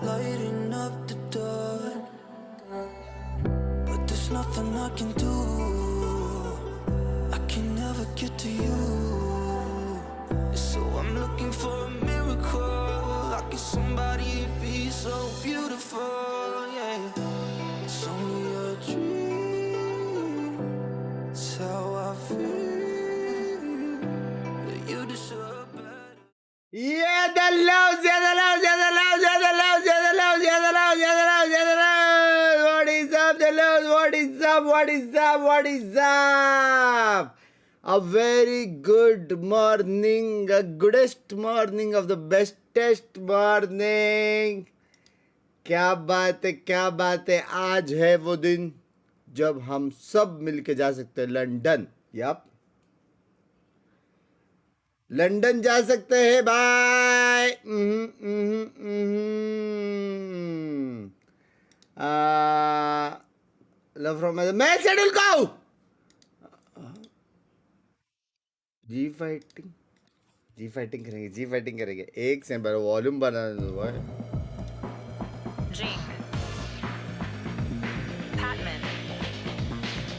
lighting up the dark, but there's nothing I can do. I can never get to you, so I'm looking for a miracle. Like it's somebody be so beautiful, yeah. It's only a dream, it's how I feel. You deserve better. Yeah, the love, yeah, the love, yeah, the love, yeah, the love, yeah, the love, yeah, the love, yeah, the love, yeah, the love. What is up, the love? What is up? What is up? What is up? A very good morning, a goodest morning of the bestest morning. क्या बात है, क्या बात है. आज है वो दिन जब हम सब मिलके जा सकते हैं लंदन. यप, लंदन जा सकते हैं भाई. लव फ्रॉम मैं शेड्यूल का हूँ. जी फाइटिंग करेंगे. एक से बार वॉल्यूम बना दो भाई.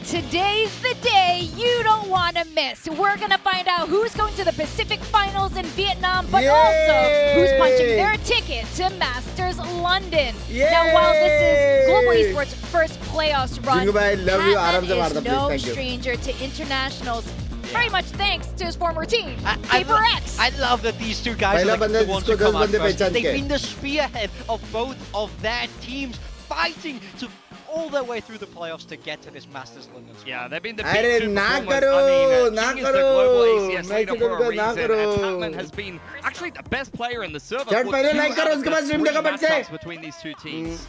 Today's the day you don't want to miss. We're going to find out who's going to the Pacific Finals in Vietnam, but also who's punching their ticket to Masters London. Now, while this is Global Esports' first playoffs run, Patman is no stranger to internationals. Very much thanks to his former team, PRX. I love that these two guys are like the ones to come out first. They've been the spearhead of both of their teams, fighting to all their way through the playoffs to get to this Masters London squad. Yeah, they've been the big two performers. I mean, King is the global ACS leader for a reason, and Patman has been actually the best player in the server for 2 out of the 3 matchups between these two teams.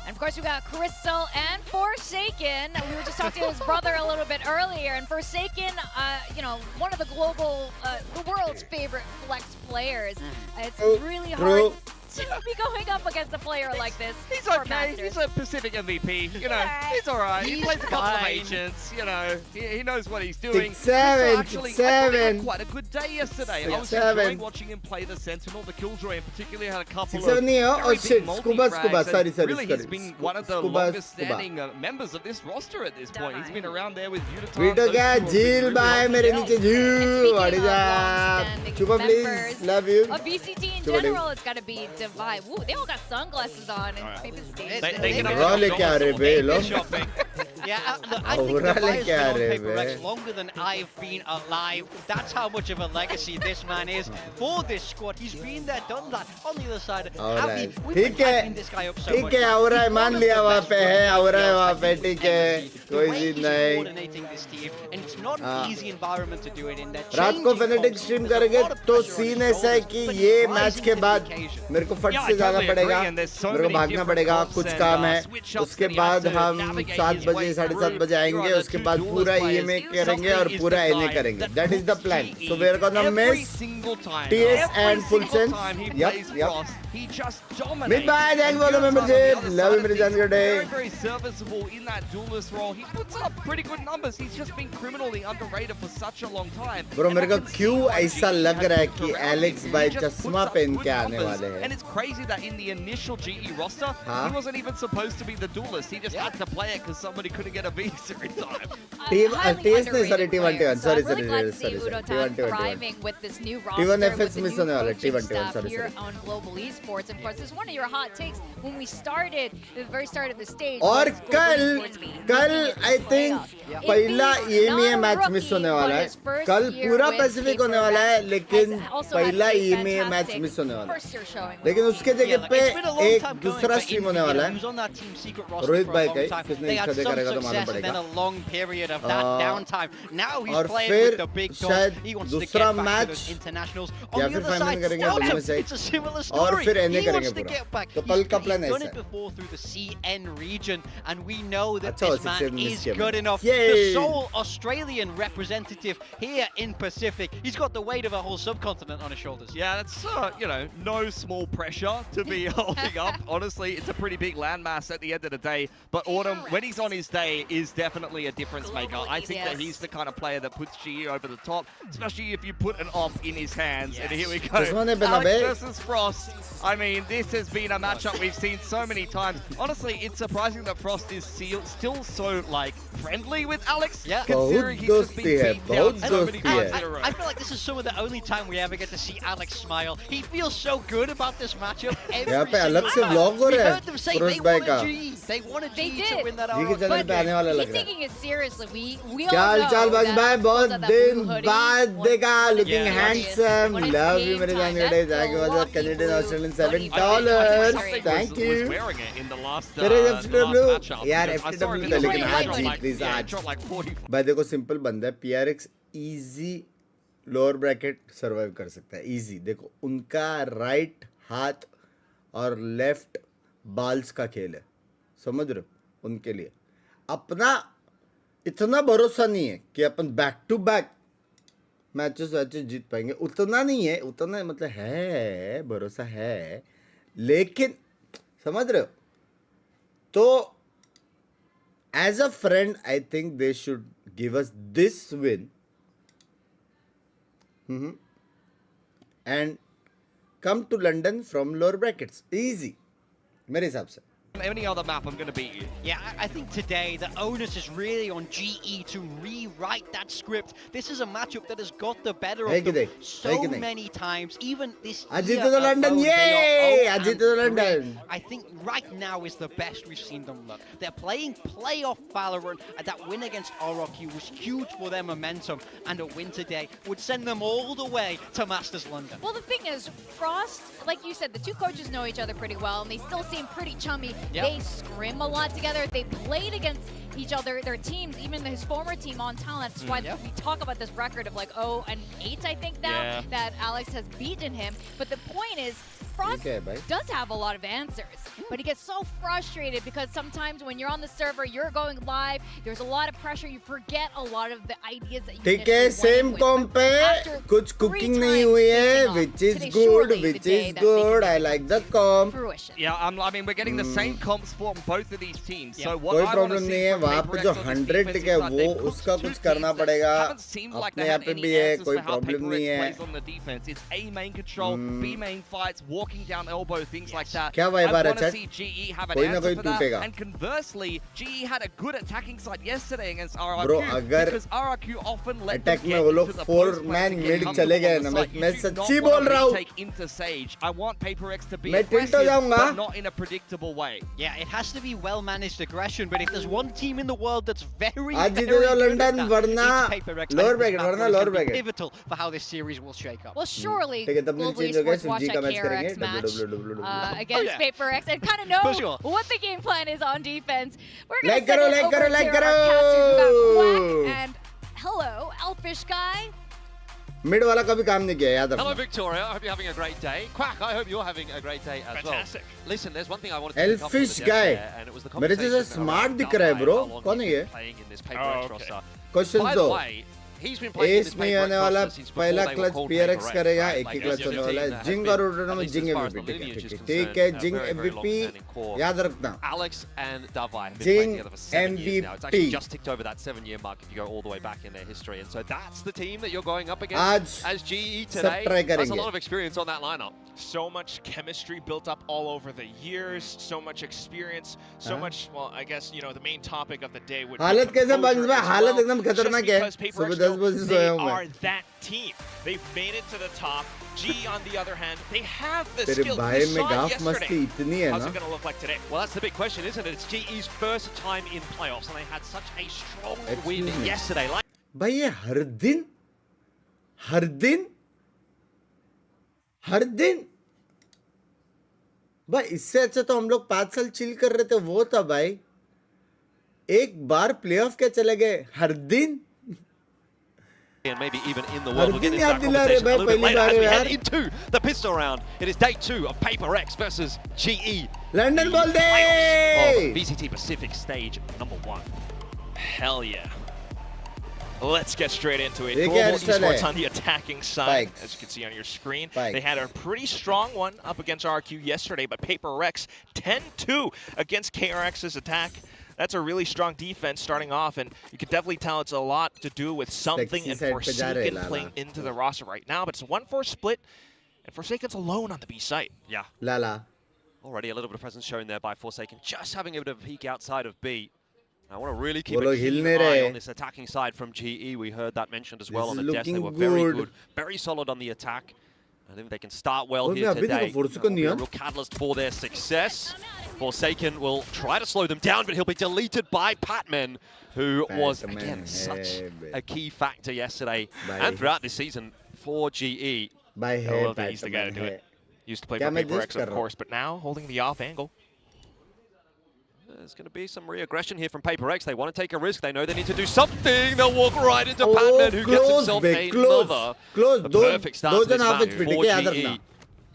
And of course, we got Crystal and Forsaken. We were just talking to his brother a little bit earlier, and Forsaken, you know, one of the global, the world's favorite flex players. It's really hard to be going up against a player like this. He's okay. He's a Pacific MVP. You know, he's all right. He plays a couple of agents. You know, he knows what he's doing. 6-7, Actually, had quite a good day yesterday. I was enjoying watching him play the Sentinel, the Killjoy, and particularly had a couple of very big multi-frags. Really, he's been one of the longest-standing members of this roster at this point. He's been around there with Unitards. Geel, bye, mere niche Geel. What is up? Chupa, please. Love you. A VCT in general, it's got to be Divide. Woo, they all got sunglasses on and maybe the stage. They can shopping. Yeah, I think Divide's been on PRX longer than I've been alive. That's how much of a legacy this man is for this squad. He's been there, done that. On the other side, we've been hyping this guy up so much. ठीक है, हो रहा है, मान लिया वहाँ पे है, हो रहा है वहाँ पे, ठीक है, कोई चीज़ नहीं. Coordinating this team, and it's not an easy environment to do it in. रात को Fnatic स्ट्रीम करेंगे तो सीन ऐसा है कि ये मैच के बाद मेरे को फट से जाना पड़ेगा, मेरे को भागना पड़ेगा, कुछ काम है. उसके बाद हम 7 बजे 7:30 बजे आएंगे, उसके बाद पूरा EMA करेंगे और पूरा NA करेंगे. That is the plan. So we are gonna miss TS and full sense. Yep. He just dominates. Goodbye, thanks for the membership. Love you, very very serviceable in that duelist role. He puts up pretty good numbers. He's just been criminally underrated for such a long time. Bro, मेरे को क्यों ऐसा लग रहा है कि Alex भाई चश्मा पहन के आने वाले हैं. And it's crazy that in the initial GE roster, he wasn't even supposed to be the duelist. He just had to play it because somebody couldn't get a visa in time. T1 sorry. With this new roster, T1 FS miss होने वाला. T1 sorry. Here on Global Esports, and of course, this is one of your hot takes when we started, the very start of the stage. और कल I think पहला EMA match miss होने वाला है. कल पूरा पैसिफिक होने वाला है, लेकिन पहला EMA मैच मिस होने वाला है. लेकिन उसके जगह पे एक दूसरा स्ट्रीम होने वाला है. रोहित भाई का किसने इच्छा करेगा तो मालूम पड़ेगा. और फिर शायद दूसरा मैच या फिर फाइनल करेंगे दोनों में से, और फिर NA करेंगे पूरा. तो कल का प्लान ऐसा है. The sole Australian representative here in Pacific. He's got the weight of a whole subcontinent on his shoulders. Yeah, that's, you know, no small pressure to be holding up. Honestly, it's a pretty big landmass at the end of the day. But Autumn, when he's on his day is definitely a difference maker. I think that he's the kind of player that puts GE over the top, especially if you put an off in his hands. And here we go. Alex versus Frost. I mean, this has been a matchup we've seen so many times. Honestly, it's surprising that Frost is still so, like, friendly with Alex, considering he's just been beat down so many times in a row. I feel like this is some of the only time we ever get to see Alex smile. He feels so good about this matchup. यहाँ पे अलग से vlog हो रहा है पुरुष भाई का। They wanted GE to win that जी के चैनल पे आने वाला लग He's रहा है। taking it seriously. We क्या all हाल चाल know बंश भाई, that बहुत दिन hoodie, बाद देखा, looking Yeah. handsome, When it's love you game मेरे time, जान that's thank you the for the lucky Canadian blue Australian hoodie. $7, Something thank was you। wearing it in the last, तेरे the FTW last matchup, यार because I saw FTW him का in the लेकिन first आज round, जी like, please yeah, आज dropped like 40. भाई देखो simple बंदा है, PRX easy lower bracket survive कर सकता है, इजी। देखो उनका राइट हाथ और लेफ्ट बाल्स का खेल है, समझ रहे हो? उनके लिए अपना इतना भरोसा नहीं है कि अपन बैक टू बैक मैचेस जीत पाएंगे, उतना नहीं है, उतना मतलब है, भरोसा है, लेकिन समझ रहे हो? तो as a friend I think they should give us this win and come to London from lower brackets, easy मेरे हिसाब से। Any other map, I'm going to beat you. Yeah, I think today the onus is really on GE to rewrite that script. This is a matchup that has got the better of them so many times. Even this year alone, London, yay! London. I think right now is the best we've seen them look. They're playing playoff Valorant, and that win against RRQ was huge for their momentum, and a win today would send them all the way to Masters London. Well, the thing is, Frost, like you said, the two coaches know each other pretty well, and they still seem pretty chummy. Yep. They scrim a lot together. They played against each other, their teams, even his former team on talent. That's why we talk about this record of like 0-8, I think now, that Alex has beaten him. But the point is, Frost does have a lot of answers, but he gets so frustrated because sometimes when you're on the server, you're going live, there's a lot of pressure, you forget a lot of the ideas that you ठीक है, same com पे कुछ cooking नहीं हुई है, which is good, which is good. I like the comp. Yeah, I mean we're getting the same comps from both of these teams. So what कोई I want to problem नहीं है, वहाँ पे जो 100 टिक है वो उसका कुछ करना पड़ेगा, अपने यहाँ पे भी है, कोई प्रॉब्लम नहीं है। It's A main control, B main fights, walking down elbow, things like that. क्या वाइब आ रहा है chat? GE have an answer for that. And conversely, GE had a good attacking side yesterday against RRQ. Bro, अगर because RRQ often let attack them में get वो लोग into the 4-man mid चले गए ना, मैं सच्ची बोल रहा हूँ। Take into Sage. I want PRX to be मैं tilt हो जाऊँगा, but not in a predictable way. Yeah, it has to be well-managed aggression, but if there's one team in the world that's very, आज very जीते good जाओ at London, that, वरना it's PRX. lower bracket, वरना lower bracket. Pivotal for how this series will shake up. Well, surely ठीक है, तब Global change हो गया, Esports watch जी का that मैच करेंगे, KRX match against yeah. PRX and kind of know For sure. what the game plan is on defense. We're going Like to send करो, it like over करो, to like our करो। casters who got Quack and hello, Elfish guy. Mid वाला कभी काम नहीं किया, याद Hello, रखना। Victoria. I hope you're having a great day. Quack, I hope you're having a great day as Fantastic. well. Listen, there's one thing I wanted to pick up on Elfish the guy. there, and it was the मेरे जैसा conversation smart around दिख रहा है, Dubai, bro. how long कौन he's है been ये? playing in this PRX okay. roster. Questions By दो। the way, he's been playing in this S में आने वाला PRX since पहला before they were clutch called PRX PRX, करेगा, right? एक ही Like, क्लच this is होने a वाला team है। that जिंग has और been, उड़ना at में least Jing as far as the MVP, lineage is ठीक है, concerned, Jing a very, very MVP long-standing core. याद रखना। Alex and Davai have been Jing playing together for 7 years now. It's actually MVP. just ticked over that 7-year mark if you go all the way back in their history. And so that's the team that you're going up against आज as GE सब today. try That's a करेंगे। lot of experience on that lineup. So much chemistry built up all over the years, so much experience, so much, well, I guess, you know, the main topic of the day would be हालत कैसे composure बंस भाई, as हालत well, एकदम just खतरनाक है। because PRX सुबह 10 know बजे they सोया हूँ are मैं। that team. They've made it to the top. GE, on the other hand, they have the तेरे skills. भाई We में saw it गाफ मस्ती yesterday. इतनी है How's ना। it going to look like today? Well, that's the big question, isn't it? It's GE's first time in playoffs, and they had such a strong Excuse win me. yesterday. Like भाई ये हर दिन भाई, इससे अच्छा तो हम लोग 5 साल चिल कर रहे थे, वो था भाई। एक बार प्लेऑफ के चले गए, हर दिन and maybe even in the world. We'll get into याद that दिला रहे conversation a भाई, little bit पहली later बार as we यार। head into the pistol round. It is day 2 of PRX versus GE. London बोल दे। Of VCT Pacific stage number 1. Hell yeah. Let's get straight into it. ये क्या Global hairstyle Esports है? on the attacking side, Spikes. as you can see on your screen. Spikes. They had a pretty strong one up against RQ yesterday, but PRX 10-2 against KRX's attack. that's a really strong defense starting off, and you can definitely tell it's a lot to do with something and Forsaken playing into the roster right now. But it's a 1-4 split, and Forsaken's alone on the B site. Yeah. Lala. Already a little bit of presence shown there by Forsaken, just having a bit of a peek outside of B. I want to really keep a keen eye on this attacking side from GE. We heard that mentioned as well on the desk. They were very good, very solid on the attack. I think they can start well here today. Be a real catalyst for their success. Forsaken will try to slow them down, but he'll be deleted by Patman, who was, again, such a key factor yesterday and throughout this season for GE. Well, he's the guy to do it. Used to play for PRX, of course, but now holding the off angle. There's going to be some re-aggression here from PRX. They want to take a risk. They know they need to do something. They'll walk right into Patman, who gets himself another perfect start to this match for GE.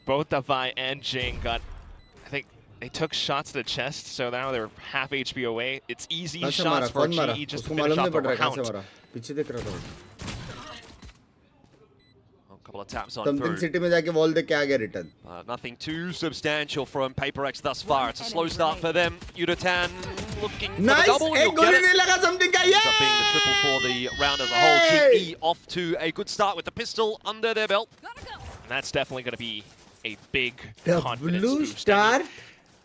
Both Davai and Jing got, I think, they took shots to the chest, so now they're half HP away. It's easy shots for GE just to finish off the round. Couple of taps on through. City में जाके wall देख के आ गया return. Nothing too substantial from PRX thus far. It's a slow start for them. Yudotan looking for the double. Nice! एक गोली नहीं लगा something का. Yeah! Ends up being the triple for the round as a whole. GE off to a good start with the pistol under their belt. And that's definitely going to be a big the confidence blue boost. star.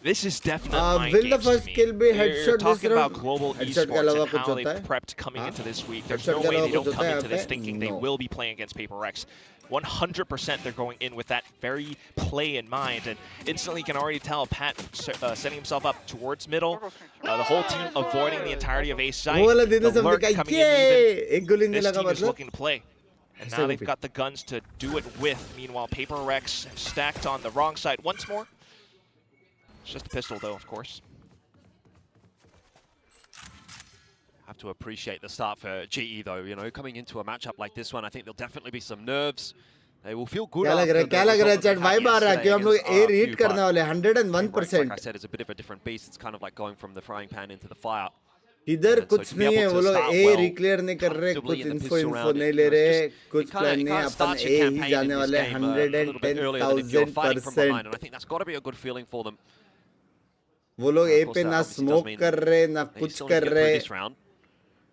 This is definitely mind will games the first kill be headshot? We're talking about global esports and how they've prepped coming into this week. There's no way they don't come into this thinking they will be playing against PRX. 100% they're going in with that very play in mind, and instantly you can already tell Pat setting himself up towards middle, the whole team avoiding the entirety of A site, the lurk coming in even. This team is looking to play, and now they've got the guns to do it with. Meanwhile, PRX stacked on the wrong side once more. It's just a pistol though, of course. Have to appreciate the start for GE though, you know, coming into a matchup like this one, I think there'll definitely be some nerves. They will feel good. क्या लग रहा है chat vibe आ रहा है कि हम लोग A read करने वाले 101%. Like I said, it's a bit of a different beast. It's kind of like going from the frying pan into the fire. इधर कुछ नहीं है, वो लोग A reclear नहीं कर रहे, कुछ info नहीं ले रहे, कुछ plan नहीं, अपन A ही जाने वाले 110,000%. And I think that's got to be a good feeling for them. वो लोग A पे ना smoke कर रहे, ना कुछ कर रहे.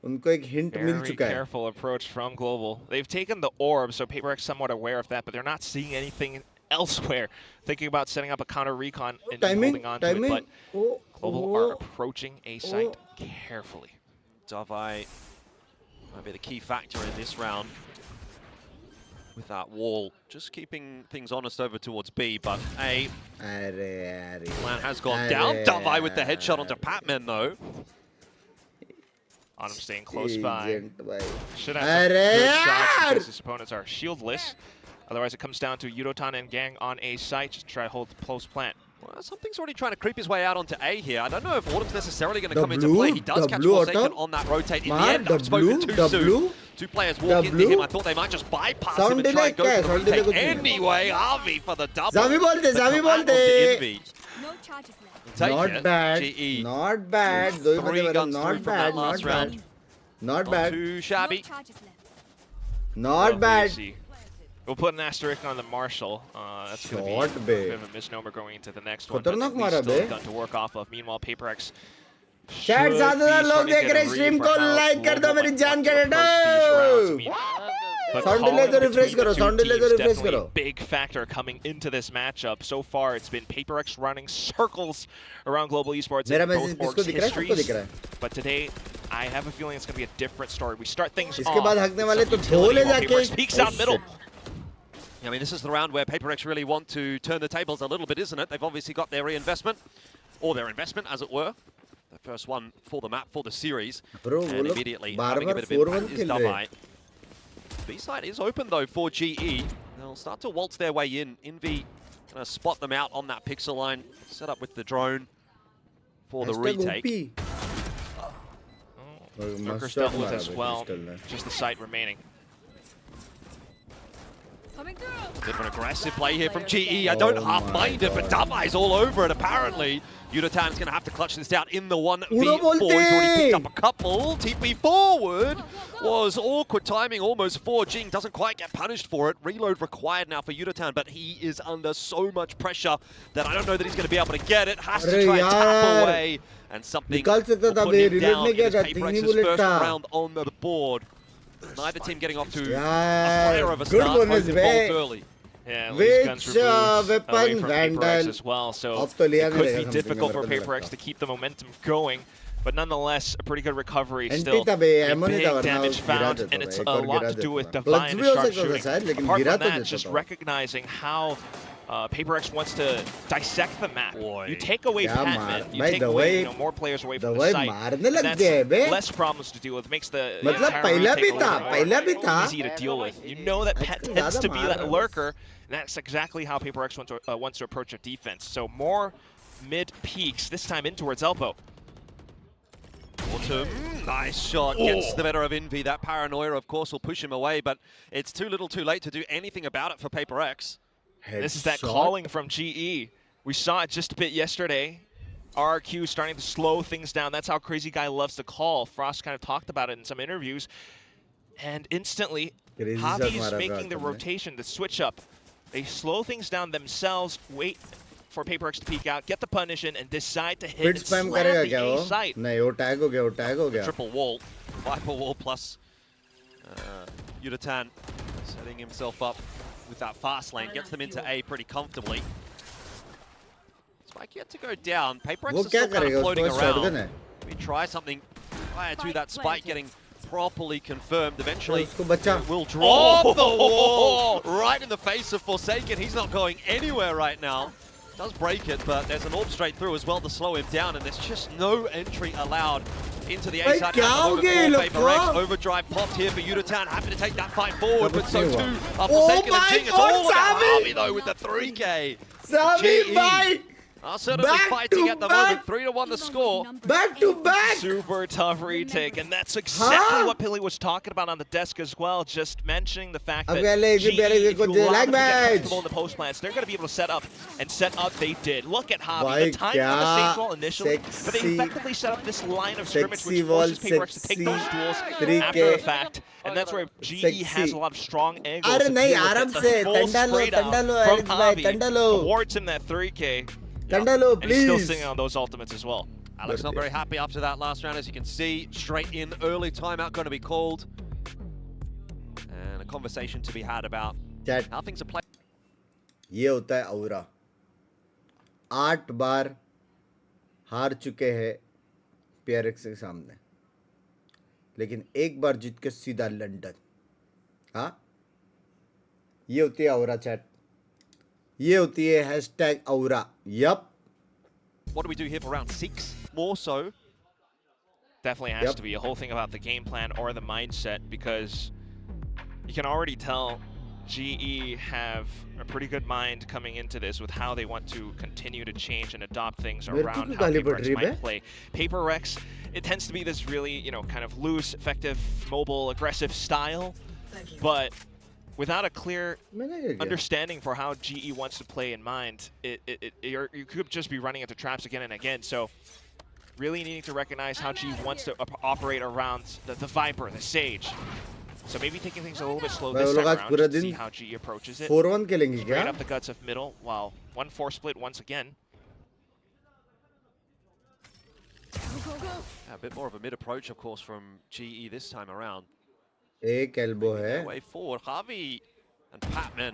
उनको एक hint मिल चुका है. Very careful approach from Global. They've taken the orb, so PRX somewhat aware of that, but they're not seeing anything elsewhere. Thinking about setting up a counter recon and holding on to it, but Global are approaching A site carefully. Davai might be the key factor in this round with that wall. Just keeping things honest over towards B, but A plan has gone down. Davai with the headshot onto Patman though. On him staying close by. Should have good shots because his opponents are shieldless. Otherwise, it comes down to Yudotan and Gang on A site. Just try to hold close plant. Well, something's already trying to creep his way out onto A here. I don't know if Autumn's necessarily going to come into play. He does catch Forsaken on that rotate. In the end, I've spoken too soon. Two players walk into him. I thought they might just bypass him and try and go for the retake. Anyway, Harvey for the double. Zami bolte. No charges left. Not bad. GE. Not bad. Three guns not bad. Not bad. Not bad. Too shabby. Not bad. We'll put an asterisk on the Marshall. That's going to be a bit of a misnomer going into the next one. But at least still a gun to work off of. Meanwhile, PRX Chat 7,000 लोग देख रहे stream को like कर दो मेरी जान के डेटो. Sound delay तो refresh करो. Sound delay तो refresh करो. Big factor coming into this matchup. So far, it's been PRX running circles around Global Esports in both orgs' histories. But today, I have a feeling it's going to be a different story. We start things off. इसके बाद हकने वाले तो ढोले जाके. Peeks out middle. I mean, this is the round where PRX really want to turn the tables a little bit, isn't it? They've obviously got their reinvestment, or their investment, as it were. The first one for the map, for the series. Bro, and immediately having a bit of impact is Davai. B-side is open, though, for GE. They'll start to waltz their way in. Envy going to spot them out on that pixel line. Set up with the drone for the retake. Lurker's dealt with as well. Just the site remaining. A bit of an aggressive play here from GE. I don't half mind it, but Damai's all over it apparently. Yudotan's going to have to clutch this down in the 1v4. He's already picked up a couple. TP forward was awkward timing almost for Jing. Doesn't quite get punished for it. Reload required now for Yudotan, but he is under so much pressure that I don't know that he's going to be able to get it. Has to try and tap away. And something will put him down in his PRX's first round on the board. Neither team getting off to a fire of a start. Both involved early. Yeah, which weapon Vandal as well, so it could be difficult for PaperX to keep the momentum going, but nonetheless a pretty good recovery still. Big damage found, and it's a lot to do with Divine and sharp shooting. Apart from that, just recognizing how PaperX wants to dissect the map. You take away Patman, you take away more players away from the site, and that's less problems to deal with. It makes the entire retake a little bit more easy to deal with. You know that Pat tends to be that lurker, and that's exactly how PaperX wants to approach a defense. So more mid peaks, this time in towards elbow. Autumn, nice shot, gets the better of Envy. That paranoia, of course, will push him away, but it's too little too late to do anything about it for PaperX. This is that calling from GE. We saw it just a bit yesterday. RRQ starting to slow things down. That's how Crazy Guy loves to call. Frost kind of talked about it in some interviews. And instantly, Javi's making the rotation, the switch up. They slow things down themselves, wait for PaperX to peek out, get the punish in, and decide to hit and slam the A site. Triple wall, Viper wall plus Yudotan setting himself up with that fast lane, gets them into A pretty comfortably. Spike yet to go down. PaperX is still kind of floating around. We try something prior to that spike getting properly confirmed. Eventually, it will drop the wall right in the face of Forsaken. He's not going anywhere right now. Does break it, but there's an orb straight through as well to slow him down, and there's just no entry allowed into the A side. PaperX overdrive popped here for Yudotan, happy to take that fight forward, but so too Forsaken and Jing. It's all about Harvey though with the 3K. GE are certainly fighting at the moment. 3-1 the score. Back to back. Super tough retake, and that's exactly what Pilly was talking about on the desk as well. Just mentioning the fact that GE, if you allow them to get comfortable in the post plants, they're going to be able to set up, and set up they did. Look at Javi, the timing on the stage wall initially, but they effectively set up this line of scrimmage which forces PaperX to take those duels after the fact, and that's where GE has a lot of strong angles to deal with it. The full straight out from Javi awards him that 3K. Tandalo, and he's still singing on those ultimates as well. Alex not very happy after that last round, as you can see. Straight in, early timeout going to be called. And a conversation to be had about how things are played. ये होता है औरा 8 बार हार चुके हैं PRX के सामने, लेकिन एक बार जीत के सीधा लंदन. हाँ, ये होती है औरा चैट. ये होती है hashtag aura. Yup. What do we do here for round 6? More so. Definitely has to be a whole thing about the game plan or the mindset, because you can already tell GE have a pretty good mind coming into this with how they want to continue to change and adopt things around how PaperX might play. PaperX, it tends to be this really, you know, kind of loose, effective, mobile, aggressive style, but without a clear understanding for how GE wants to play in mind, you could just be running into traps again and again. So really needing to recognize how GE wants to operate around the Viper, the Sage. So maybe taking things a little bit slow this time around to see how GE approaches it. 4-1 खेलेंगे क्या? Straight up the guts of middle, while 1-4 split once again. A bit more of a mid approach, of course, from GE this time around. एक elbow है. Way forward, Javi and Patman.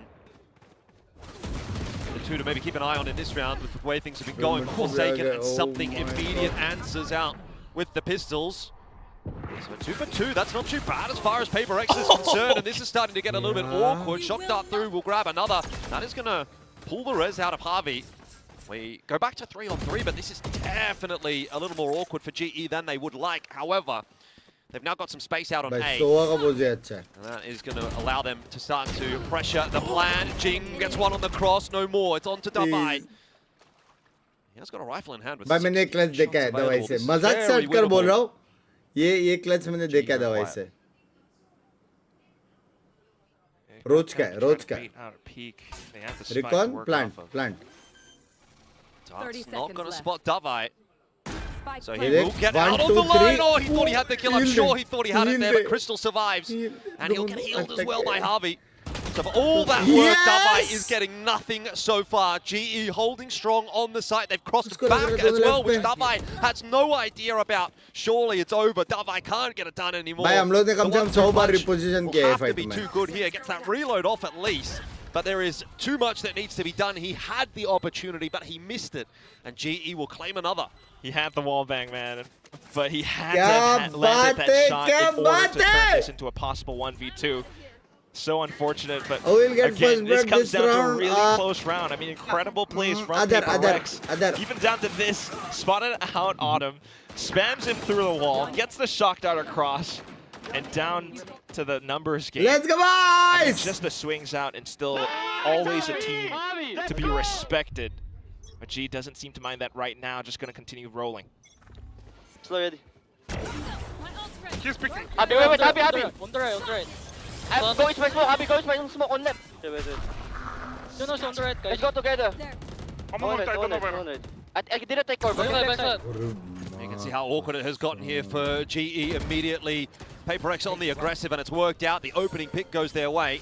The two to maybe keep an eye on in this round with the way things have been going. Forsaken and something immediate answers out with the pistols. So 2 for 2, that's not too bad as far as PaperX is concerned, and this is starting to get a little bit awkward. Shock dart through, will grab another. That is going to pull the res out of Harvey. We go back to 3-on-3, but this is definitely a little more awkward for GE than they would like. However, they've now got some space out on A. And that is going to allow them to start to pressure the plan. Jing gets one on the cross, no more. It's on to Davai. He has got a rifle in hand with 6 मैंने clutch देखा है दवाई से. मजाक से हटकर बोल रहा हूँ. ये क्लच मैंने देखा है दवाई से. रोज का है, रोज का है. Recon, plant. Dart's not going to spot Davai. So he Direct, will get 1, out 2, of the line. 3. Oh, he thought he had the kill. I'm Healed sure it. he thought he had it there, Healed but it. Crystal survives. And he'll get healed as well by Attack. Harvey. So for all that work, Davai Yes! is getting nothing so far. GE holding strong on the site. They've crossed Let's go, back let's go, as well, let's which go. Davai has no idea about. Surely it's over. Davai can't get it done anymore. भाई हम लोग ने कम से कम 100 बार reposition will किया है have to fight be में. too good here. Gets that reload off at least. But there is too much that needs to be done. He had the opportunity, but he missed it. And GE will claim another. He had the wall bang, man, but he had क्या to land that shot क्या in order to बात है? turn this into a possible 1v2. So unfortunate, but Oh, we'll get again, first this blood comes this down to a round. really close round. I mean, incredible plays from other. PRX. Even down to this, spotted out Autumn, spams him through the wall, gets the shock dart across, and down to the numbers game. Let's go, I mean, boys! just the swings out and still always a team to be respected. But G doesn't seem to mind that right now, just going to continue rolling. Slow ready. He's picking. Abi, wait, Abi. On the right. Go each by smoke, Abi, go each by smoke on left. Wait. Jonas on the right, guys. Let's go together. I'm on right, I'm on right. I didn't take cover. You can see how awkward it has gotten here for GE immediately. PRX on the aggressive, and it's worked out. The opening pick goes their way.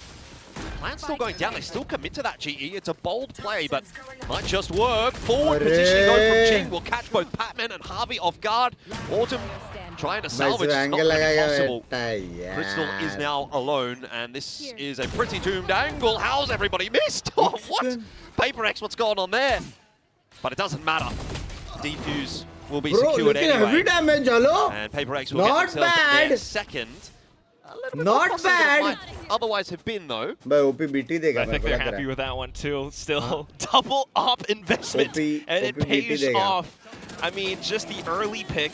Plan's still going down. They still commit to that GE. It's a bold play, but might just work. Forward positioning though from Ching will catch both Patman and Harvey off guard. Autumn trying to salvage. It's not going to be possible. Crystal is now alone, and this is a pretty doomed angle. How's everybody missed? Oh, what? PRX, what's going on there? But it doesn't matter. Defuse will be secured anyway. Damage, hello? And PRX will Not get themselves bad. their second. A little bit Not more costly than it bad. might otherwise have been though. भाई OP BT देगा I think they're happy with that one too. Still double op investment, OP and it BT pays देगा. off. I mean, just the early pick,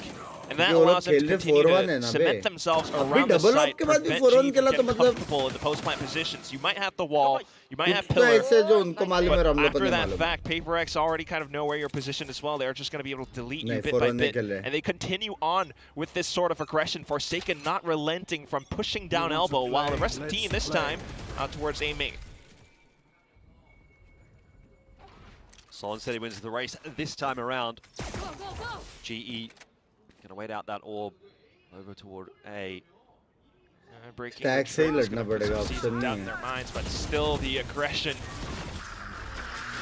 and that वो लोग allows them to खेल रहे continue 4-1 है to ना cement बे. themselves अभी around the double site, op के बाद भी prevent 4-1 G खेला from तो getting मतलब comfortable in the post plant positions. You might have the wall, you might have कुछ तो pillar, ऐसे जो उनको मालूम है but और हम लोग को after नहीं that मालूम. fact, PRX already kind of know where you're positioned as well. They're just going to be able to delete you नहीं, bit by 4-1 bit, निकल रहे. and they continue on with this sort of aggression. Forsaken not relenting from pushing down elbow, while the rest of the team this time towards A main. Solon said he wins the race this time around. GE gonna wait out that orb over toward A. Breaking Stack से ही लड़ना पड़ेगा, option option down नहीं in है. their minds, but still the aggression.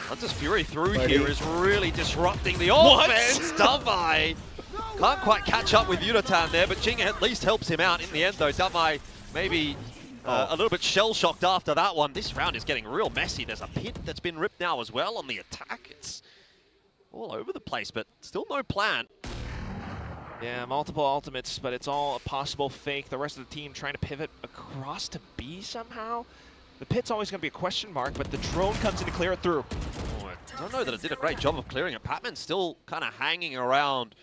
Hunter's Fury through Buddy. here is really disrupting the offense. Davai can't quite catch up with Unatan there, but Jing at least helps him out in the end though. Davai maybe a little bit shell-shocked after that one. This round is getting real messy. There's a pit that's been ripped now as well on the attack. It's all over the place, but still no plan. Yeah, multiple ultimates, but it's all a possible fake. The rest of the team trying to pivot across to B somehow. The pit's always going to be a question mark, but the drone comes in to clear it through. Oh, I don't know that it did a great job of clearing it. Patman's still kind of hanging around,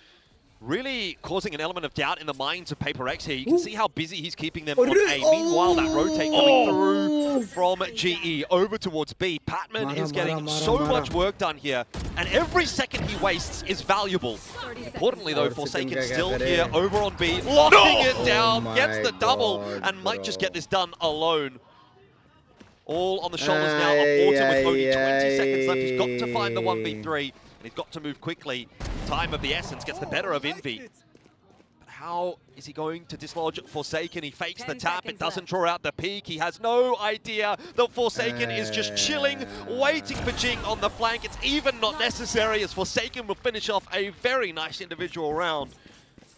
really causing an element of doubt in the minds of PRX here. You can see how busy he's keeping them on A. Meanwhile, that rotate coming through from GE over towards B. Patman is getting so much work done here, and every second he wastes is valuable. Importantly though, Forsaken still here over on B, locking it down, gets the double, and might just get this done alone. All on the shoulders now of Autumn with only 20 seconds left. He's got to find the 1v3, and he's got to move quickly. Time of the essence gets the better of Envy. But how is he going to dislodge Forsaken? He fakes the tap, it doesn't draw out the peak. He has no idea that Forsaken is just chilling, waiting for Jing on the flank. It's even not necessary, as Forsaken will finish off a very nice individual round.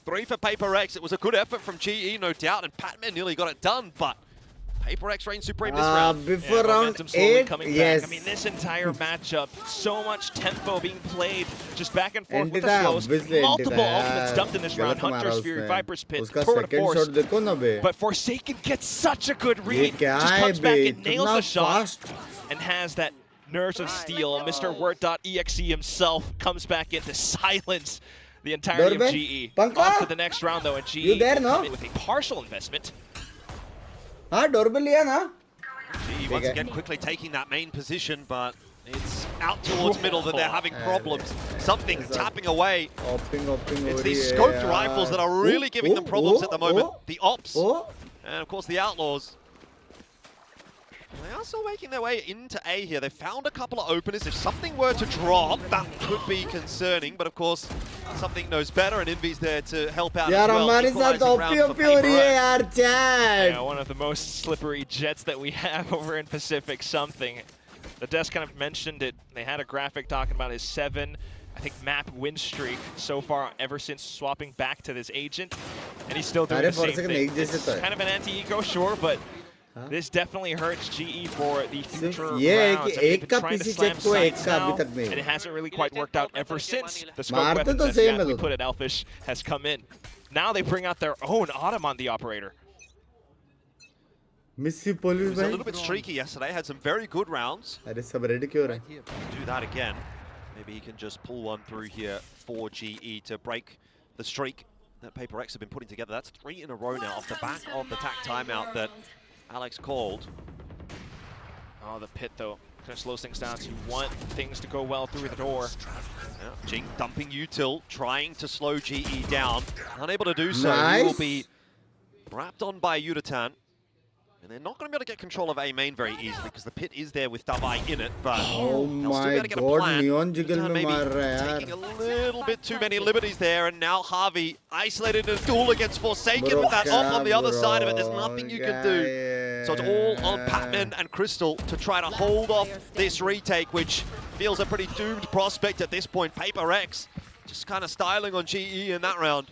3 for PRX. It was a good effort from GE, no doubt, and Patman nearly got it done, but PRX reigns supreme this round. Before round momentum slowly 8, coming yes. back. I mean, this entire matchup, so much tempo being played, just back and forth with the Entita, slows. obviously Multiple Entita ultimates dumped in this round. गलत मारा Hunter's Fury, उसने. Viper's Pit, उसका tour de second force. shot देखो ना बे. But Forsaken gets such a good read. क्या Just है comes back बे? and nails इतना the shot fast. and has that nerves of steel. Mr. Word.exe himself comes back in to silence the entirety of Dorbe? GE. Panka? Off to the next round though, and GE You there, will no? come in with a partial investment. हाँ doorbell लिया ना. GE once again quickly taking that main position, but it's out towards middle that they're having problems. Something tapping away. It's these scoped rifles that are really giving them problems at the moment. The ops, and of course the outlaws. They are still making their way into A here. They found a couple of openers. If something were to drop, that could be concerning. But of course, something knows better, and Envy's there to help out as well. Yeah, one of the most slippery jets that we have over in Pacific something. The desk kind of mentioned it. They had a graphic talking about his 7, I think, map win streak so far ever since swapping back to this agent. And he's still doing the same thing. It's kind of an anti-eco, sure, but this definitely hurts GE for the future rounds. They've been trying to slam sights now, and it hasn't really quite worked out ever since the scope weapons that we put at Elfish has come in. Now they bring out their own Ottoman, the operator. He was a little bit streaky yesterday, had some very good rounds. Do that again. Maybe he can just pull one through here for GE to break the streak that PRX have been putting together. That's 3 in a row now off the back of the TAC timeout that Alex called. Oh, the pit though kind of slows things down. So you want things to go well through the door. Yeah, Jing dumping util, trying to slow GE down. Unable to do so. He will be wrapped on by Yudatan. And they're not going to be able to get control of A main very easily because the pit is there with Davai in it. But oh my god, Neon Jiggle maybe taking a little bit too many liberties there. And now Harvey isolated in a duel against Forsaken with that off on the other side of it. There's nothing you can do. So it's all on Patman and Crystal to try to hold off this retake, which feels a pretty doomed prospect at this point. PRX just kind of styling on GE in that round.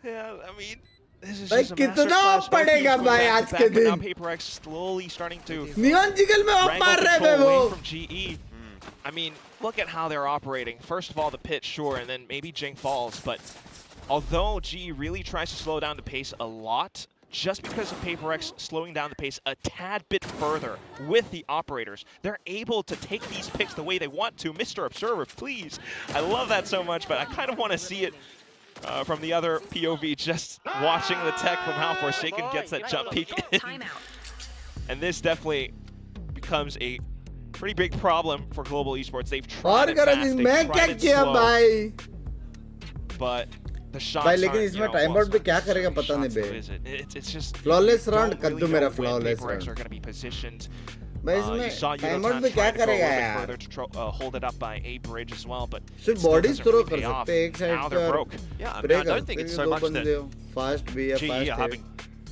Yeah, I mean, this is भाई कितना पड़ेगा भाई आज के दिन? Now PRX slowly starting to Neon Jiggle में of मार रहे हैं वो. From GE. I mean, look at how they're operating. First of all, the pit, sure, and then maybe Jing falls. But although GE really tries to slow down the pace a lot, just because of PRX slowing down the pace a tad bit further with the operators, they're able to take these picks the way they want to. Mr. Observer, please. I love that so much, but I kind of want to see it from the other POV, just watching the tech from how Forsaken gets that jump peek in. And this definitely becomes a pretty big problem for global esports. They've tried it fast, they've tried it slow, but the shots aren't, it's just flawless round कर दो मेरा flawless round. Are going to be positioned. You saw Yudatan trying to go a little bit further to hold it up by A bridge as well, but सिर्फ body throw कर सकते हैं एक now side they're broke. Yeah, I mean, I don't think it's so much that fast be a GE fast are having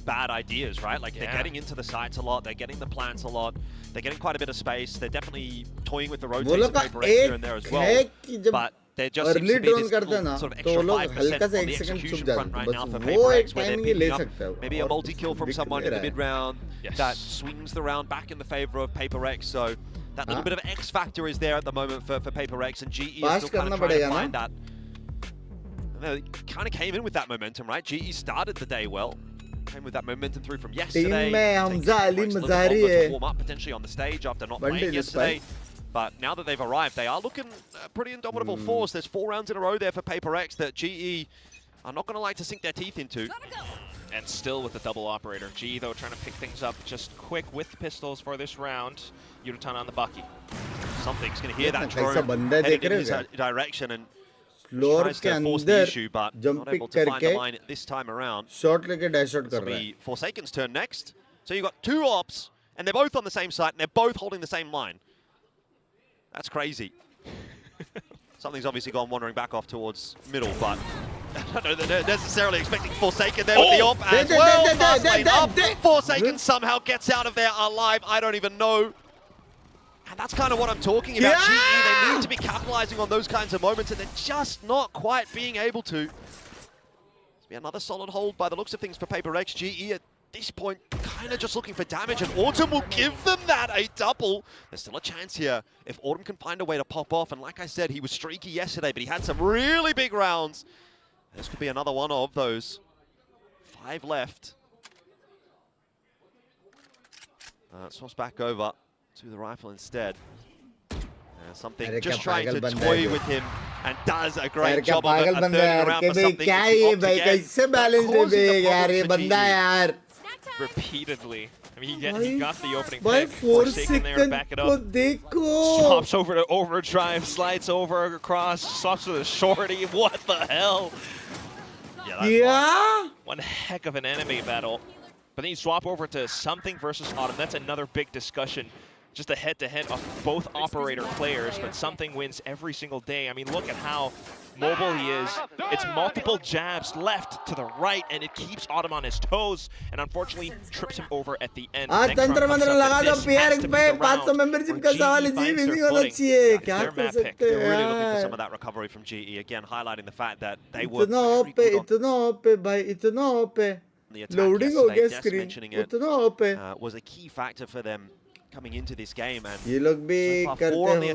bad ideas, right? Like they're getting into the sites a lot, they're getting the plants a lot, they're getting quite a bit of space, they're definitely toying with the rotates of PRX here and there as well, but there just seems to be this sort of extra 5% on the execution front right now for PRX, where they're picking up maybe a multi-kill from someone in the mid-round that swings the round back in the favor of PRX, so that little bit of X factor is there at the moment for PRX, and GE is still kind of trying to find that. They kind of came in with that momentum, right? GE started the day well. Came with that momentum through from yesterday. To warm up potentially on the stage after not playing yesterday. But now that they've arrived, they are looking a pretty indomitable force. There's 4 rounds in a row there for PRX that GE are not going to like to sink their teeth into. And still with the double operator. GE, though, trying to pick things up just quick with the pistols for this round. Yudatan on the Bucky. Something's going to hear that drone headed in his direction and tries to force the issue, but not able to find the line at this time around. Shot लेके dash shot कर रहा है. Forsaken's turn next. So you've got 2 ops, and they're both on the same site, and they're both holding the same line. That's crazy. Something's obviously gone wandering back off towards middle, but I don't know that they're necessarily expecting Forsaken there with the op as well. Fast lane up. Forsaken somehow gets out of there alive. I don't even know. And that's kind of what I'm talking about. GE, they need to be capitalizing on those kinds of moments, and they're just not quite being able to. It's be another solid hold by the looks of things for PRX. GE at this point kind of just looking for damage, and Autumn will give them that a double. There's still a chance here if Autumn can find a way to pop off, and like I said, he was streaky yesterday, but he had some really big rounds. This could be another one of those. 5 left. Swaps back over to the rifle instead. Something just trying to toy with him, and does a great job of it, turning around for something. Repeatedly. I mean, he got the opening pick. Forsaken there to back it up. Swaps over to overdrive, slides over across, swaps to the shorty. What the hell? Yeah. One heck of an enemy battle. But then you swap over to something versus Autumn. That's another big discussion. Just a head-to-head of both operator players, but something wins every single day. I mean, look at how mobile he is. It's multiple jabs left to the right, and it keeps Autumn on his toes, and unfortunately trips him over at the end. तंत्र मंत्र लगा दो PRX पे 500 membership का सवाल है जी winning होना चाहिए क्या कर सकते हैं They're really looking for some of that recovery from GE again, highlighting the fact that they were इतना ओपे भाई इतना ओपे लोडिंग हो गया स्क्रीन इतना ओपे was a key factor for them coming into this game, and ये लोग भी करते होंगे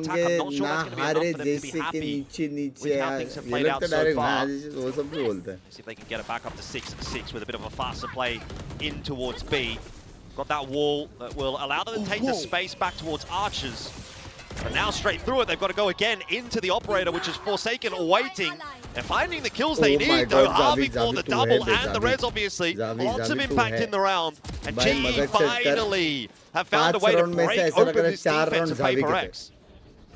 ना हारे जैसे के नीचे नीचे ये लोग तो डायरेक्ट ना जैसे वो सब भी बोलते हैं. See if they can get it back up to 6-6 with a bit of a faster play in towards B. Got that wall that will allow them to take the space back towards Archers. But now straight through it, they've got to go again into the operator, which is Forsaken waiting. They're finding the kills they need, though. Harvey for the double and the res, obviously. Lots of impact in the round. And GE finally have found a way to break open this defense of PRX.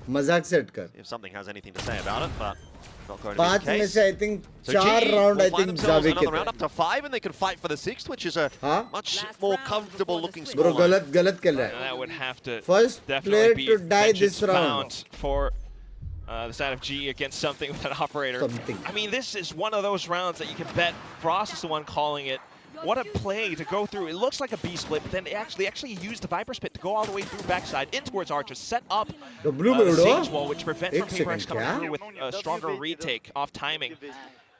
मजाक set कर. If something has anything to say about it, but not going to be पांच the में case. से I think So 4 GE round I will find think themselves जावे के another round up to 5, and they could fight for the 6th, which is a much more comfortable looking Bro scoreline. गलत कर रहा है. That would have to First definitely player be to die this vengeance round. bound for the side of GE against something with an operator. Something. I mean, this is one of those rounds that you can bet Frost is the one calling it. What a play to go through. It looks like a B split, but then they actually used the Viper Spit to go all the way through backside in towards Archers, set up the Sage Wall, which prevents from PRX coming through with a stronger retake off timing.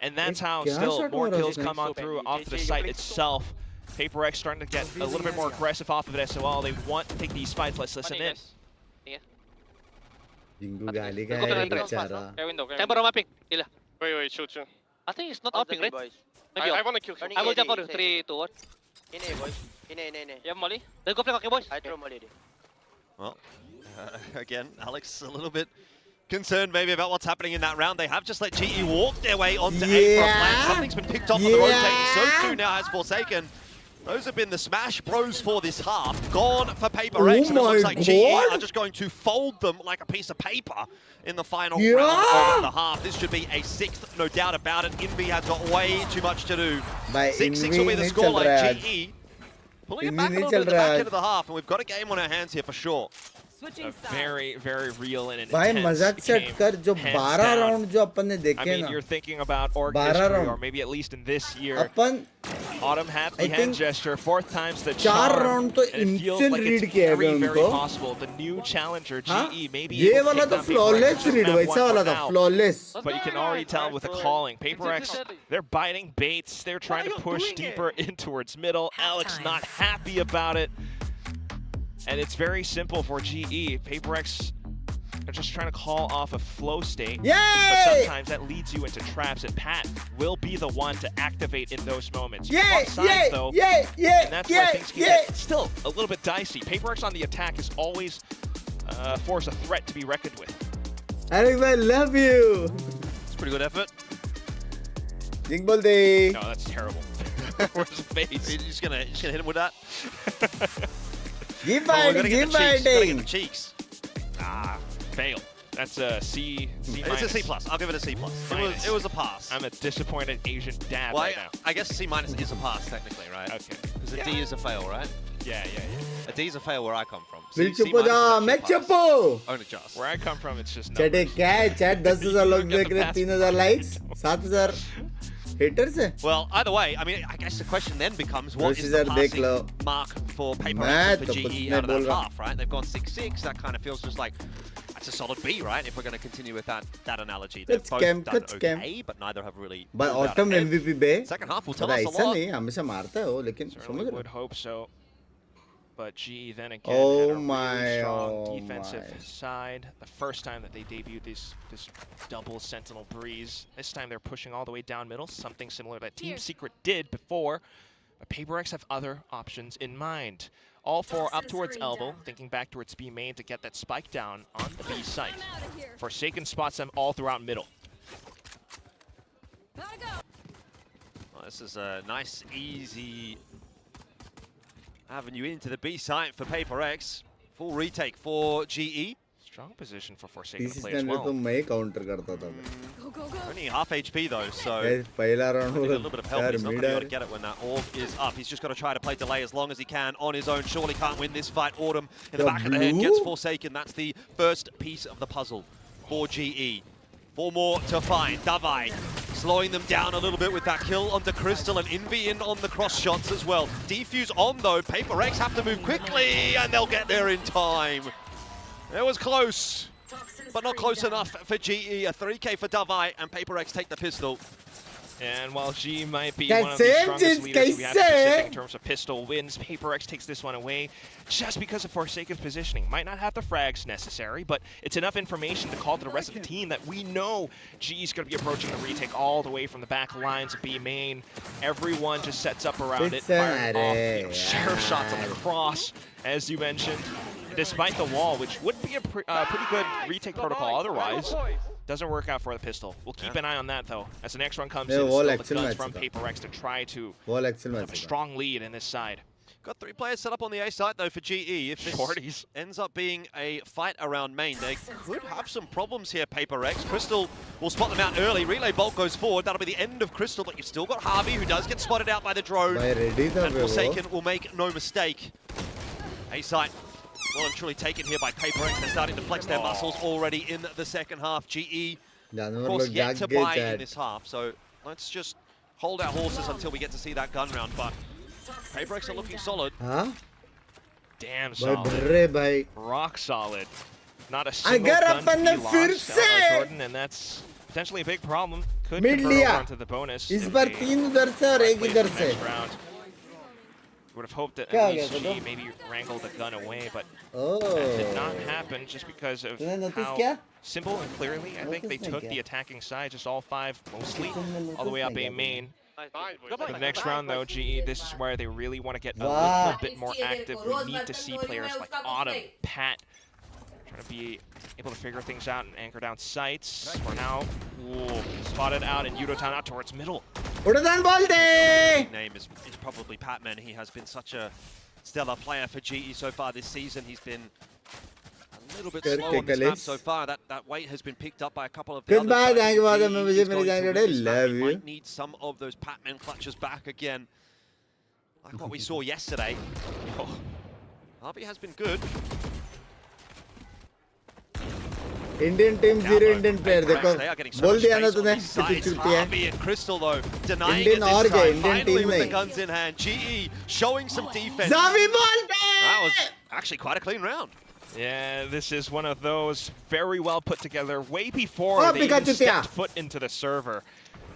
And that's how still more kills come on through off the site itself. PRX starting to get a little bit more aggressive off of it SOL. They want to take these fights. Let's listen in. Xingu गाली का है बेचारा. Camera mapping. Ila. Wait, shoot. I think it's not mapping, right? Maybe I wanna kill him. I will jump for 3, 2, 1. You have molly? Let's go play cocky boys. I throw molly. Well, again, Alex a little bit concerned maybe about what's happening in that round. They have just let GE walk their way onto A from land. Something's been picked off on the rotating. So too now has Forsaken. Those have been the Smash Bros for this half. Gone for PRX, and it looks like GE are just going to fold them like a piece of paper in the final round of the half. This should be a 6th, no doubt about it. Envy has got way too much to do. 6-6 will be the scoreline. GE pulling it back a little bit at the back end of the half, and we've got a game on our hands here for sure. A very, very real and भाई मजाक set कर जो 12 round जो अपन ने देखे ना. I mean, you're thinking about org history, or maybe at least in this year. Upon Autumn had the hand gesture, 4th time's the 4 charm. Round तो instant read किया है Very उनको. possible. The new challenger, GE, maybe. ये वाला तो flawless read वैसा वाला था flawless. But you can already tell with the calling. PRX, they're biting baits. They're trying to push deeper in towards middle. Alex not happy about it. And it's very simple for GE. PRX are just trying to call off a flow state. Yay! But sometimes that leads you into traps, and Pat will be the one to activate in those moments. And that's where things can get still a little bit dicey. PRX on the attack is always force a threat to be reckoned with. Alex, I love you. It's a pretty good effort. Jingle day. No, that's terrible. Where's his face? You're just gonna hit him with that? Keep fighting, Gotta get the cheeks. Ah, fail. That's a C minus. It's a C+. I'll give it a C+. It was a pass. I'm a disappointed Asian dad right now. I guess C- is a pass technically, right? Okay. Because a D is a fail, right? Yeah. A D is a fail where I come from. Only just. Where I come from, it's just numbers. Chat क्या है? Chat 10,000 लोग देख रहे हैं, 3,000 likes, 7,000 haters है. Well, either way, I mean, I guess the question then becomes, what is the passing mark for PRX and for GE out of that half, right? They've gone 6-6. That kind of feels just like that's a solid B, right? If we're going to continue with that analogy. They've both done okay, but neither have really. But Autumn MVP be. Second half will tell us a lot. नहीं, हमेशा मारता है वो, लेकिन समझ रहे हो? Would hope so. But GE then again had a really strong defensive side. The first time that they debuted this double Sentinel Breeze. This time they're pushing all the way down middle, something similar that Team Secret did before. But PRX have other options in mind. All 4 up towards elbow, thinking back towards B main to get that spike down on the B site. Forsaken spots them all throughout middle. Well, this is a nice, easy avenue into the B site for PRX. Full retake for GE. Strong position for Forsaken to play as well. तो मैं counter करता था मैं. Only half HP though, so Guys, पहला round a little bit of help. यार He's not going to be able to mid get it when that orb is up. He's just got to try to play delay as long as he can on his own. Surely can't win this fight. Autumn in the back of the head gets Forsaken. That's the first piece of the puzzle for GE. 4 more to find. Davai slowing them down a little bit with that kill onto Crystal and Envy in on the cross shots as well. Defuse on though. PRX have to move quickly and they'll get there in time. It was close, but not close enough for GE. A 3K for Davai and PRX take the pistol. And while G might be one of the strongest leaders we have in Pacific in terms of pistol wins, PRX takes this one away just because of Forsaken's positioning. Might not have the frags necessary, but it's enough information to call to the rest of the team that we know G's going to be approaching the retake all the way from the back lines of B main. Everyone just sets up around it, firing off sheriff shots on the cross, as you mentioned. Despite the wall, which would be a pretty good retake protocol otherwise, doesn't work out for the pistol. We'll keep an eye on that though, as the next run comes in. Still the guns from PRX to try to have a strong lead in this side. Got 3 players set up on the A side though for GE. If this ends up being a fight around main, they could have some problems here, PRX. Crystal will spot them out early. Relay Bolt goes forward. That'll be the end of Crystal, but you've still got Harvey, who does get spotted out by the drone. And Forsaken will make no mistake. A side well and truly taken here by PRX. They're starting to flex their muscles already in the second half. GE, of course, yet to buy in this half. So let's just hold our horses until we get to see that gun round. But PRX are looking solid. Huh? Damn solid. Rock solid. Not a single gun to be lost out Jordan, and that's potentially a big problem. Could convert over onto the bonus. इस बार 3 उधर से और 1 इधर से. Would have hoped that at least G maybe wrangled the gun away, but that did not happen just because of how simple and clearly I think they took the attacking side, just all 5 mostly, all the way up A main. For the next round though, GE, this is where they really want to get a little bit more active. We need to see players like Autumn, Pat, trying to be able to figure things out and anchor down sights. For now, spotted out and Yudotan out towards middle. Name is probably Patman. He has been such a stellar player for GE so far this season. He's been a little bit slow on this map so far. That weight has been picked up by a couple of the others. He might need some of those Patman clutches back again, like what we saw yesterday. Harvey has been good. Indian team 0 Indian player देखो बोल दिया ना तूने कितनी छुट्टी है Indian और क्या Indian team नहीं guns in hand. GE showing some defense. Zavi बोल दे. That was actually quite a clean round. Yeah, this is one of those very well put together way before they even stepped foot into the server.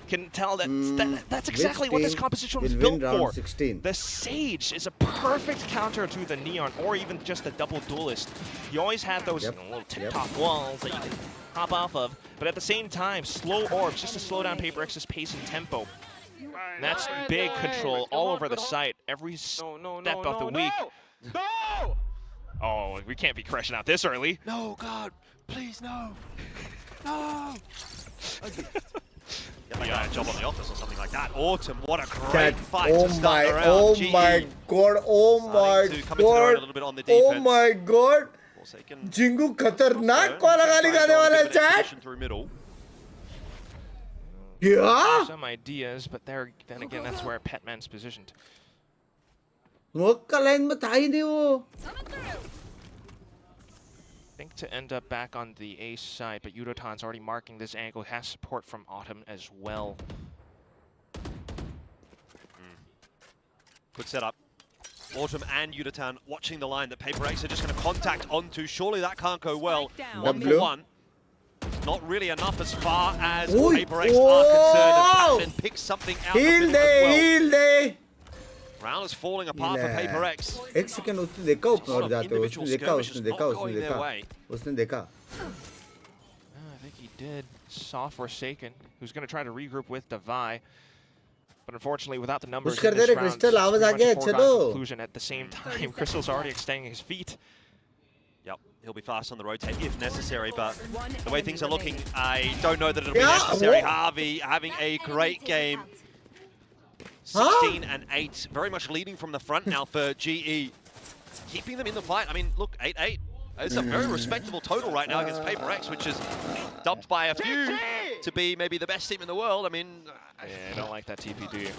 Can tell that's exactly what this composition was built for. 16. The Sage is a perfect counter to the Neon or even just the double duelist. You always had those little tip-top walls that you can hop off of, but at the same time, slow orbs just to slow down PRX's pace and tempo. And that's big control all over the site every step of the week. No! Oh, we can't be crashing out this early. No, God, please no. No. Yeah, a job on the office or something like that. Autumn, what a great fight to start the round. Oh my God! Oh my God! Oh my God! Jingu खतरनाक call लगाने वाला है chat. Yeah. Some ideas, but then again, that's where Petman's positioned. वो line में था ही नहीं वो. I think to end up back on the A side, but Yudotan's already marking this angle, has support from Autumn as well. Good setup. Autumn and Yudotan watching the line that PRX are just going to contact onto. Surely that can't go well. 1v1. Not really enough as far as PRX are concerned. And picks something out of it as well. Heal day. Round is falling apart for PRX. एक second उसने देखा ऊपर और जाते उसने देखा. I think he did. Saw Forsaken, who's going to try to regroup with Davai. But unfortunately, without the numbers in this round, Crystal आवाज आ गया. चलो. Conclusion at the same time. Crystal's already extending his feet. Yep, he'll be fast on the rotate if necessary, but the way things are looking, I don't know that it'll be necessary. Harvey having a great game. 16 and 8, very much leading from the front now for GE. Keeping them in the fight. I mean, look, 8-8. It's a very respectable total right now against PRX, which is dumped by a few. to be maybe the best team in the world. I mean, yeah, I don't like that TP, do you?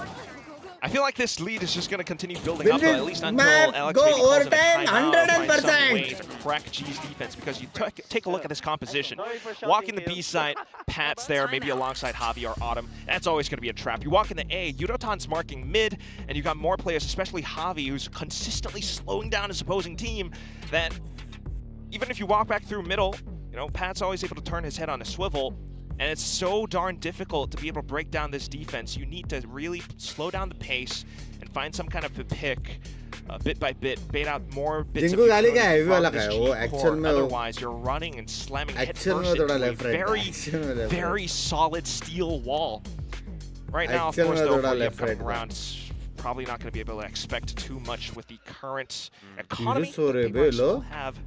I feel like this lead is just going to continue building up, at least until Alex go maybe calls it a overtime, timeout, find some 100%. way to crack G's defense, because you take a look at this composition. Walk in the B side, Pat's there, maybe alongside Javi or Autumn. That's always going to be a trap. You walk in the A, Yudotan's marking mid, and you got more players, especially Javi, who's consistently slowing down his opposing team, that even if you walk back through middle, you know, Pat's always able to turn his head on a swivel. And it's so darn difficult to be able to break down this defense. You need to really slow down the pace and find some kind of a pick, bit by bit, bait out more bits of utility from this G core. Otherwise, you're running and slamming headfirst into a very solid steel wall. Right now, of course, though, for the upcoming rounds, probably not going to be able to expect too much with the current economy that people still have.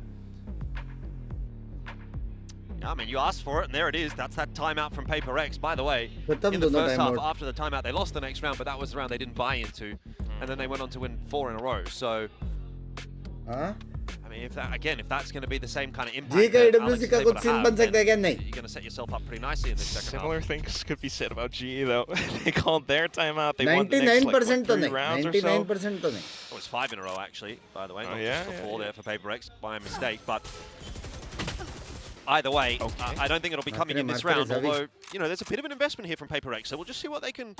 I mean, you asked for it, and there it is. That's that timeout from PRX. By the way, in the first half, after the timeout, they lost the next round, but that was the round they didn't buy into. And then they went on to win 4 in a row. So, I mean, if that's going to be the same kind of impact that Alex is able to have, then you're going to set yourself up pretty nicely in this second Similar half. things could be said about GE, though. They called their timeout. They won the next, like, 3 rounds or so. 99%. It was 5 in a row, actually, by the way. Not just the 4 there for PRX by a mistake, but either way, I don't think it'll be coming in this round, although, you know, there's a bit of an investment here from PRX, so we'll just see what they can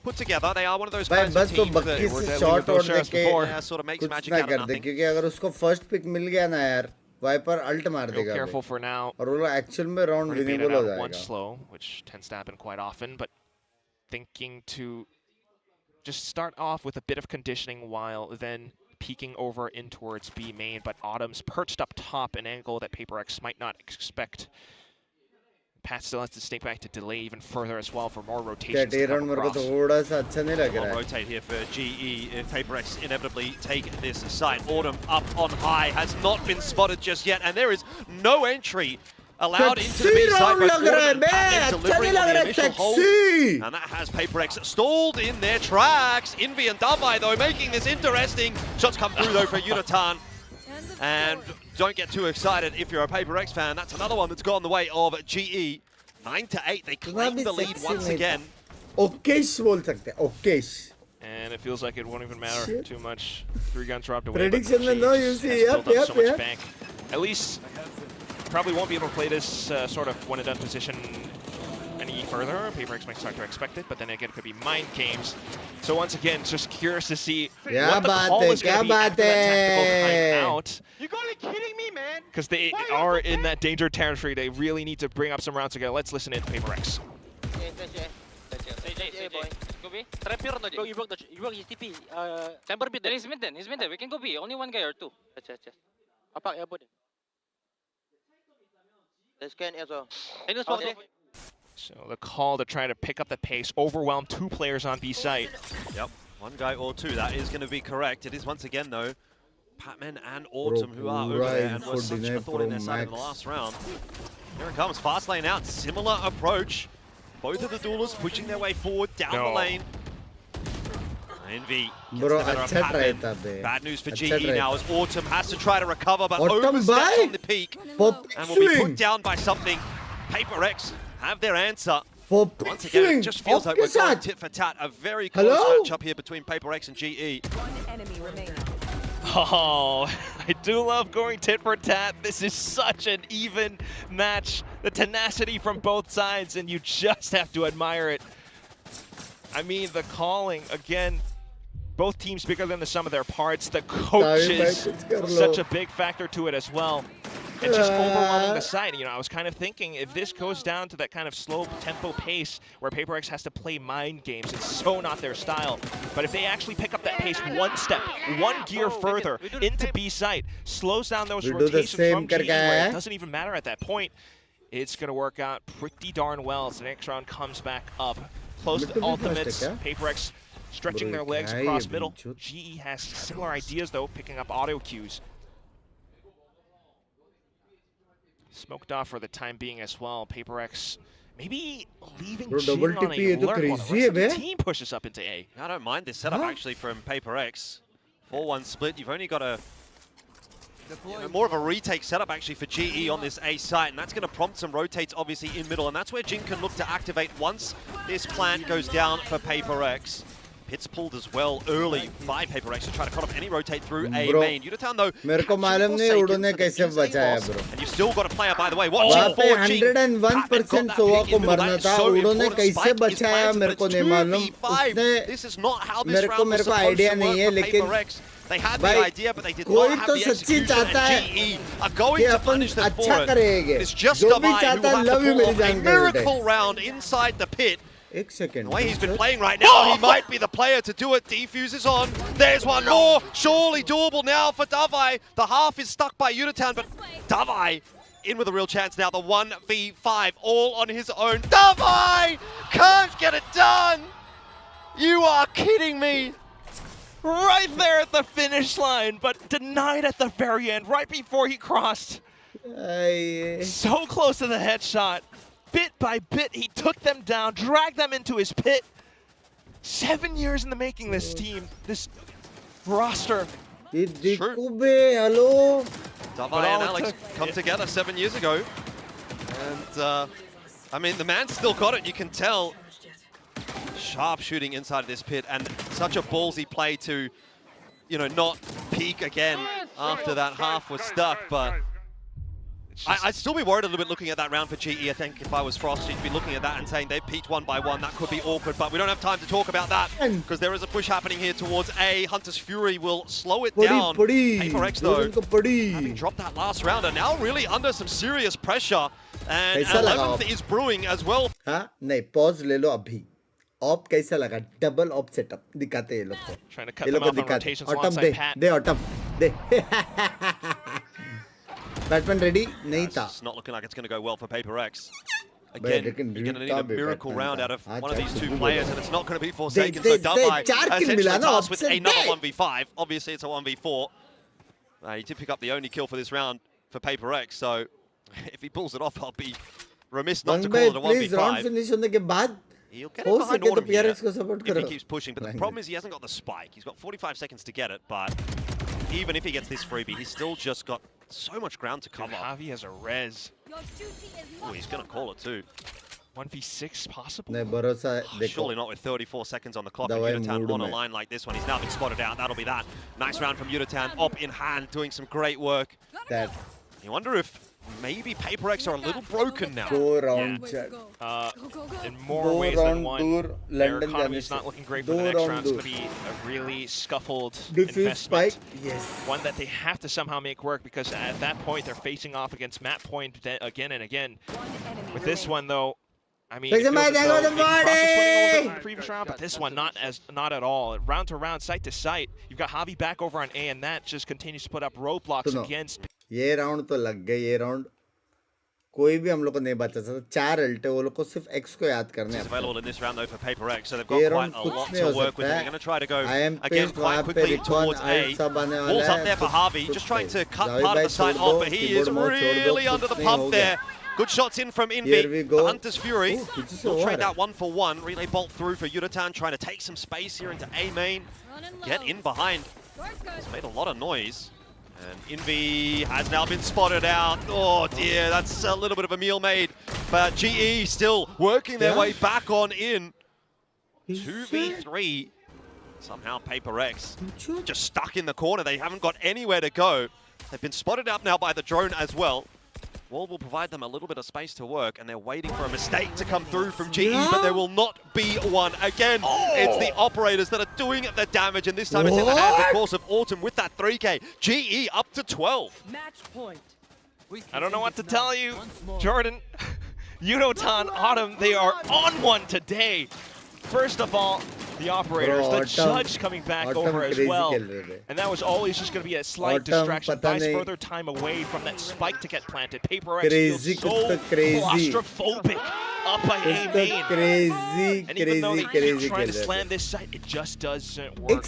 put together. They are one of those kinds of teams that sort of makes magic out of nothing. क्योंकि अगर उसको first pick मिल गया ना यार, Viper ult मार देगा. Careful for now. और वो actual में round winnable हो जाएगा. One slow, which tends to happen quite often, but thinking to just start off with a bit of conditioning while then peeking over in towards B main, but Autumn's perched up top, an angle that PRX might not expect. Pat still has to stay back to delay even further as well for more rotations to come across. We'll rotate here for GE if PRX inevitably take this site. Autumn up on high, has not been spotted just yet, and there is no entry allowed into the B side, both Autumn and Pat delivering on the initial hold. And that has PRX stalled in their tracks. Envy and Damai, though, making this interesting. Shots come through, though, for Yudotan. And don't get too excited if you're a PRX fan. That's another one that's gone the way of GE. 9-8, they claim the lead once again. Okayish बोल सकते हैं, okayish. And it feels like it won't even matter too much. 3 guns dropped away. Prediction में no, you see, yep. At least probably won't be able to play this sort of one and done position any further. PRX might start to expect it, but then again, it could be mind games. So once again, just curious to see what the call is going to be after that tactical timeout. You gotta be kidding me, man! Because they are in that danger territory. They really need to bring up some rounds together. Let's listen in to PRX. Go, you broke his TP. Chamber mid. Then he's mid then. He's mid then. We can go B. Only one guy or 2. Apak elbow then. Let's scan as well. So the call to try to pick up the pace, overwhelm 2 players on B site. Yep, 1 guy or 2. That is going to be correct. It is once again, though, Patman and Autumn who are over there and were such a thought in their side in the last round. Here it comes, fast lane out, similar approach. Both of the duelists pushing their way forward down the lane. Envy gets the better of Patman. Bad news for GE now as Autumn has to try to recover, but oversteps on the peak and will be put down by something. PRX have their answer. Once again, it just feels like we're going tit for tat. A very close matchup here between PRX and GE. Oh, I do love going tit for tat. This is such an even match. The tenacity from both sides, and you just have to admire it. I mean, the calling, again, both teams bigger than the sum of their parts. The coaches, such a big factor to it as well. And just overwhelming the side. You know, I was kind of thinking if this goes down to that kind of slow tempo pace where PRX has to play mind games, it's so not their style. But if they actually pick up that pace 1 step, 1 gear further into B site, slows down those rotations from GE where it doesn't even matter at that point, it's going to work out pretty darn well as the next round comes back up. Close to ultimates, PRX stretching their legs across middle. GE has similar ideas though, picking up auto cues. Smoked off for the time being as well. PRX maybe leaving Jin on a alert while the rest of the team pushes up into A. I don't mind this setup actually from PRX. 4-1 split. You've only got to More of a retake setup actually for GE on this A site, and that's going to prompt some rotates obviously in middle, and that's where Jin can look to activate once this plant goes down for PRX. Pit's pulled as well early by PRX to try to cut off any rotate through A main. Udatan though, मेरे को मालूम नहीं उड़ने कैसे बचाया bro. And you've still got a player by the way. Watching पे 101% सोवा को मरना था, उड़ने कैसे बचाया मेरे को नहीं मालूम. उसने मेरे को आइडिया नहीं है, लेकिन They had the idea, but they did not have the execution, and GE are going to punish them for it. It's just Davai who will have to pull off a miracle round inside the pit. The way he's been playing right now, he might be the player to do it. Defuse is on. There's one more. Surely doable now for Davai. The half is stuck by Udatan, but Davai in with a real chance now. The 1v5 all on his own. Davai can't get it done. You are kidding me. Right there at the finish line, but denied at the very end, right before he crossed. So close to the headshot. Bit by bit, he took them down, dragged them into his pit. 7 years in the making, this team, this roster. Hello. Davai and Alex come together 7 years ago. And, I mean, the man's still got it, you can tell. Sharp shooting inside of this pit, and such a ballsy play to, you know, not peak again after that half was stuck, but I'd still be worried a little bit looking at that round for GE. I think if I was Frost, you'd be looking at that and saying they peaked 1 by 1. That could be awkward, but we don't have time to talk about that because there is a push happening here towards A. Hunter's Fury will slow it down. PRX, though, having dropped that last round, are now really under some serious pressure, and 11th is brewing as well. नहीं, pause ले लो अभी. Op कैसा लगा? Double op setup दिखाते हैं ये लोग को. Trying to cut them off on rotations alongside Pat. They autumn they. Batman ready? नहीं था. It's not looking like it's going to go well for PRX. Again, you're going to need a miracle round out of one of these two players, and it's not going to be Forsaken. So Davai essentially tasked with another 1v5. Obviously, it's a 1v4. He did pick up the only kill for this round for PRX, so if he pulls it off, I'll be remiss not to call it a 1v5. Please, round finish होने के बाद he'll get it behind Autumn here if he keeps pushing, but the problem is he hasn't got the spike. He's got 45 seconds to get it, but even if he gets this freebie, he's still just got so much ground to cover. Javi has a res. Oh, he's going to call it too. 1v6 possible? Surely not with 34 seconds on the clock. And Udatan on a line like this one. He's now been spotted out. That'll be that. Nice round from Udatan. Op in hand, doing some great work. You wonder if maybe PRX are a little broken now. In more ways than one. Their economy's not looking great for the next round. It's going to be a really scuffled investment. One that they have to somehow make work, because at that point they're facing off against map point again and again. With this one though, I mean, it feels as though maybe Frost was winning over the previous round, but this one not at all. Round to round, site to site. You've got Javi back over on A, and that just continues to put up roadblocks against. ये round तो लग गए. ये round कोई भी हम लोग को नहीं बचा सकता. 4 अल्टे वो लोग को सिर्फ X को याद करने हैं. Available in this round though for PRX, so they've got quite a lot to work with. They're going to try to go again quite quickly towards A. Ball's up there for Javi, just trying to cut part of the site off, but he is really under the pump there. Good shots in from Envy. The Hunter's Fury will trade that 1-for-1. Relay bolt through for Udatan, trying to take some space here into A main. Get in behind. It's made a lot of noise. And Envy has now been spotted out. Oh dear, that's a little bit of a meal made. But GE still working their way back on in. 2v3. Somehow PRX just stuck in the corner. They haven't got anywhere to go. They've been spotted up now by the drone as well. Wall will provide them a little bit of space to work, and they're waiting for a mistake to come through from GE, but there will not be one. Again, it's the operators that are doing the damage, and this time it's in the hands, of course, of Autumn with that 3K. GE up to 12. Match point. I don't know what to tell you, Jordan. Udatan, Autumn, they are on one today. First of all, the operators, the judge coming back over as well. And that was always just going to be a slight distraction, buys further time away from that spike to get planted. PRX feels so claustrophobic up by A main. And even though they keep trying to slam this site, it just doesn't work. What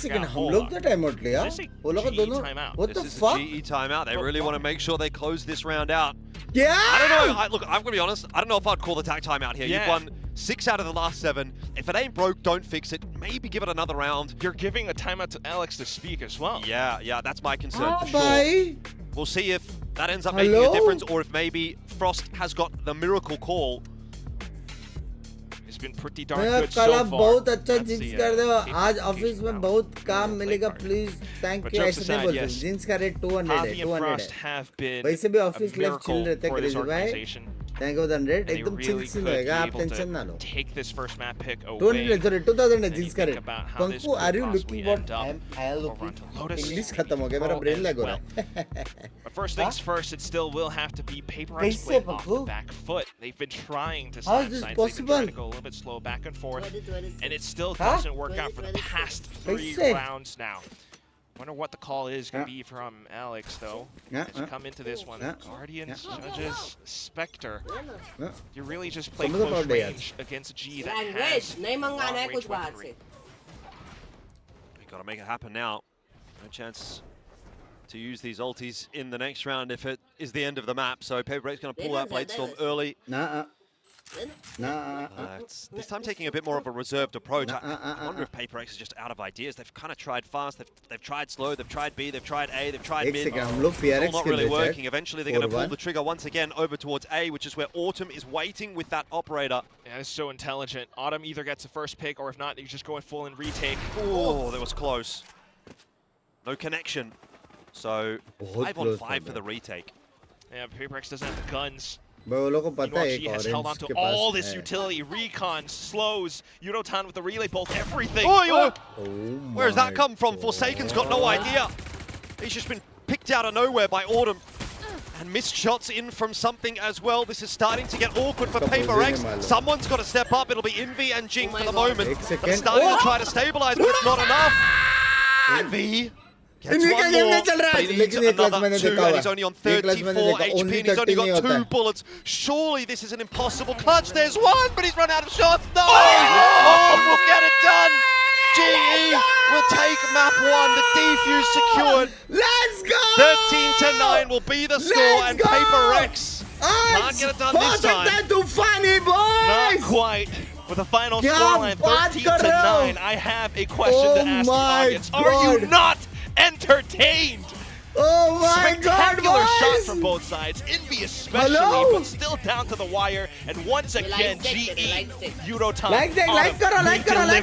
the fuck? GE timeout. They really want to make sure they close this round out. Yeah. I don't know. Look, I'm going to be honest. I don't know if I'd call the tag timeout here. You've won 6 out of the last 7. If it ain't broke, don't fix it. Maybe give it another round. You're giving a timeout to Alex to speak as well. Yeah, that's my concern for sure. We'll see if that ends up making a difference, or if maybe Frost has got the miracle call. It's been pretty darn good so far. बहुत अच्छा jinx कर दो आज office में बहुत काम मिलेगा please thank you ऐसे नहीं बोलते जिंक्स का रेट 200 है 200 है वैसे भी ऑफिस लाइफ चिल रहते हैं क्रेजी भाई थैंक यू 100 एकदम चिल सी होएगा आप टेंशन ना लो take this first map pick 200 sorry 2000 है जिंक्स का रेट पंकु are you looking what I am looking English खत्म हो गया मेरा ब्रेन लैग हो रहा है But first things first, it still will have to be PaperX playing off the back foot. They've been trying to how is this possible? Go a little bit slow back and forth, and it still doesn't work out for the past 3 rounds now. Wonder what the call is going to be from Alex, though. As you come into this one, Guardians, Judges, Spectre. You really just play close range against G that has long range weaponry. We got to make it happen now. No chance to use these ultis in the next round if it is the end of the map. So PaperX going to pull out Bladestorm early. This time taking a bit more of a reserved approach. I wonder if PaperX is just out of ideas. They've kind of tried fast, they've tried slow, they've tried B, they've tried A, they've tried mid. It's all not really working. Eventually they're going to pull the trigger once again over towards A, which is where Autumn is waiting with that operator. Yeah, it's so intelligent. Autumn either gets the first pick, or if not, he's just going full and retake. Oh, that was close. No connection. So 5 on 5 for the retake. Yeah, PaperX doesn't have the guns. She has held on to all this utility, recons, slows, Eurotan with the relay bolt, everything. Where has that come from? Forsaken's got no idea. He's just been picked out of nowhere by Autumn. And missed shots in from something as well. This is starting to get awkward for PaperX. Someone's got to step up. It'll be Envy and Jing for the moment. They're starting to try to stabilize, but it's not enough. Envy gets one more, but he needs another 2, and he's only on 34 HP, and he's only got 2 bullets. Surely this is an impossible clutch. There's one, but he's run out of shots. No! Oh, we'll get it done. GE will take map 1. The defuse secured. Let's go! 13-9 will be the score, and PaperX can't get it done this time. Too funny, boys! Not quite. With a final scoreline 13-9, I have a question to ask the audience. Are you not entertained? Oh my God, Spectacular shots from both sides, Envy especially, but still down to the wire. And once again, GE, Eurotan, like karo. It always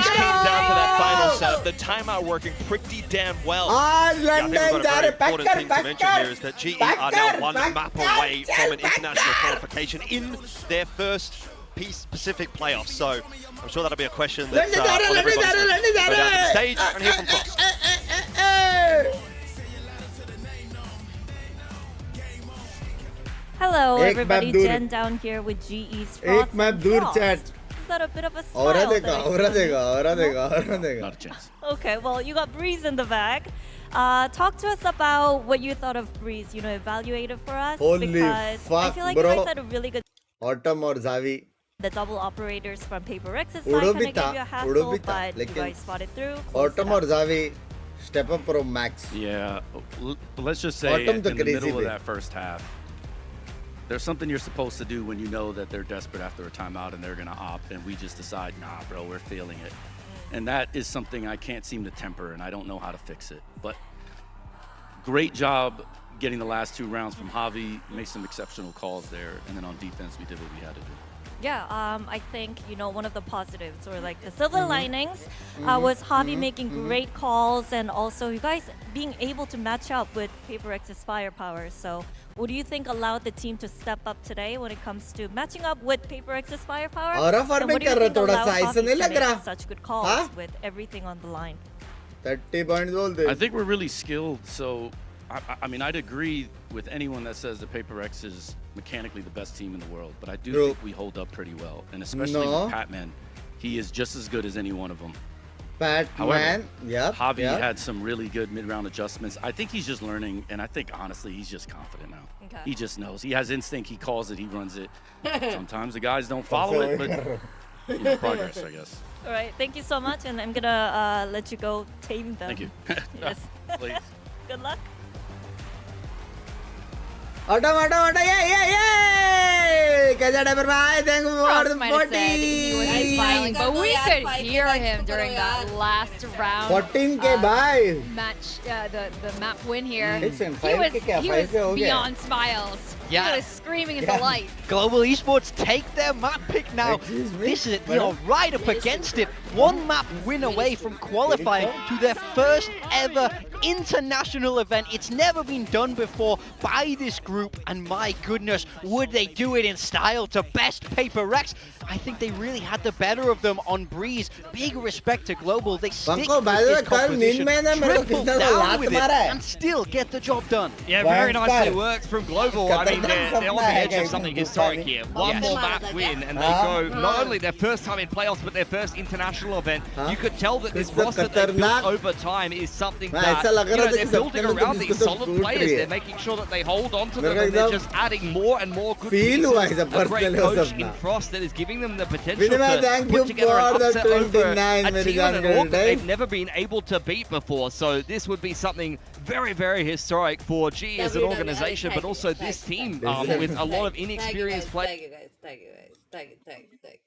came down to that final setup. The timeout working pretty damn well. Yeah, I think we've got a very important thing to mention here is that GE are now 1 map away from an international qualification in their first Pacific playoffs. So I'm sure that'll be a question that on everybody's mind. Go down to the stage and hear from Frost. Hello everybody, Jen down here with GE's Frost. Is that a bit of a smile? Not a chance. Okay, well you got Breeze in the back. Talk to us about what you thought of Breeze, evaluated for us. Holy because fuck, I feel like bro. you guys had a really good Autumn or Zavi. The double operators from PaperX's side kind of gave you a hassle, but you guys fought it through. Autumn or Zavi, step up pro max. Yeah, let's just say in the middle of that first half, there's something you're supposed to do when you know that they're desperate after a timeout and they're going to opt, and we just decide, nah, bro, we're feeling it. And that is something I can't seem to temper, and I don't know how to fix it. But great job getting the last 2 rounds from Javi, made some exceptional calls there, and then on defense, we did what we had to do. Yeah, I think, one of the positives or like the silver linings was Javi making great calls, and also you guys being able to match up with PaperX's firepower. So what do you think allowed the team to step up today when it comes to matching up with PaperX's firepower? And what do you think allowed Javi to make such good calls with everything on the line? 30 points. I think we're really skilled, so I mean, I'd agree with anyone that says that PaperX is mechanically the best team in the world, but I do think we hold up pretty well, and especially with Patman, he is just as good as any one of them. Patman, Javi had some really good mid-round adjustments. I think he's just learning, and I think honestly he's just confident now. Okay. He just knows. He has instinct. He calls it. He runs it. Sometimes the guys don't follow it, but progress, I guess. All right, thank you so much, and I'm gonna let you go tame them. Thank you. Yes. Please. Good luck. Yeah. Kaja Dabber bhai, thank you for the Might have said he was 40. smiling, but we could hear him during that last round. 14K bhai. Match, the map win here. Listen, He was 5K kya? beyond smiles. Yeah. He was screaming in delight. Global Esports take their map pick now. This is, right up against it. One map win away from qualifying to their first ever international event. It's never been done before by this group, and my goodness, would they do it in style to best PRX? I think they really had the better of them on Breeze. Big respect to Global. They stick with this competition, triple down with it, and still get the job done. Yeah, very nicely worked from Global. I mean, they're on the edge of something historic here. One more map win, and they go not only their first time in playoffs, but their first international event. You could tell that this roster they built over time is something that they're building around these solid players. They're making sure that they hold on to them, and they're just adding more and more good pieces. A great coach in Frost that is giving them the potential to put together an upset over a team and an org that they've never been able to beat before. So this would be something very, very historic for GE as an organization, but also this team with a lot of inexperienced players. Thank you guys.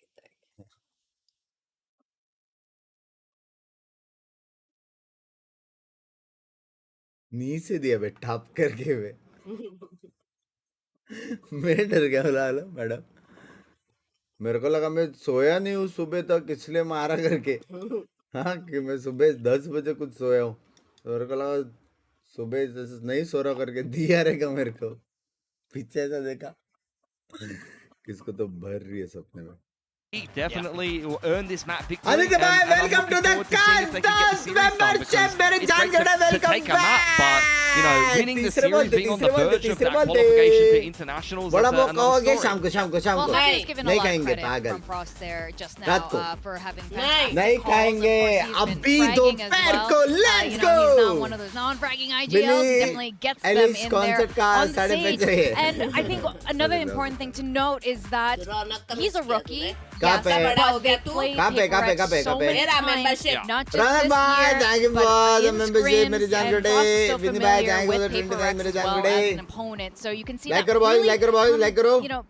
नी से दिया बे ठप करके बे मैं डर गया बोला madam मेरे को लगा मैं सोया नहीं हूँ सुबह तक इसलिए मारा करके हाँ कि मैं सुबह 10 बजे कुछ सोया हूँ तो मेरे को लगा सुबह नहीं सो रहा करके दिया रहेगा मेरे को पीछे ऐसा देखा किसको तो भर रही है सपने में Definitely will earn this map victory. Aditya bhai, welcome to the Casters membership. Very welcome take a map, but winning the series, being on the verge of that qualification for internationals, that's another story. Well, Happy was given a lot of credit from Frost there just now for having fantastic calls. Of course, he's been fragging as well. Let's go. He's not one of those non-fragging IGLs. He definitely gets them in there on the stage. And I think another important thing to note is that he's a rookie. Yes, but they played PRX so many times, not just this year, but in scrims, and Frost is so familiar with PRX as well as an opponent, so you can see that really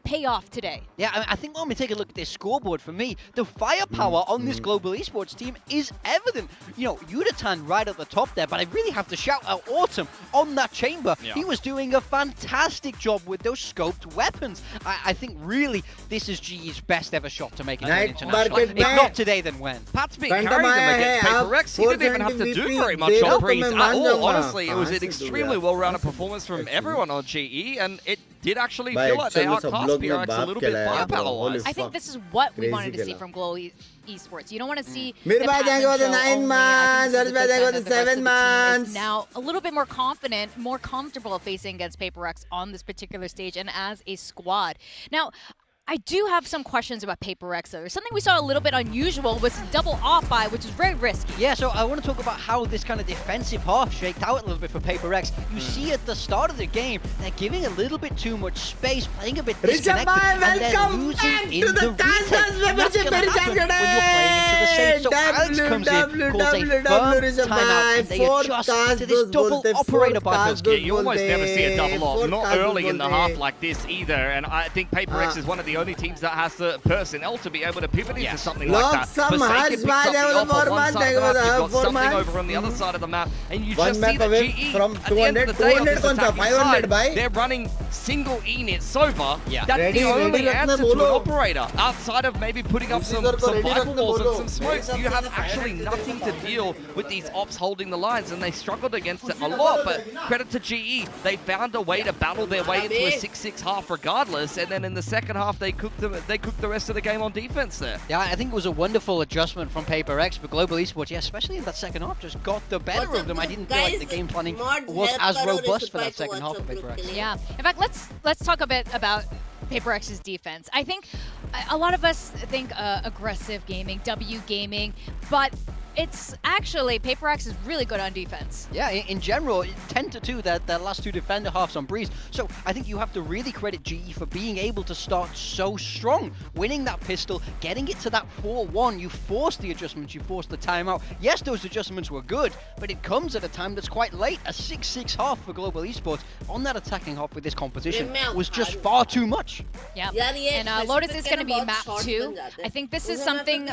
pay off today. Yeah, I think when we take a look at this scoreboard, for me, the firepower on this global esports team is evident. Yudatan right at the top there, but I really have to shout out Autumn on that chamber. Yeah. He was doing a fantastic job with those scoped weapons. I think really this is GE's best ever shot to make it an international. If not today, then when? Patspik carried them against PRX. He didn't even have to do very much on Breeze at all. Honestly, it was an extremely well-rounded performance from everyone on GE, and it did actually feel like they outclassed PRX a little bit firepower-wise. I think this is what we wanted to see from Global Esports. You don't want to see the Patman show 9 months, the 7 months. Now a little bit more confident, more comfortable facing against PRX on this particular stage and as a squad. Now, I do have some questions about PRX though. Something we saw a little bit unusual was double off buy, which is very risky. Yeah, so I want to talk about how this kind of defensive half shaked out a little bit for PRX. You see at the start of the game, they're giving a little bit too much space, playing a bit disconnected, and they're losing in the retake. That's going to happen when you're playing into the stage. So Alex comes in, calls a firm timeout, and they adjust to this double operator by Yeah, you almost never see a double off, not early in the half like this either, and I think PRX is one of the only teams that has the personnel to be able to pivot into something like that. Forsaken picks up the off on one side of the map, you've got something over on the other side of the map, and you just see that GE, at the end of the day on this attacking side, they're running single E-Nit Sova. That's the only answer to an operator. Outside of maybe putting up some rifle walls and some smokes, you have actually nothing to deal with these ops holding the lines, and they struggled against it a lot, but credit to GE, they found a way to battle their way into a 6-6 half regardless, and then in the second half, they cooked the rest of the game on defense there. Yeah, I think it was a wonderful adjustment from PRX, but Global Esports, especially in that second half, just got the better of them. I didn't feel like the game planning was as robust for that second half of PRX. Yeah, in fact, let's talk a bit about PRX's defense. I think a lot of us think aggressive gaming, W gaming, but it's actually, PRX is really good on defense. Yeah, in general, 10-2, their last 2 defender halves on Breeze. So I think you have to really credit GE for being able to start so strong, winning that pistol, getting it to that 4-1. You forced the adjustments, you forced the timeout. Yes, those adjustments were good, but it comes at a time that's quite late. A 6-6 half for Global Esports on that attacking half with this composition was just far too much. Yeah, and Lotus is going to be map 2. I think this is something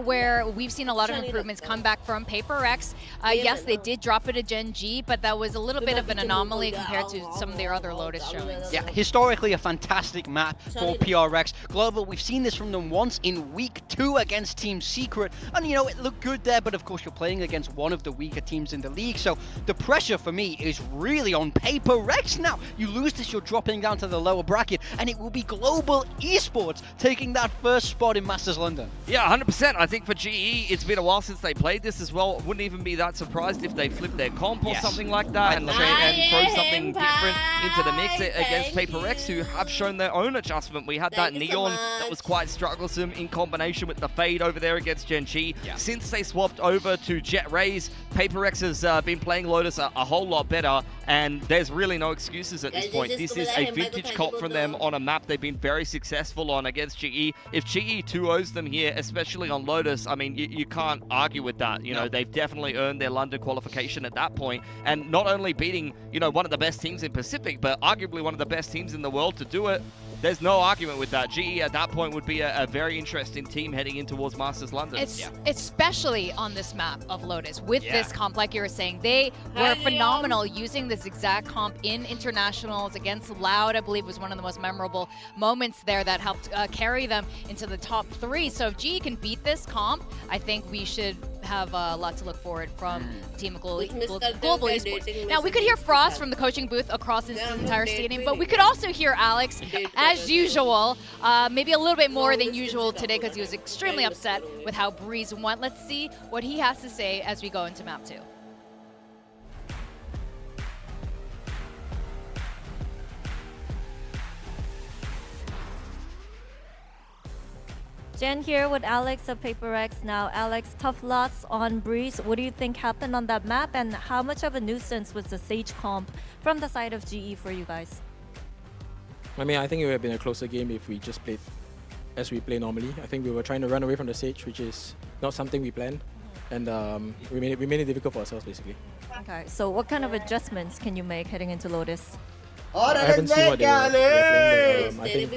where we've seen a lot of improvements come back from PRX. Yes, they did drop it to Gen G, but that was a little bit of an anomaly compared to some of their other Lotus showings. Yeah, historically a fantastic map for PRX. Global, we've seen this from them once in week 2 against Team Secret, and you know, it looked good there, but of course you're playing against one of the weaker teams in the league, so the pressure for me is really on PRX now. You lose this, you're dropping down to the lower bracket, and it will be Global Esports taking that first spot in Masters London. Yeah, 100%. I think for GE, it's been a while since they played this as well. Wouldn't even be that surprised if they flipped their comp or something like that and throw something different into the mix against PRX, who have shown their own adjustment. We had that Neon that was quite strugglesome in combination with the Fade over there against Gen G. Since they swapped over to Jet Rays, PRX has been playing Lotus a whole lot better, and there's really no excuses at this point. This is a vintage comp from them on a map they've been very successful on against GE. If GE 2-0s them here, especially on Lotus, I mean, you can't argue with that. You know, they've definitely earned their London qualification at that point, and not only beating, you know, one of the best teams in Pacific, but arguably one of the best teams in the world to do it. There's no argument with that. GE at that point would be a very interesting team heading in towards Masters London. Especially on this map of Lotus with this comp, like you were saying, they were phenomenal using this exact comp in internationals against Loud. I believe was one of the most memorable moments there that helped carry them into the top 3. So if GE can beat this comp, I think we should have a lot to look forward from Team Global Esports. Now, we could hear Frost from the coaching booth across this entire stadium, but we could also hear Alex, as usual, maybe a little bit more than usual today because he was extremely upset with how Breeze went. Let's see what he has to say as we go into map 2. Jen here with Alex of PRX now. Alex, tough loss on Breeze. What do you think happened on that map, and how much of a nuisance was the Sage comp from the side of GE for you guys? I mean, I think it would have been a closer game if we just played as we play normally. I think we were trying to run away from the Sage, which is not something we planned, and we made it difficult for ourselves, basically. Okay, so what kind of adjustments can you make heading into Lotus? I haven't seen what they were playing, but I think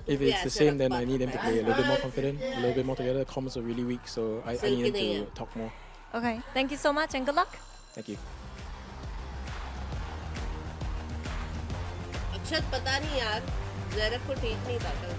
if it's the same, then I need them to play a little bit more confident, a little bit more together. Comms are really weak, so I need them to talk more. Okay, thank you so much and good luck. Thank you.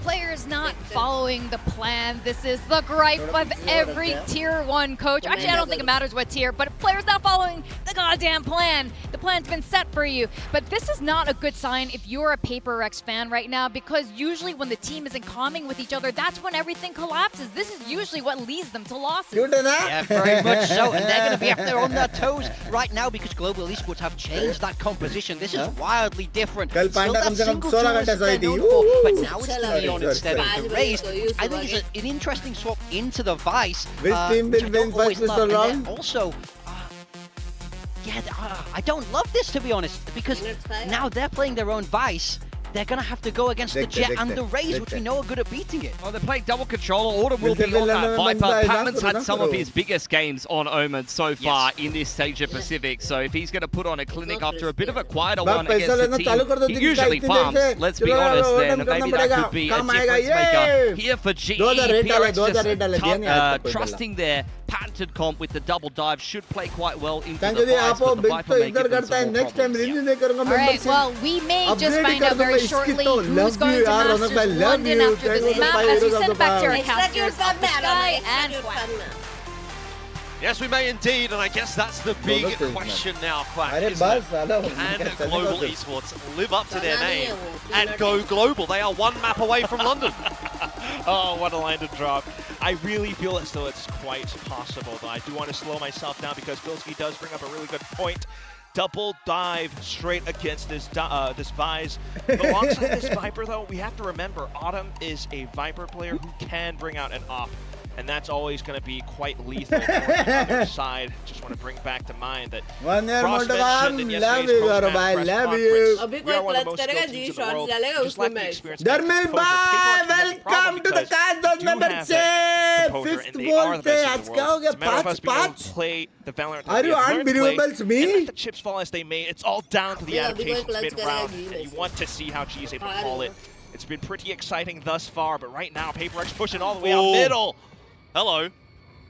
Players not following the plan. This is the gripe of every Tier 1 coach. Actually, I don't think it matters what tier, but players not following the goddamn plan. The plan's been set for you. But this is not a good sign if you're a PRX fan right now, because usually when the team isn't calming with each other, that's when everything collapses. This is usually what leads them to losses. Yeah, very much so. And they're going to be up there on their toes right now because Global Esports have changed that composition. This is wildly different. Still that single duelist that they're known for, but now it's the Neon instead of the Raze. I think it's an interesting swap into the Vice. Which team will win first pistol round? Also, I don't love this, to be honest, because now they're playing their own Vice. They're going to have to go against the Jet and the Raze, which we know are good at beating it. Oh, they're playing double controller. Autumn will be on that Viper. Patman's had some of his biggest games on Omen so far in this stage of Pacific. So if he's going to put on a clinic after a bit of a quieter one against the team he usually farms, let's be honest, then maybe that could be a difference maker here for GE. PRX just trusting their patented comp with the double dive should play quite well into the Vice, but the Viper may give them some more problems. Alright, well, we may just find out very shortly who's going to Masters London after this map, as we send back to our casters, Sky and Quack. Yes, we may indeed, and I guess that's the big question now, Quack, isn't it? Can Global Esports live up to their name and go global? They are one map away from London. Oh, what a landed drop. I really feel as though it's quite possible, but I do want to slow myself down because Bilski does bring up a really good point. Double dive straight against this this Vise. But alongside this Viper, though, we have to remember Autumn is a Viper player who can bring out an op. and that's always going to be quite lethal for the other side. Just want to bring back to mind that Frost mentioned in yesterday's post-match press conference, we are one of the most skilled teams in the world. Just lack the experience. Dharmil bhai, welcome to the cast of number 6. Fifth bolte aaj kya ho gaya? 5 play the Valorant. Are you unbelievable to me? And let the chips fall as they may. It's all down to the adaptations mid-round, and you want to see how G is able to call it. It's been pretty exciting thus far, but right now, PRX pushing all the way out middle. Hello.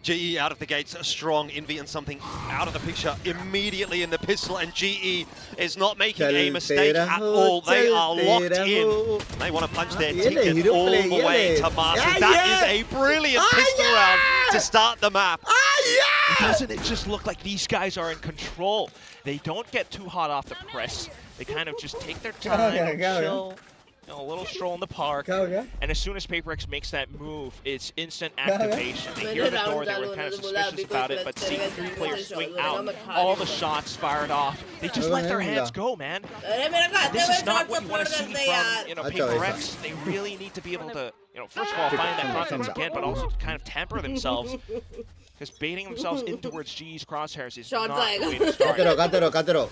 GE out of the gates, strong. Envy and something out of the picture immediately in the pistol, and GE is not making a mistake at all. They are locked in. They want to punch their ticket all the way to Masters. That is a brilliant pistol round to start the map. Doesn't it just look like these guys are in control? They don't get too hot off the press. They kind of just take their time, chill. A little stroll in the park, and as soon as PRX makes that move, it's instant activation. They hear the door, they were kind of suspicious about it, but seeing 3 players swing out, all the shots fired off, they just let their hands go, man. And this is not what you want to see from PRX. They really need to be able to, first of all, find that confidence again, but also to kind of temper themselves. Because baiting themselves in towards GE's crosshairs is not the way to start.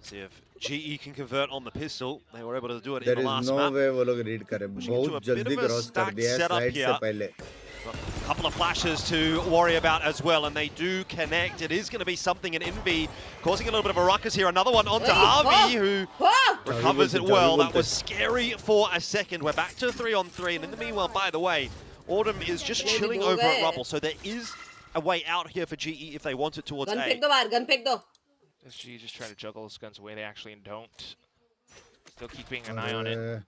See if GE can convert on the pistol. They were able to do it there in the last map. There is no way वो लोग read करें. बहुत जल्दी cross कर दिया है slide से पहले. A couple of flashes to worry about as well, and they do connect. It is going to be something in Envy, causing a little bit of a ruckus here. Another one onto Harvey, who recovers it well. That was scary for a second. We're back to 3-on-3, and in the meanwhile, by the way, Autumn is just chilling over at Rubble, so there is a way out here for GE if they want it towards A. Gun pick though. GE just trying to juggle those guns away. They actually don't. Still keeping an eye on it.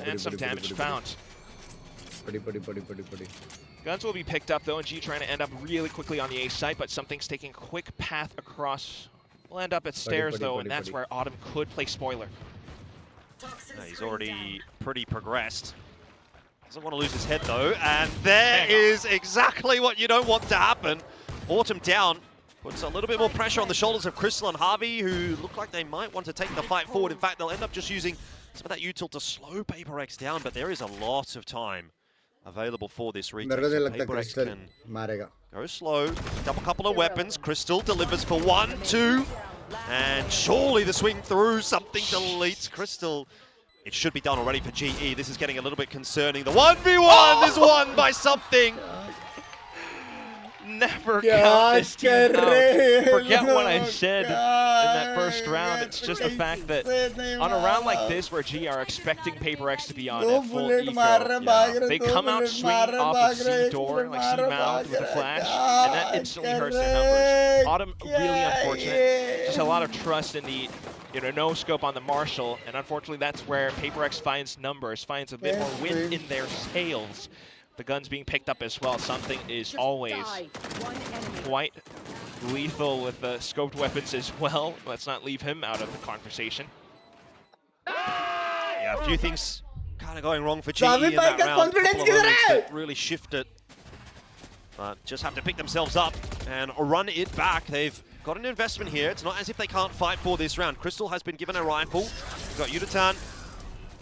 And some damage found. Guns will be picked up though, and G trying to end up really quickly on the A site, but something's taking a quick path across. We'll end up at stairs though, and that's where Autumn could play spoiler. He's already pretty progressed. Doesn't want to lose his head though, and there is exactly what you don't want to happen. Autumn down. Puts a little bit more pressure on the shoulders of Crystal and Harvey, who look like they might want to take the fight forward. In fact, they'll end up just using some of that util to slow PRX down, but there is a lot of time available for this retake. So PRX can go slow, double couple of weapons. Crystal delivers for 1, 2, and surely the swing through, something deletes Crystal. It should be done already for GE. This is getting a little bit concerning. The 1v1 is won by something. Never count this team out. Forget what I said in that first round. It's just the fact that on a round like this where G are expecting PRX to be on at full eco, they come out swinging off a C door, like C mound with a flash, and that instantly hurts their numbers. Autumn, really unfortunate. Just a lot of trust in the no scope on the Marshall, and unfortunately that's where PRX finds numbers, finds a bit more wind in their sails. The gun's being picked up as well. Something is always quite lethal with the scoped weapons as well. Let's not leave him out of the conversation. Yeah, a few things kind of going wrong for GE in that round. That really shifted. But just have to pick themselves up and run it back. They've got an investment here. It's not as if they can't fight for this round. Crystal has been given a rifle. We've got Yutatan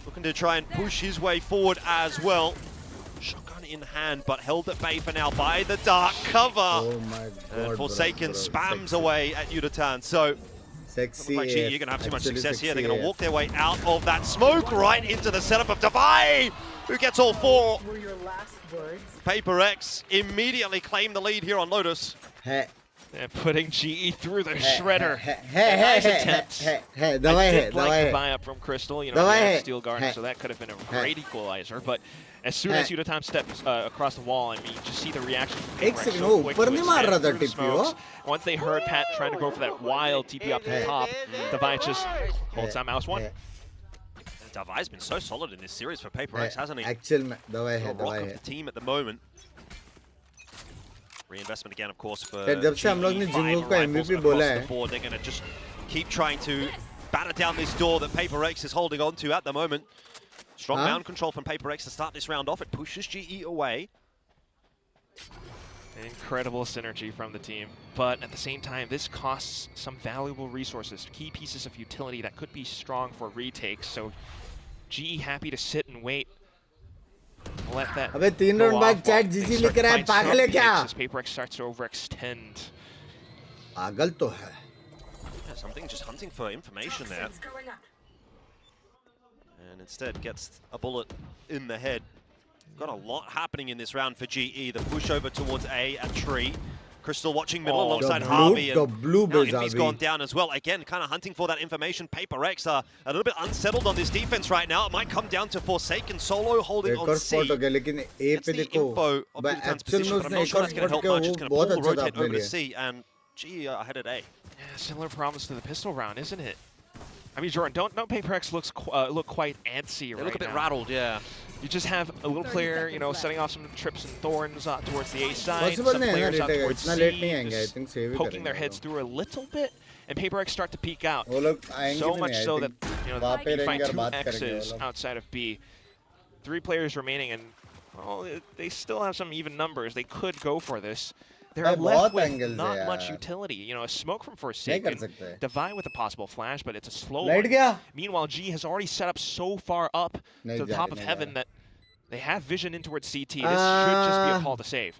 looking to try and push his way forward as well. Shotgun in hand, but held at bay for now by the dark cover. Oh my God, and Forsaken spams away at Yutatan. So, sexy like GE, you're going to have too much success here. They're going to walk their way out of that smoke right into the setup of Davai, who gets all 4. PRX immediately claim the lead here on Lotus. They're putting GE through the shredder. Nice attempts. I did like the buy-up from Crystal. They have Steel Guard, so that could have been a great equalizer. But as soon as Yutatan steps across the wall, I mean, just see the reaction from so quick through the smokes. Once they heard Pat trying to go for that wild TP up the top, Davai just holds that mouse 1. Davai's been so solid in this series for PRX, hasn't he? The rock of the team at the moment. Reinvestment again, of course, for जब से हम लोग ने Xingu को MVP बोला है, they're going to just keep trying to batter down this door that PRX is holding on to at the moment. Strong mound control from PRX to start this round off. It pushes GE away. Incredible synergy from the team, but at the same time, this costs some valuable resources, key pieces of utility that could be strong for retakes. So GE happy to sit and wait. let that अबे 3 round बाद chat जीजी लिख रहा है, पागल है क्या? PaperX starts to overextend. पागल तो है. Yeah, something just hunting for information there. And instead gets a bullet in the head. Got a lot happening in this round for GE. The push over towards A at tree. Crystal watching middle alongside Harvey. And Envy's gone down as well. Again, kind of hunting for that information. PaperX are a little bit unsettled on this defense right now. It might come down to Forsaken solo holding on C. That's the info of Yudatan's position, but I'm not sure that's going to help much. It's going to pull the rotate over to C, and GE are ahead at A. Yeah, similar problems to the pistol round, isn't it? I mean, Jordan, don't PaperX look quite antsy right now. They look a bit rattled, yeah. You just have a little player, you know, setting off some trips and thorns towards the A side, some players out towards C, just poking their heads through a little bit, and PaperX start to peek out. So much so that, you know, you find 2 X's outside of B. 3 players remaining, and well, they still have some even numbers. They could go for this. They're left with not much utility. You know, a smoke from Forsaken, Divide with a possible flash, but it's a slow one. Meanwhile, G has already set up so far up to the top of heaven that they have vision in towards CT. This should just be a call to save.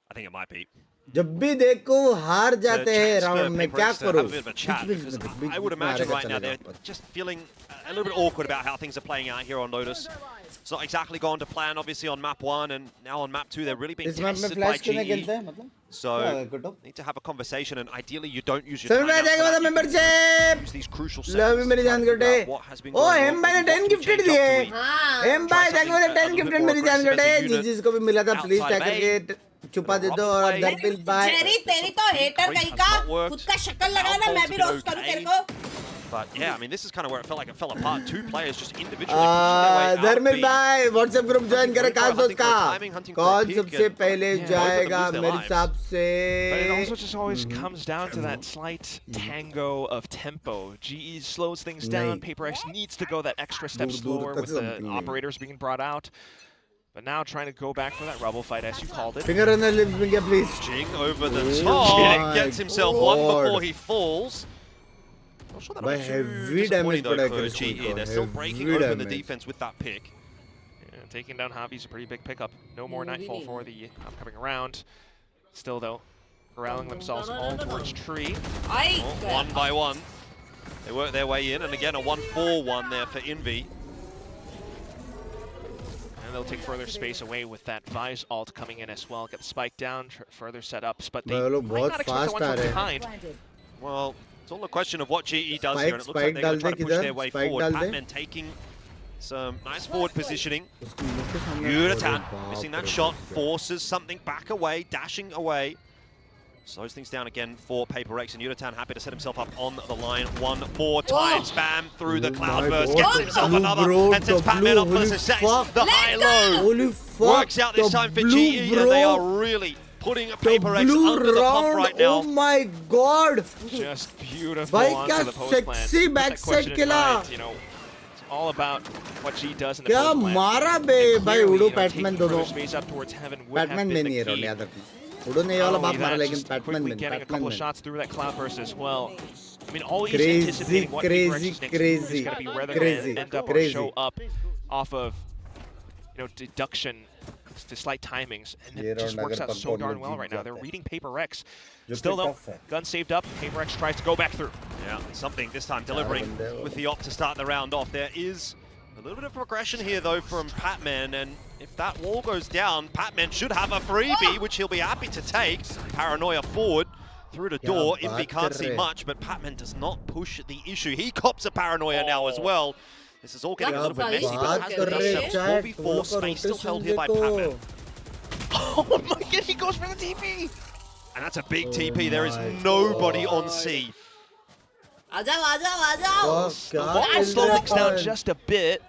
I think it might be. जब भी देखो हार जाते हैं round में क्या करो? I would imagine right now they're just feeling a little bit awkward about how things are playing out here on Lotus. It's not exactly gone to plan, obviously, on map 1, and now on map 2, they're really being tested by GE. So, need to have a conversation, and ideally, you don't use your timeout. Use these crucial seconds what has been going on. ने 10 gifted दिए. भाई देखो 10 gifted मेरी जान गटे. जीजीस को भी मिला था, प्लीज टैग करके छुपा दे दो और दरबिल भाई. जेरी तेरी तो हेटर कहीं का खुद का शक्ल लगा ना, मैं भी रोस्ट करूं तेरे को. But yeah, I mean, this is kind of where it felt like it fell apart. 2 players just individually pushing their way out. धर्मिल भाई WhatsApp ग्रुप ज्वाइन करे काश दोस्त का. कौन सबसे पहले जाएगा मेरे हिसाब से? But it also just always comes down to that slight tango of tempo. GE slows things down. PaperX needs to go that extra step slower with the operators being brought out. But now trying to go back for that rubble fight, as you called it. Finger on the lips, please. Jing over the top. Gets himself one before he falls. Not sure that'll be too disappointing though for GE. They're still breaking open the defense with that pick. Yeah, taking down Javi's a pretty big pickup. No more Nightfall for the upcoming round. Still though, corralling themselves all towards tree. One by one. They work their way in, and again a 1-4-1 there for Envy. And they'll take further space away with that Vise ult coming in as well. Get the spike down, further setups, but they might not expect the one from behind. Well, it's all a question of what GE does here, and it looks like they're going to try to push their way forward. Patman taking some nice forward positioning. Yudatan missing that shot, forces something back away, dashing away. Slows things down again for PaperX, and Yudatan happy to set himself up on the line one more time. Spam through the cloudburst, gets himself another, and sends Patman up for the success. The high-low works out this time for GE, and they are really putting PaperX under the pump right now. Oh my god! Just beautiful onto the post plan. Sexy backside killer. You know, it's all about what G does in the post plan. क्या मारा बे भाई उड़ो PadMan दोनों. Space up towards heaven would PadMan में नहीं है road याद रखना. उड़ो नहीं वाला बाप मारा लेकिन पैटमैन में. Getting a couple shots through that cloudburst as well. I mean, always anticipating what PaperX's next move is going to be, where they're going to end up or show up off of, you know, deduction to slight timings, and it just works out so darn well right now. They're reading PaperX. Still though, gun saved up. PaperX tries to go back through. Yeah, something this time delivering with the op to start the round off. There is a little bit of progression here though from Patman, and if that wall goes down, Patman should have a freebie, which he'll be happy to take. Paranoia forward through the door. Envy can't see much, but Patman does not push the issue. He cops a Paranoia now as well. This is all getting a little bit messy, but has the 4v4 space still held here by Patman. Oh my god, he goes for the TP! And that's a big TP. There is nobody on C. I'll slow things down just a bit.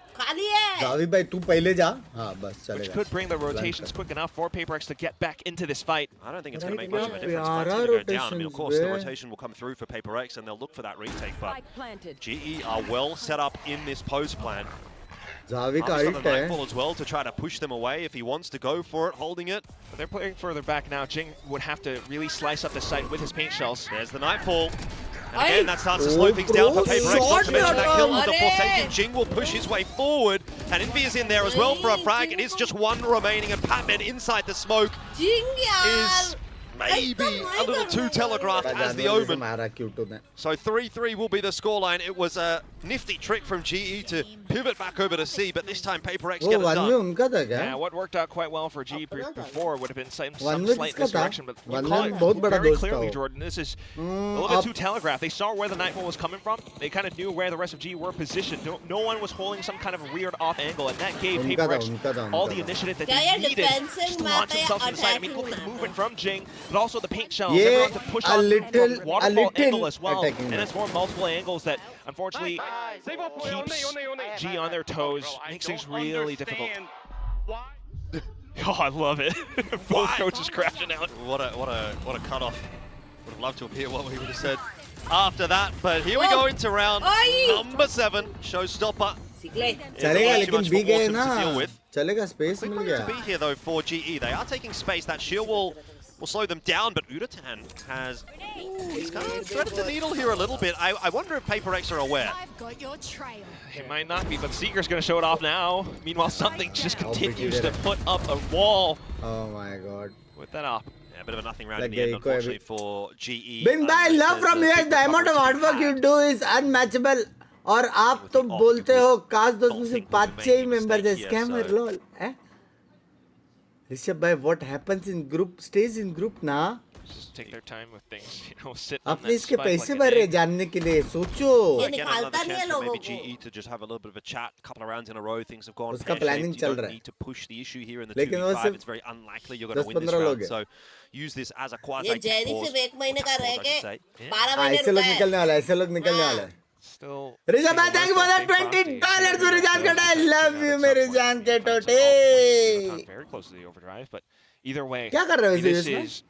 Which could bring the rotations quick enough for PaperX to get back into this fight. I don't think it's going to make much of a difference. Fight's going to go down. I mean, of course, the rotation will come through for PaperX, and they'll look for that retake. But GE are well set up in this post plan. Harvey's got the Nightfall as well to try to push them away if he wants to go for it, holding it. But they're playing further back now. Jing would have to really slice up the site with his paint shells. There's the Nightfall. And again, that starts to slow things down for PRX. Not to mention that kill with the Forsaken. Jing will push his way forward, and Envy is in there as well for a frag. It is just one remaining, and Patman inside the smoke is maybe a little too telegraphed as the Omen. So 3-3 will be the scoreline. It was a nifty trick from GE to pivot back over to C, but this time PRX get it done. Yeah, what worked out quite well for GE before would have been some slight misdirection, but you call it very clearly, Jordan. This is a little bit too telegraphed. They saw where the Nightfall was coming from. They kind of knew where the rest of GE were positioned. No one was holding some kind of weird off angle, and that gave PRX all the initiative that they needed just to launch themselves to the side. I mean, look at the movement from Jing, but also the paint shells. Everyone to push on from waterfall angle as well, and it's more multiple angles that unfortunately keeps G on their toes, makes things really difficult. Oh, I love it. Both coaches crashing out. What a cutoff. Would have loved to hear what we would have said after that, but here we go into round number 7. Showstopper. चलेगा लेकिन B गए ना चलेगा space मिल गया. To be here though for GE, they are taking space. That shield will slow them down, but Udatan has he's kind of threaded the needle here a little bit. I wonder if PRX are aware. It might not be, but Seeker's going to show it off now. Meanwhile, something just continues to put up a wall. Oh my god. With that up. Yeah, a bit of a nothing round in the end, unfortunately, for GE. Bin bhai, love from US. The amount of hard work you do is unmatchable. और आप तो बोलते हो काश दोस्त में से 5-6 ही members हैं स्कैमर लोल हैं ऋषभ भाई what happens in group stays in group ना just take their time with things, you know, sit अपने इसके पैसे भर रहे जानने के लिए सोचो ये निकालता नहीं है लोगों को maybe GE to just have a little bit of a chat, a couple of rounds in a row, things have gone उसका planning चल रहा है need to push the issue here in the 2v5. It's very unlikely you're going to win this round, so use this as a quasi ये Jerry सिर्फ 1 महीने का रह के 12 महीने ऐसे लोग निकलने वाला है ऐसे लोग निकलने वाला है Still. Rizab, thank you for the $20 for Rizan Kata. I love you, my Rizan Katote. Very close to the overdrive, but either way, क्या कर रहे हो this is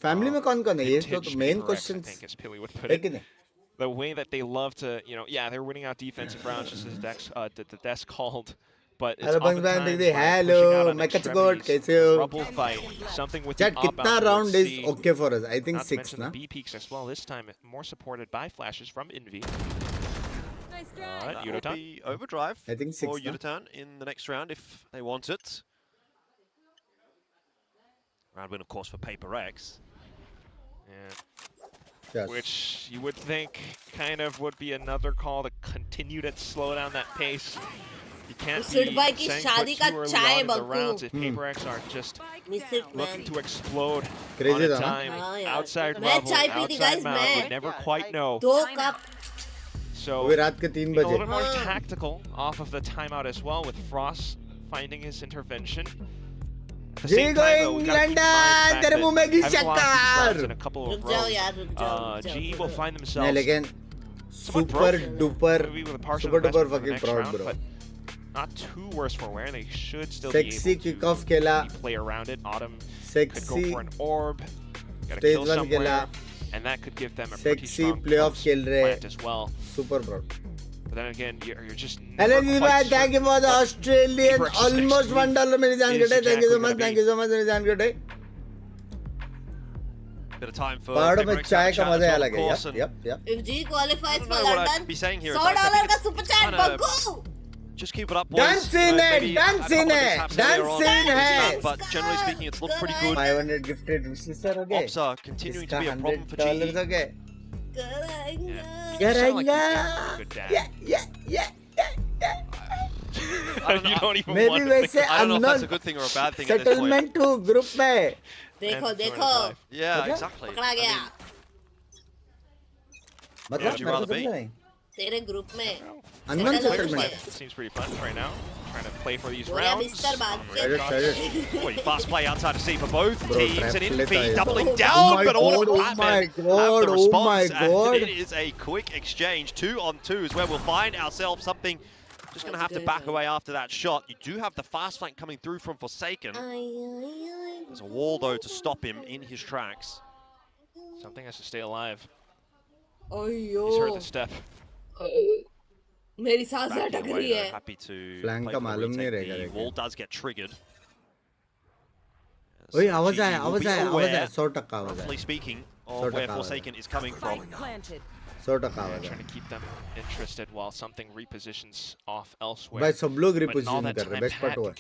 family में कौन कौन है ये तो main questions I think as Pilly would put it. The way that they love to, you know, yeah, they're winning out defensive rounds just as the desk called, but it's oftentimes hello, मैं कचकोट कैसे हो? Trouble fight, something with Chat कितना round is okay for us? I think 6 ना. B peaks as well this time, more supported by flashes from Envy. That will be overdrive I think 6 for Udatan in the next round if they want it. Round win, of course, for PRX. Yeah. Yes. Which you would think kind of would be another call to continue to slow down that pace. You can't be saying put too early on in the rounds if PRX are just looking to explode on a dime. Outside bubble, outside mount, you never quite know. So being a little bit more tactical off of the timeout as well, with Frost finding his intervention. At the same time, though, we gotta keep in mind the fact that having lost in a couple of rows, GE will find themselves super duper fucking proud, bro. But not too worse for wear. They should still sexy be able kickoff खेला, play around it. Autumn sexy could go for an orb, gotta kill somewhere, and that could give them a pretty strong playoff खेल plant as well. Super proud. But then again, you're just. Hello, thank you for the Australian almost $1 मेरी जान कटे. Thank you so much. Thank you so much मेरी जान कटे. Bit of time for पहाड़ों में चाय का मजा अलग है. Yep. If G qualifies for what I London, could be saying here is $100 का super chat Baggu. Just keep it up, boys. Dance in है. But generally speaking, it's looked pretty good. 500 gifted wishes sir हो गए. Ops are continuing to be a problem for GE. $100 हो गए. Yeah. You don't even Maybe want to वैसे think I don't know if that's a good thing or a bad thing at this point. settlement to group में. देखो. Yeah, exactly. पकड़ा गया. What would you rather be? तेरे group में. Unknown settlement. Seems pretty fun right now. Trying to play for these बोला rounds. बिस्तर बात Boy, fast play outside of C for both teams, and Envy doubling down, but all of Batman have the response, and it is a quick exchange. 2-on-2 is where we'll find ourselves something. Just going to have to back away after that shot. You do have the fast flank coming through from Forsaken. There's a wall, though, to stop him in his tracks. Something has to stay alive. अयो. He's heard the step. मेरी सांस अटक रही है. Happy to Flank का मालूम नहीं रहेगा. The wall does get triggered. ओए आवाज आया 100% आवाज आया. Roughly speaking, of where Forsaken is coming from. trying to keep them interested while something repositions off elsewhere. भाई सब लोग reposition कर रहे हैं, best part हुआ है.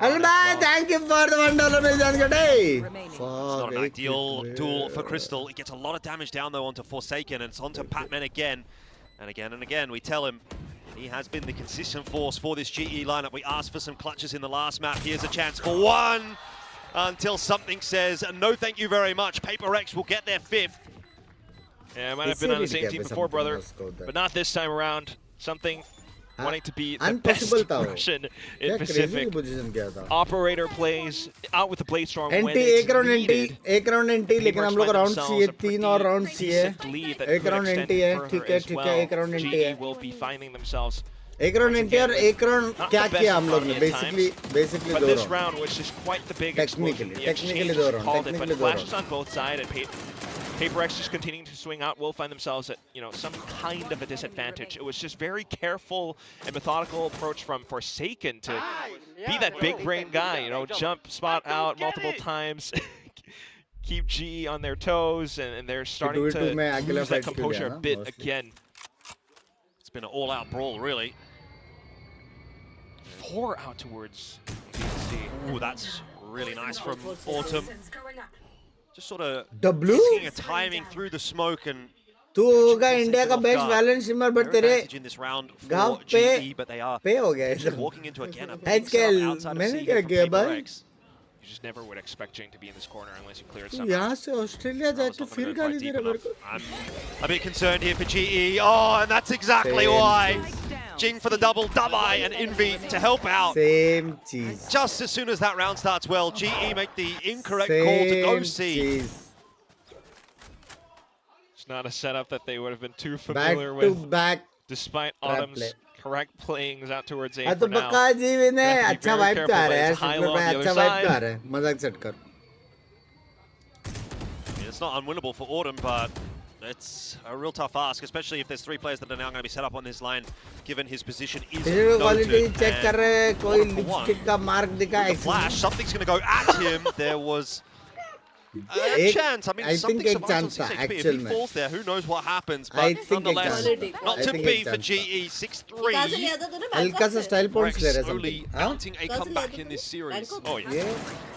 And bye, thank you for the $1 million today. It's not an ideal duel for Crystal. He gets a lot of damage down though onto Forsaken, and it's onto Patman again. And again and again, we tell him he has been the consistent force for this GE lineup. We asked for some clutches in the last map. Here's a chance for one, until something says, no thank you very much. PRX will get their 5th. Yeah, I might have been on the same team before, brother, but not this time around. Something wanting to be the best Russian in Pacific. Operator plays out with the Blade Storm when it's needed. एक round NT, लेकिन हम लोग round चाहिए, 3 और round चाहिए. एक round NT है, ठीक है, एक round NT है. will be finding themselves. एक round NT और एक round क्या किया हम लोग ने? Basically but दो this round. round was just quite the big explosion. Technically दो round. But flashes on both sides, and PRX just continuing to swing out will find themselves at, you know, some kind of a disadvantage. It was just very careful and methodical approach from Forsaken to be that big brain guy, you know, jump spot out multiple times, keep GE on their toes, and they're starting to lose that composure a bit again. It's been an all-out brawl, really. 4 out towards VCT. Ooh, that's really nice from Autumn. Just sort of W getting a timing through the smoke, and तू होगा India का best valent streamer, but तेरे गांव पे हो गया है. HKL मैंने क्या किया भाई? You just never would expect Jing to be in this corner unless you clear it somehow. यहाँ से ऑस्ट्रेलिया जाके फिर गाली दे रहा मेरे को. I'm a bit concerned here for GE. Oh, and that's exactly why. Jing for the double I and Envy to help out. Same cheese. Just as soon as that round starts well, GE make the incorrect call to go C. It's not a setup that they would have been too familiar with. Back. Despite Autumn's correct playings out towards A for now. बका जी ने अच्छा vibe तो आ रहा है, अच्छा vibe तो आ रहा है, मजाक सेट कर. It's not unwinnable for Autumn, but it's a real tough ask, especially if there's 3 players that are now going to be set up on this line, given his position is noted. Check कर रहे, कोई lipstick का mark दिखा. Flash, something's going to go at him. There was a chance. I mean, something survives on 6HP. If he falls there, who knows what happens. But nonetheless, not to be for GE. 6-3. हल्का सा style points ले रहे हैं. Slowly mounting a comeback in this series. Oh yeah.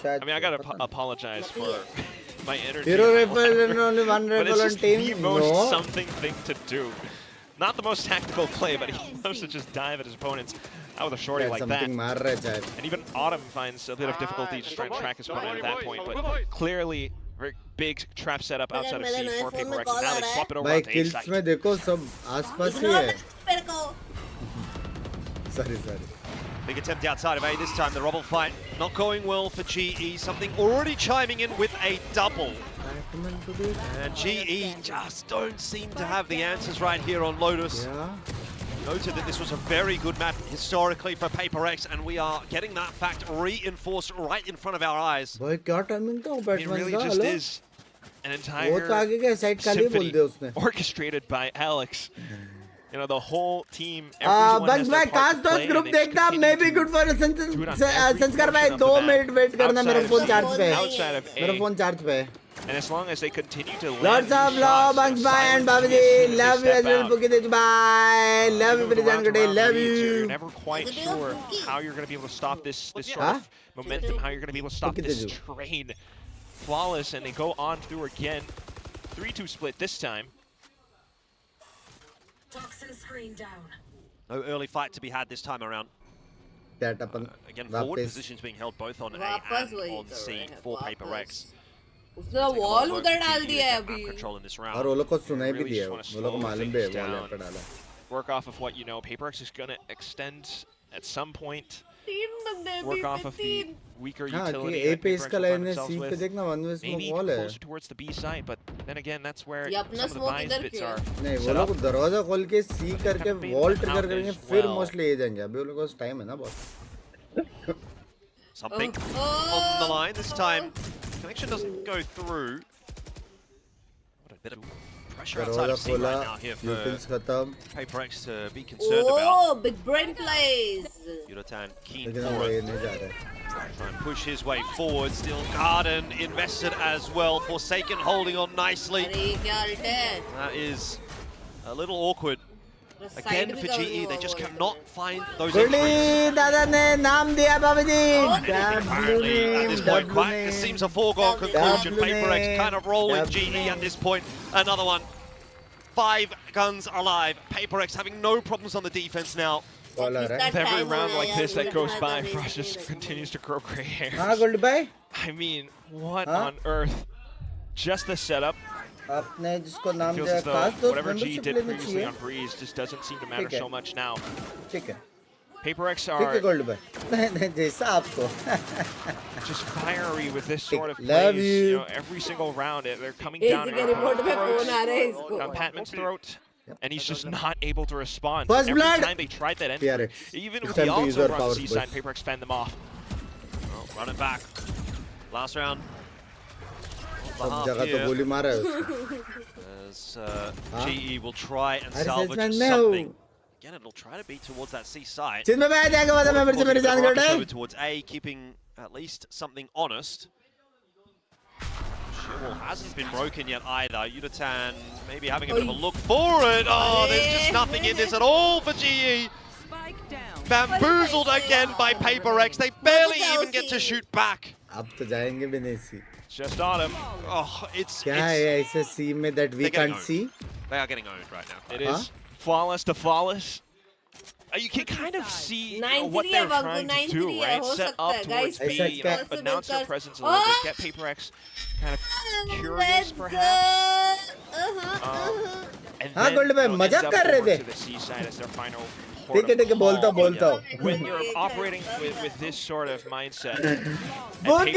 I mean, I gotta apologize for my energy. Hero rifle and only one rifle on team. But it's just the most something thing to do. Not the most tactical play, but he loves to just dive at his opponents out with a shorty like that. And even Autumn finds a bit of difficulty just trying to track his opponent at that point. But clearly, very big trap setup outside of C for PRX. And now they swap it over onto A side. में देखो सब आसपास ही है. Sorry. Big attempt outside of A this time. The Rubble fight not going well for GE. Something already chiming in with a double. And GE just don't seem to have the answers right here on Lotus. Noted that this was a very good map historically for PRX, and we are getting that fact reinforced right in front of our eyes. It really just is an entire symphony orchestrated by Alex. You know, the whole team, everyone has their part to play, group देखना may be good for संस्कार भाई 2 minute wait करना मेरा phone charge पे है. मेरा phone charge पे है. And as long as they continue to lots of love, Bunks, bye, and Babaji, love you as well, Pukitich, bye, love you, Brizan, good day, love you. You're never quite sure how you're going to be able to stop this sort of momentum, how you're going to be able to stop this train. Flawless, and they go on through again. 3-2 split this time. No early fight to be had this time around. Again, forward positions being held both on A and on C for PRX. उसने wall उधर डाल दिया है अभी. और वो लोग को सुनाई भी दिया है. वो लोग को मालूम भी है वॉल यहाँ पे डाला. Work off of what you know. PRX is going to extend at some point. Work off of the weaker utility that PRX will find themselves with. Maybe closer towards the B side, but then again, that's where some of the bias bits are. नहीं, वो लोग दरवाजा खोल के C करके wall trigger करेंगे, फिर mostly A जाएंगे. अभी वो लोग को टाइम है ना बहुत. Something on the line this time. Connection doesn't go through. What a bit of pressure outside of C right now here for PRX to be concerned about. Oh, big brain plays. Yudotan keen for it. Try and push his way forward. Still Garden invested as well. Forsaken holding on nicely. That is a little awkward. Again for GE, they just cannot find those Goldie, Dada ne naam diya babaji. Apparently, at this point, this seems a foregone conclusion. PaperX kind of rolling GE at this point. Another one. 5 guns alive. PaperX having no problems on the defense now. With every round like this that goes by, Frost just continues to grow gray hairs. I mean, what on earth? Just the setup. Feels as though whatever G did previously on Breeze just doesn't seem to matter so much now. PaperX are just fiery with this sort of plays. You know, every single round, they're coming down Patman's throat, and he's just not able to respond. Every time they tried that end, even with the also from C side, PaperX fend them off. Oh, running back. Last round. As GE will try and salvage something. Again, it'll try to be towards that C side. Towards A, keeping at least something honest. Shell hasn't been broken yet either. Yutatan maybe having a bit of a look for it. Oh, there's just nothing in this at all for GE. Bamboozled again by PaperX. They barely even get to shoot back. Just on him. Oh, it's a scene that we can't see. They are getting owned right now. It is flawless to flawless. You can kind of see what they're trying to do, right? Set up towards B, announce their presence a little bit, get PaperX kind of curious, perhaps. And then end up over to the C side as their final. When you're operating with this sort of mindset, welcome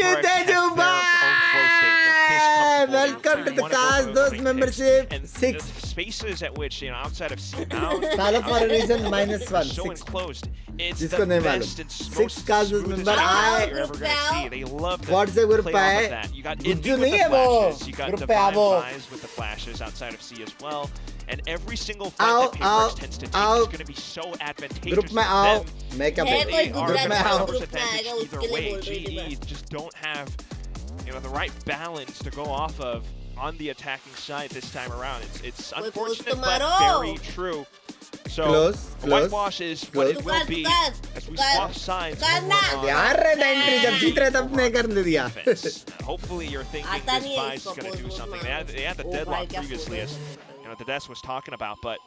to the cast, those membership. 6 spaces at which, you know, outside of C bound, for a reason, -1. so enclosed. It's the best and 6 cast those member. You're ever gonna see. They love to play off of that. You got Indy with the flashes, you got Divine Eyes with the flashes outside of C as well. And every single fight that PaperX tends to take is going to be so advantageous for them. They are numbers advantage either way. GE just don't have, you know, the right balance to go off of on the attacking side this time around. It's unfortunate, but very true. So whitewash is what it will be as we swap sides. Hopefully you're thinking this Vice is going to do something. They had the deadlock previously, as the desk was talking about, but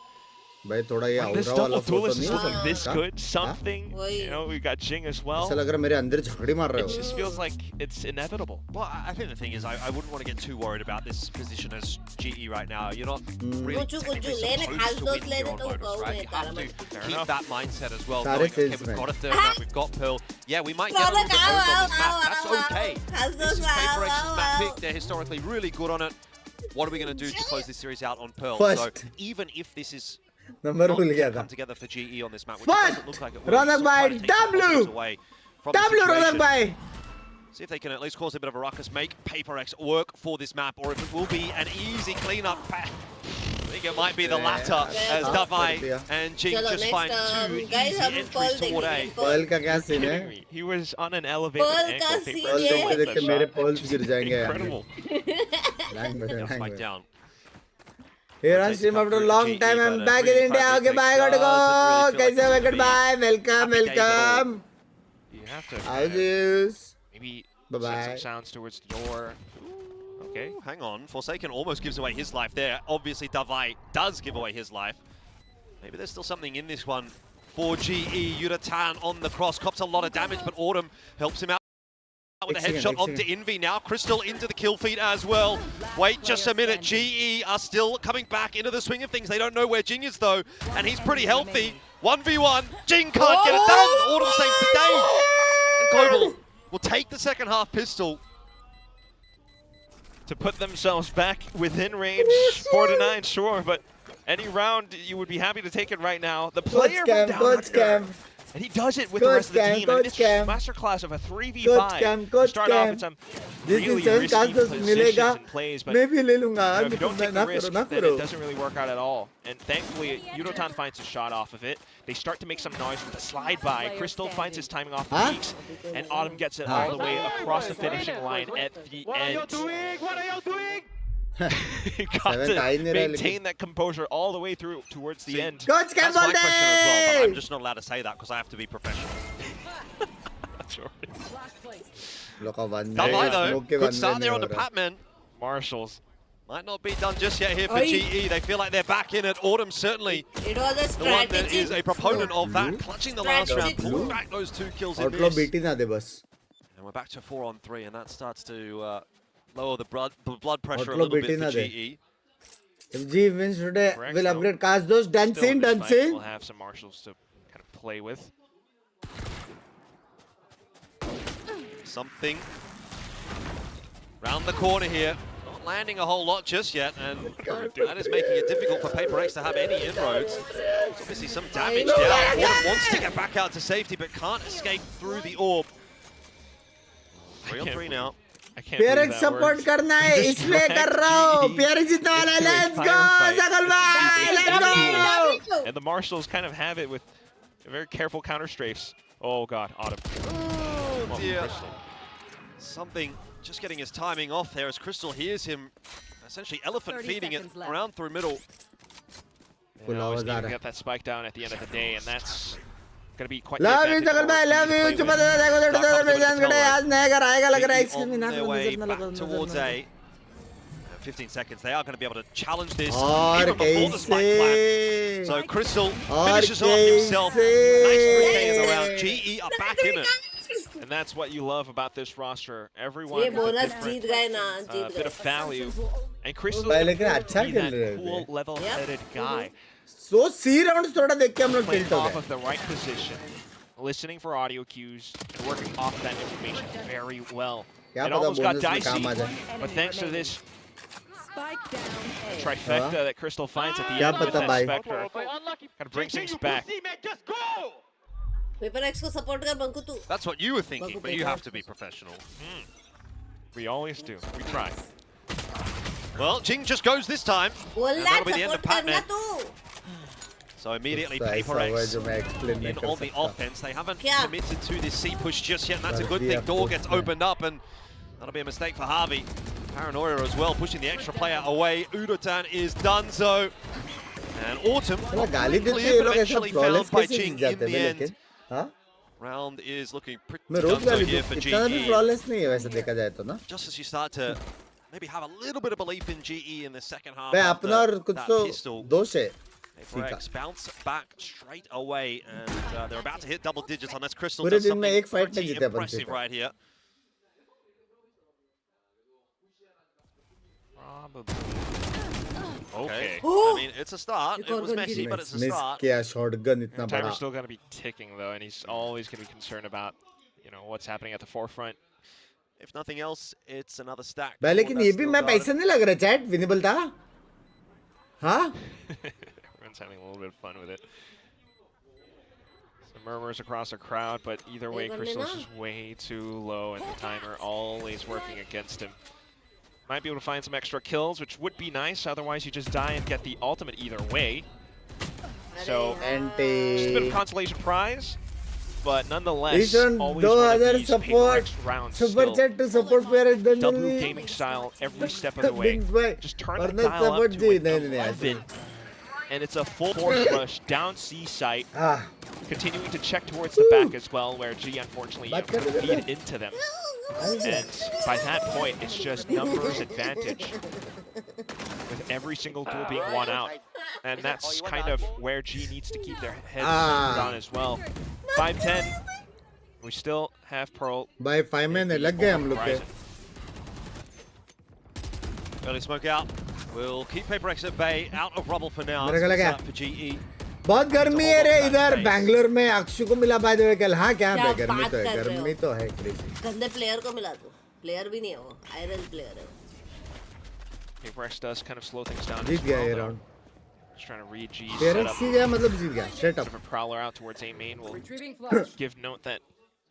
when this double duelist is looking this good, something, you know, we got Jing as well. It just feels like it's inevitable. Well, I think the thing is, I wouldn't want to get too worried about this position as GE right now. You're not really technically supposed to win your own bonus, right? You have to keep that mindset as well. Knowing, okay, we've got a third map, we've got Pearl. Yeah, we might get a little bit on this map. That's okay. This is PaperX's map pick. They're historically really good on it. What are we going to do to close this series out on Pearl? So even if this is not come together for GE on this map, which doesn't look like it will, see if they can at least cause a bit of a ruckus, make PaperX work for this map, or if it will be an easy cleanup. I think it might be the latter, as Davai and Jing just find 2 easy entries toward A. He was on an elevated ankle. Incredible. Fight down. Here on stream after a long time, I'm back in India. Okay, bye, gotta go. Goodbye, welcome. You have to maybe send some sounds towards the door. Okay. Ooh, hang on, Forsaken almost gives away his life there. Obviously, Davai does give away his life. Maybe there's still something in this one for GE. Yutatan on the cross, cops a lot of damage, but Autumn helps him out with a headshot onto Envy. Now Crystal into the kill feed as well. Wait just a minute, GE are still coming back into the swing of things. They don't know where Jing is though, and he's pretty healthy. 1v1, Jing can't get it done. Autumn saves the day. And Global will take the second half pistol to put themselves back within range. 4-9, sure, but any round you would be happy to take it right now. The player from down under, and he does it with the rest of the team. And this masterclass of a 3v5 to start off with some really risky positions and plays, but if you don't take the risk, then it doesn't really work out at all. And thankfully, Yudotan finds a shot off of it. They start to make some noise with a slide by. Crystal finds his timing off the peaks, and Autumn gets it all the way across the finishing line at the end. What are you doing? got to maintain that composure all the way through towards the end. That's my question as well, but I'm just not allowed to say that because I have to be professional. Sure. Good start there on the Patman. Marshals. Might not be done just yet here for GE. They feel like they're back in it. Autumn certainly It was a the one that strategy. is a proponent of that, clutching the last round, pulling back those 2 kills in this. And we're back to 4-on-3, and that starts to lower the blood pressure a little bit for GE. If G wins today, we'll upgrade cast those. Dancing. We'll have some marshals to kind of play with. Something round the corner here. Not landing a whole lot just yet, and that is making it difficult for PRX to have any inroads. There's obviously some damage down. Autumn wants to get back out to safety, but can't escape through the orb. 3-on-3 now. PRX support करना है इसलिए कर रहा हूँ PRX जीतने वाला है let's go सकल भाई let's go and the marshals kind of have it with very careful counter strafes. Oh god, Autumn. Oh dear. Something just getting his timing off there as Crystal hears him essentially elephant feeding it around through middle. You know, always need to get that spike down at the end of the day, and that's going to be quite love you सकल भाई love you चुप देखो मेरे जान कड़े आज नया घर आएगा लग रहा है इसके on their way back towards A. 15 seconds, they are going to be able to challenge this even before the spike plan. So Crystal finishes off himself. Nice 3K in the round. GE are back in it. And that's what you love about this roster. Everyone has a different bit of value. And Crystal is that cool, level-headed guy. So C rounds थोड़ा देख के हम लोग playing off of the right position, listening for audio cues, and working off that information very well. It almost got dicey, but thanks to this trifecta that Crystal finds at the end with that Spectre, kind of brings things back. PRX को support कर बंकू तू. That's what you were thinking, but you have to be professional. We always do. We try. Well, Jing just goes this time. And that'll be the end of Patman. So immediately PRX in on the offense. They haven't committed to this C push just yet, and that's a good thing. Door gets opened up, and that'll be a mistake for Harvey. Paranoia as well, pushing the extra player away. Udotan is done so. And Autumn, clear, but eventually found by Jing in the end. Round is looking pretty done so here for GE. Just as you start to maybe have a little bit of belief in GE in the second half. That pistol. PRX bounce back straight away, and they're about to hit double digits unless Crystal does something pretty impressive right here. Probably. Okay. I mean, it's a start. It was messy, but it's a start. Timer's still going to be ticking, though, and he's always going to be concerned about, you know, what's happening at the forefront. If nothing else, it's another stack. लेकिन ये भी मैं पैसा नहीं लग रहा chat winnable था हाँ Everyone's having a little bit of fun with it. Some murmurs across the crowd, but either way, Crystal's just way too low, and the timer always working against him. Might be able to find some extra kills, which would be nice. Otherwise, you just die and get the ultimate either way. So, just a bit of consolation prize. But nonetheless, always one of these PRX rounds still W gaming style every step of the way. Just turn the dial up to 11, and it's a full force rush down C site, continuing to check towards the back as well, where G unfortunately feed into them. And by that point, it's just numbers advantage, with every single duel being won out. And that's kind of where G needs to keep their heads on as well. 5-10. We still have Pearl. By 5 minutes, lag gaye hum log ke. Early smoke out. We'll keep PRX at bay, out of rubble for now. For GE. बहुत गर्मी है रे इधर बैंगलोर में अक्षु को मिला by the way कल हाँ क्या है गर्मी तो है क्रेजी गंदे प्लेयर को मिला दो प्लेयर भी नहीं है वो आयरन प्लेयर है PRX does kind of slow things down. जीत गया ये round Just trying to read G's PRX ही गया मतलब जीत गया straight up. Prowler out towards A main will give note that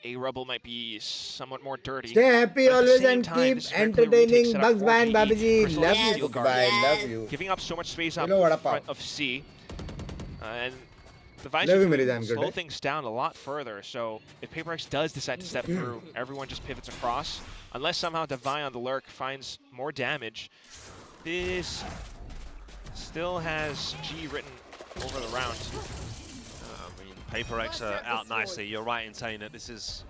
A rubble might be somewhat more dirty. Stay happy always and keep entertaining. Bugs Band Babaji, love you. Goodbye, love you. Giving up so much space up in front of C. And the Visor will slow things down a lot further, so if PRX does decide to step through, everyone just pivots across. Unless somehow Divine on the lurk finds more damage, this still has G written over the round. I mean, PRX are out nicely. You're right in saying that this is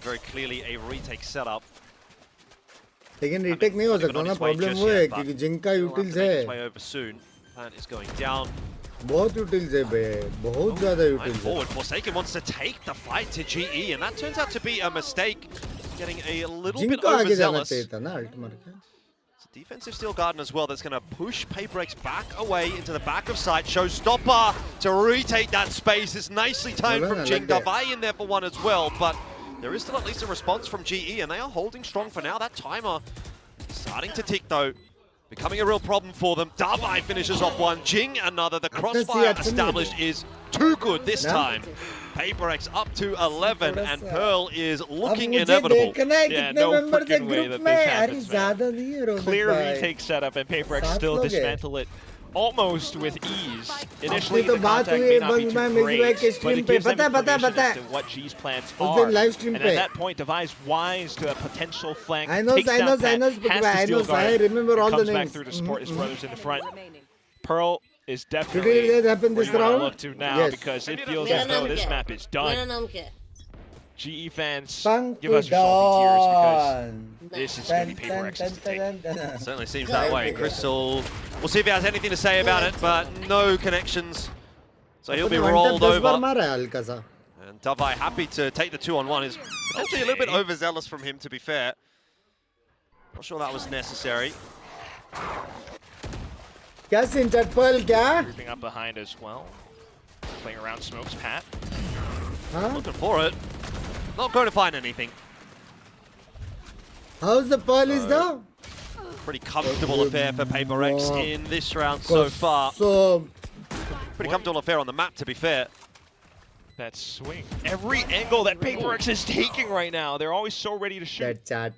very clearly a retake setup. लेकिन retake नहीं हो सकता ना, problem वो है क्योंकि zinc का utils है. Way over soon. Plant is going down. बहुत utils है बे, बहुत ज़्यादा utils है. Forward, Forsaken wants to take the fight to GE, and that turns out to be a mistake. Getting a little bit overzealous. It's a defensive steel garden as well that's going to push PRX back away into the back of sight. Showstopper to retake that space. It's nicely timed from Jing. Davai in there for one as well, but there is still at least a response from GE, and they are holding strong for now. That timer starting to tick though, becoming a real problem for them. Davai finishes off one, Jing another. The crossfire established is too good this time. PRX up to 11, and Pearl is looking inevitable. Yeah, no freaking way that this happens, clear retake setup, and PRX still dismantle it almost with ease. Initially, the contact may not be too great, but it gives them information as to what G's plans are. And at that point, Davai's wise to a potential flank, takes down Pat, has to steal guard, and comes back through to support his brothers in the front. Pearl is definitely where you want to look to now, because it feels as though this map is done. GE fans, give us your salty tears, because this is going to be PRX's to take. Certainly seems that way. Crystal, we'll see if he has anything to say about it, but no connections. So he'll be rolled over. And Davai happy to take the 2-on-1. Is potentially a little bit overzealous from him, to be fair. Not sure that was necessary. Creeping up behind as well. Playing around smokes, Pat. Looking for it. Not going to find anything. How's the Pearl is though? Pretty comfortable affair for PRX in this round so far. Pretty comfortable affair on the map, to be fair. That swing. Every angle that PRX is taking right now, they're always so ready to shoot. At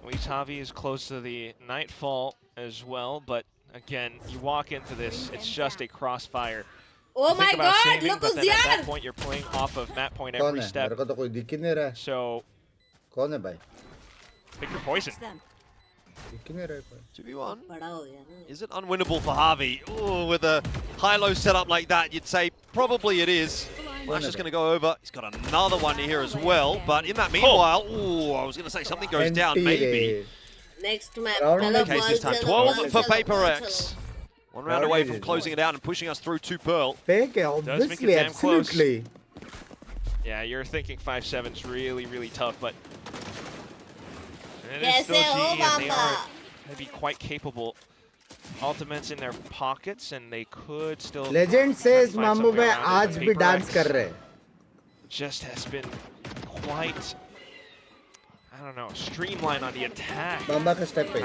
least Javi is close to the Nightfall as well, but again, you walk into this, it's just a crossfire. Oh my God! Saving, Look but who's then at here! that point, you're playing off of map point every step. So, pick your poison. 2v1. Is it unwinnable for Javi? Ooh, with a high-low setup like that, you'd say probably it is. Flash is going to go over. He's got another one here as well. But in that meanwhile, ooh, I was going to say something goes down, maybe. Next map. Case this time, 12 for PRX. One round away from closing it out and pushing us through to Pearl. Obviously, absolutely. Yeah, you're thinking 5-7's really, really tough, but it is still GE, and they are going to be quite capable. Ultimates in their pockets, and they could still. Legend says Mamu bhai aaj bhi dance kar rahe. Just has been quite, I don't know, streamlined on the attack. I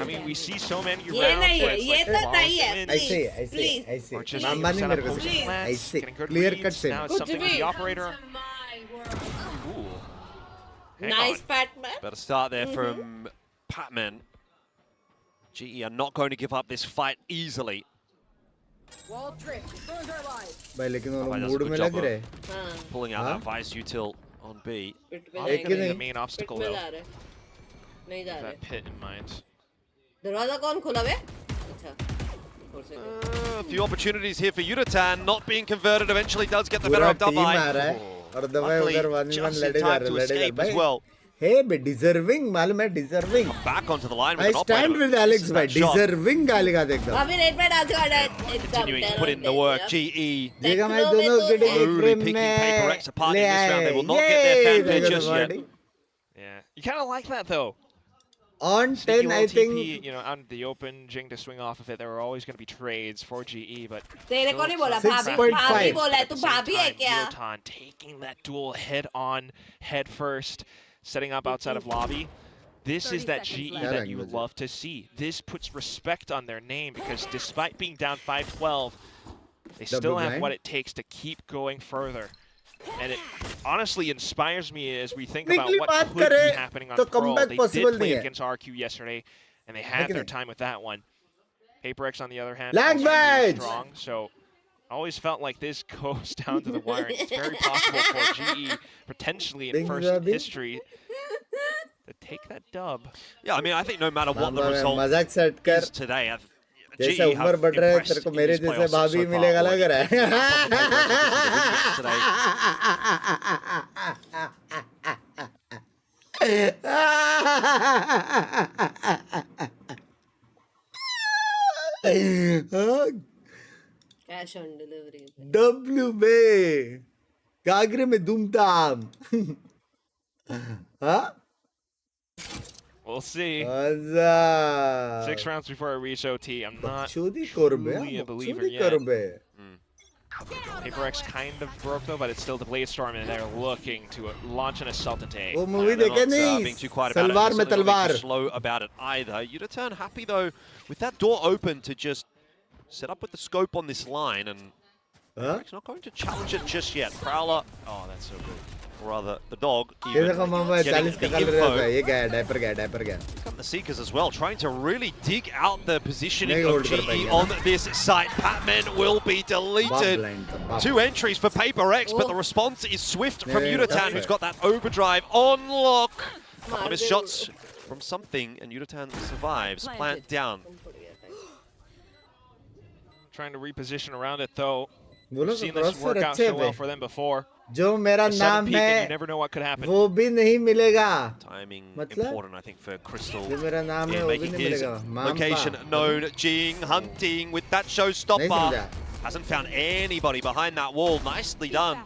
mean, we see so many rounds where it's like I see. Or just I see. Clear cut say. Now it's something with the operator. Ooh. Nice Patman. Better start there from Patman. GE are not going to give up this fight easily. Pulling out that Vice util on B. The main obstacle though. That pit in mind. A few opportunities here for Yutatan. Not being converted eventually does get the better of Davai. Luckily, just in time to escape as well. Hey, but deserving, malum hai, deserving. Back onto the line with I stand with Alex, bhai. Deserving गालेगा देखो. Continuing to put in the work. GE. देखा मैं दोनों Only picking PRX apart in this round. They will not get their fanfare just yet. Yeah, you kind of like that though. On 10, I think. You know, on the open, Jing to swing off of it. There were always going to be trades for GE, but. 6.5. Yutatan taking that duel head on, head first. Setting up outside of lobby. This is that GE that you love to see. This puts respect on their name, because despite being down 5-12, they still have what it takes to keep going further. And it honestly inspires me as we think about what could be happening on Pearl. They did play against RQ yesterday, and they had their time with that one. PRX, on the other hand, also really strong. So always felt like this goes down to the wire. It's very possible for GE, potentially in first history, to take that dub. Yeah, I mean, I think no matter what the result is today, जैसे उम्र बढ़ रहा है तेरे को मेरे जैसे भाभी मिलेगा लग रहा है कैश ऑन डिलीवरी डब्ल्यू में गागरे में धूमधाम हाँ We'll see. 6 rounds before I reach OT. I'm not truly a believer yet. PRX kind of broke though, but it's still the Blade Storm, and they're looking to launch an assault into A. वो movie देखे नहीं सलवार में तलवार slow about it either. You'd turn happy though with that door open to just set up with the scope on this line, and PRX not going to challenge it just yet. Prowler, oh that's so good. Or rather, the dog. ये देखो मामा 40 का colour रहता है ये गया diaper गया Come the Seekers as well, trying to really dig out the positioning of GE on this site. Patman will be deleted. 2 entries for PRX, but the response is swift from Udatan, who's got that overdrive on lock. A couple of his shots from something, and Udatan survives. Plant down. Trying to reposition around it though. We've seen this work out so well for them before. जो मेरा नाम है वो भी नहीं मिलेगा Timing important, I think, for Crystal. जो मेरा नाम है वो भी नहीं मिलेगा Location known. Jing hunting with that showstopper. Hasn't found anybody behind that wall. Nicely done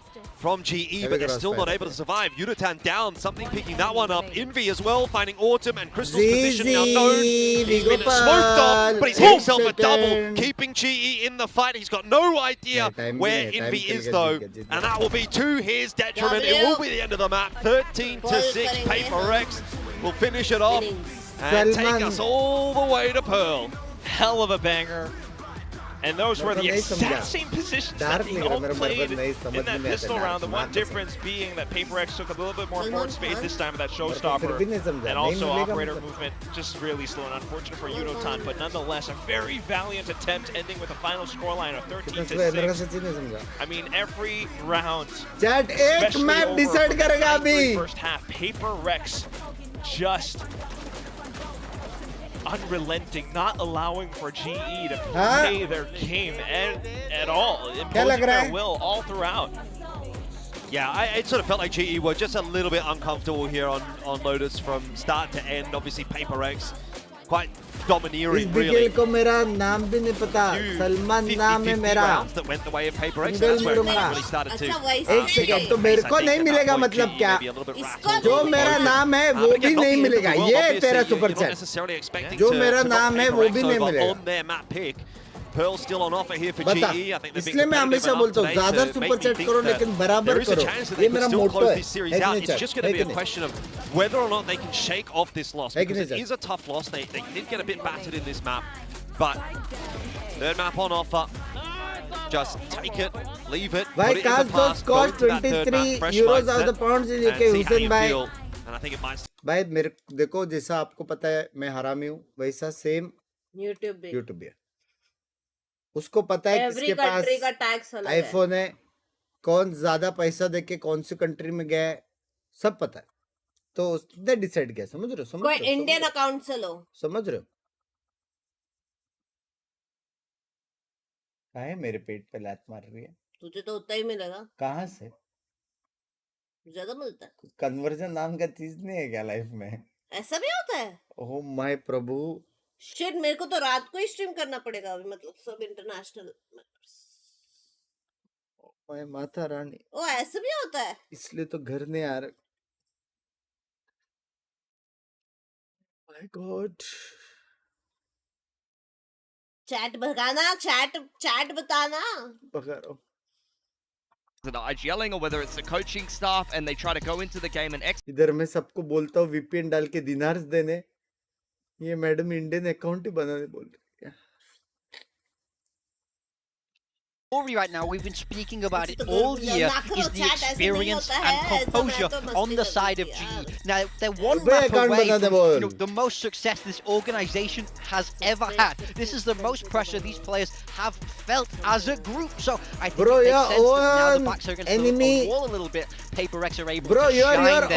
from GE, but they're still not able to survive. Udatan down, something picking that one up. Envy as well, finding Autumn, and Crystal's position now known. He's been smoked off, but he's hit himself a double, keeping GE in the fight. He's got no idea where Envy is though, and that will be to his detriment. It will be the end of the map. 13-6, PRX will finish it off and take us all the way to Pearl. Hell of a banger. And those were the exact same positions that they all played in that pistol round. The one difference being that PRX took a little bit more forward space this time with that showstopper. And also operator movement just really slow and unfortunate for Udatan. But nonetheless, a very valiant attempt ending with a final scoreline of 13-6. I mean, every round, especially over the first half, PRX just unrelenting, not allowing for GE to play their game at all, imposing their will all throughout. Yeah, it sort of felt like GE were just a little bit uncomfortable here on Lotus from start to end. Obviously, PRX quite domineering, really. को मेरा नाम भी नहीं पता सलमान नाम है मेरा that went the way of PRX. That's where it really started to. एक सेकंड तो मेरे को नहीं मिलेगा मतलब क्या जो मेरा नाम है वो भी नहीं मिलेगा ये तेरा सुपर चैट जो मेरा नाम है वो भी नहीं मिलेगा Pearl still on offer here for GE. I think इसलिए मैं हमेशा बोलता हूँ ज़्यादा सुपर चैट करो लेकिन बराबर करो ये मेरा मोटो है It's just going to be a question of whether or not they can shake off this loss, because it is a tough loss. They did get a bit battered in this map, but third map on offer. Just take it, leave it, put it in the past, go to that third map, fresh mindset, and see how you feel. And I think it might. भाई मेरे देखो जैसा आपको पता है मैं हरामी हूँ वैसा सेम यूट्यूब है उसको पता है किसके पास आईफोन है कौन ज्यादा पैसा देके कौन सी कंट्री में गया है सब पता है तो उसने डिसाइड किया समझ रहे हो कोई इंडियन अकाउंट से लो समझ रहे हो काहे मेरे पेट पे लात मार रही है तुझे तो उतना ही मिलेगा कहाँ से ज्यादा मिलता है कन्वर्जन नाम का चीज नहीं है क्या लाइफ में ऐसा भी होता है ओह माय प्रभु शिट मेरे को तो रात को ही स्ट्रीम करना पड़ेगा अभी मतलब सब इंटरनेशनल ओए माता रानी ओ ऐसा भी होता है इसलिए तो घर नहीं आ रहा माय गॉड चैट भगाना चैट बताना भगा रहा हूं yelling or whether it's the coaching staff and they try to go into the game and इधर मैं सबको बोलता हूँ VPN डाल के दिनार्स देने ये मैडम इंडियन अकाउंट ही बनाने बोल रही है Right now, we've been speaking about it all year, is the experience and composure on the side of GE. Now, they're one map away from the most success this organization has ever had. This is the most pressure these players have felt as a group. So I think it makes sense that now the backs are against the wall a little bit. PaperX are able to shine there.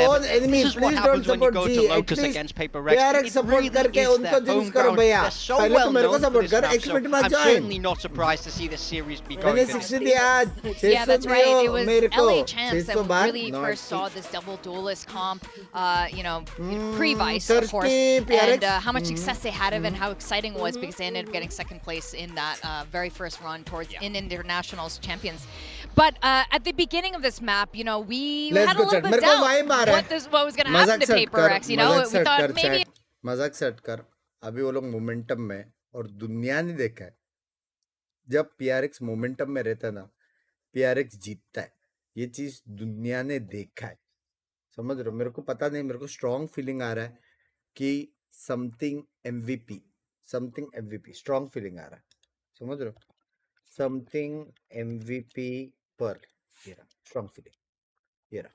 This is what happens when you go to Lotus against PaperX. It really is their home ground. They're so well known for this map, so I'm certainly not surprised to see this series be going. Yeah, that's right. It was LA Champs that really first saw this double duelist comp, pre-Vice, of course, and how much success they had of it and how exciting it was because they ended up getting second place in that very first run towards in Internationals champions. But at the beginning of this map, we had a little bit doubt what was going to happen to PaperX. We thought maybe... मजाक set कर, अभी वो लोग momentum में, और दुनिया ने देखा है जब PRX मोमेंटम में रहता है ना, PRX जीतता है. ये चीज दुनिया ने देखा है, समझ रहे हो? मेरे को पता नहीं, मेरे को स्ट्रॉन्ग फीलिंग आ रहा है कि समथिंग MVP स्ट्रॉन्ग फीलिंग आ रहा है, समझ रहे हो? समथिंग MVP पर ये रहा स्ट्रॉन्ग फीलिंग, ये रहा.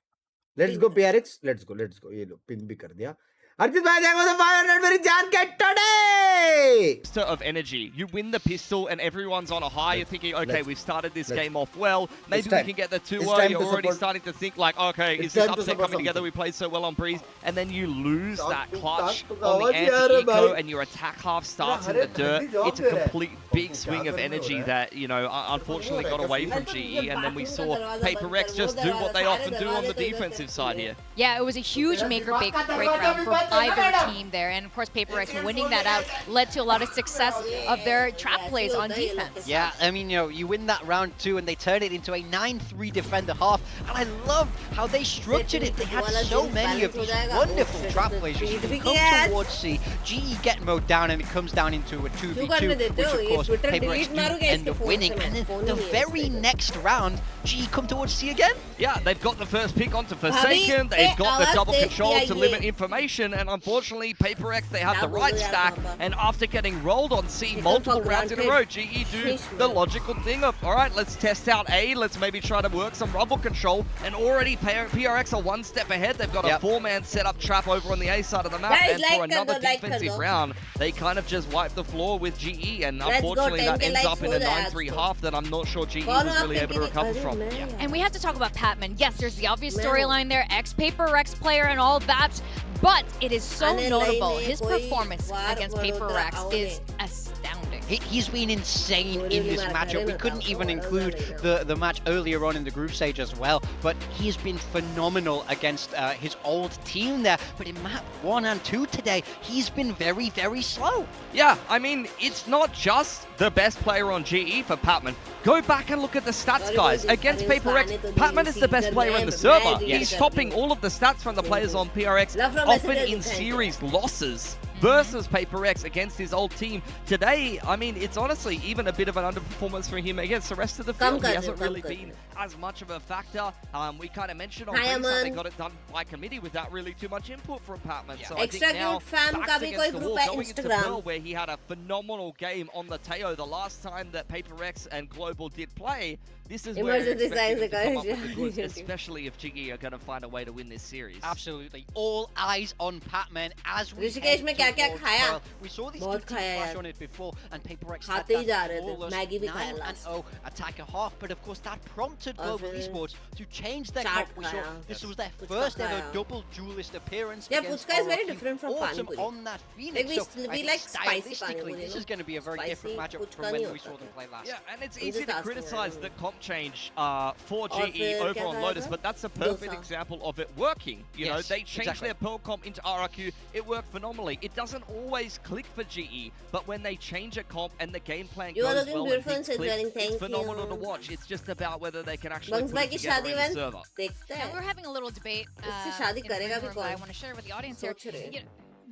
Let's go PRX, let's go. ये लो पिन भी कर दिया. Arjit bhai, there goes the 500 very jaan get today! Of energy. You win the pistol and everyone's on a high. You're thinking, okay, we've started this game off well. Maybe we can get the 2-0. You're already starting to think like, okay, is this upset coming together? We played so well on Breeze. And then you lose that clutch on the anti-eco and your attack half starts in the dirt. It's a complete big swing of energy that, unfortunately got away from GE. And then we saw PaperX just do what they often do on the defensive side here. Yeah, it was a huge make-or-break round for either team there, and of course PaperX winning that out led to a lot of success of their trap plays on defense. Yeah, I mean, you win that round too and they turn it into a 9-3 defender half, and I love how they structured it. They had so many of these wonderful trap plays. You see them come towards C, GE get mowed down and it comes down into a 2v2, which of course PaperX do end up winning, and then the very next round GE come towards C again. Yeah, they've got the first pick onto Forsaken, they've got the double control to limit information, and unfortunately PaperX, they have the right stack, and after getting rolled on C multiple rounds in a row, GE do the logical thing of, alright, let's test out A, let's maybe try to work some rubble control, and already PRX are one step ahead. They've got a 4-man setup trap over on the A side of the map, and for another defensive round, they kind of just wipe the floor with GE, and unfortunately that ends up in a 9-3 half that I'm not sure GE was really able to recover from. And we have to talk about Patman. Yes, there's the obvious storyline there, ex-PaperX player and all that, but it is so notable. His performance against PaperX is astounding. He's been insane in this matchup. We couldn't even include the match earlier on in the group stage as well, but he's been phenomenal against his old team there. But in map 1 and 2 today, he's been very, very slow. Yeah, I mean, it's not just the best player on GE for Patman. Go back and look at the stats, guys. Against PaperX, Patman is the best player in the server. He's topping all of the stats from the players on PRX, often in series losses versus PaperX against his old team. Today, I mean, it's honestly even a bit of an underperformance for him against the rest of the field. He hasn't really been as much of a factor. We kind of mentioned on Binks how they got it done by committee without really too much input from Patman. So I think now, backs against the wall, going into Pearl, where he had a phenomenal game on the Teo the last time that PaperX and Global did play. This is where you're expecting him to come up with the goods, especially if GE are going to find a way to win this series. Absolutely. All eyes on Patman as we head towards Pearl. We saw these teams crash on it before, and PaperX had that flawless 9-0 attacker half, but of course that prompted Global Esports to change their comp. We saw this was their first ever double duelist appearance. Yeah, Puchka is very different from Pani Puri. On that Phoenix. Like we like spicy Pani Puri. This is going to be a very different matchup from when we saw them play last. Yeah, and it's easy to criticize the comp change for GE over on Lotus, but that's a perfect example of it working. You know, they changed their Pearl comp into RRQ. It worked phenomenally. It doesn't always click for GE, but when they change a comp and the game plan goes well and things click, it's phenomenal to watch. It's just about whether they can actually put it together in the server. Yeah, we're having a little debate in the room that I want to share with the audience here.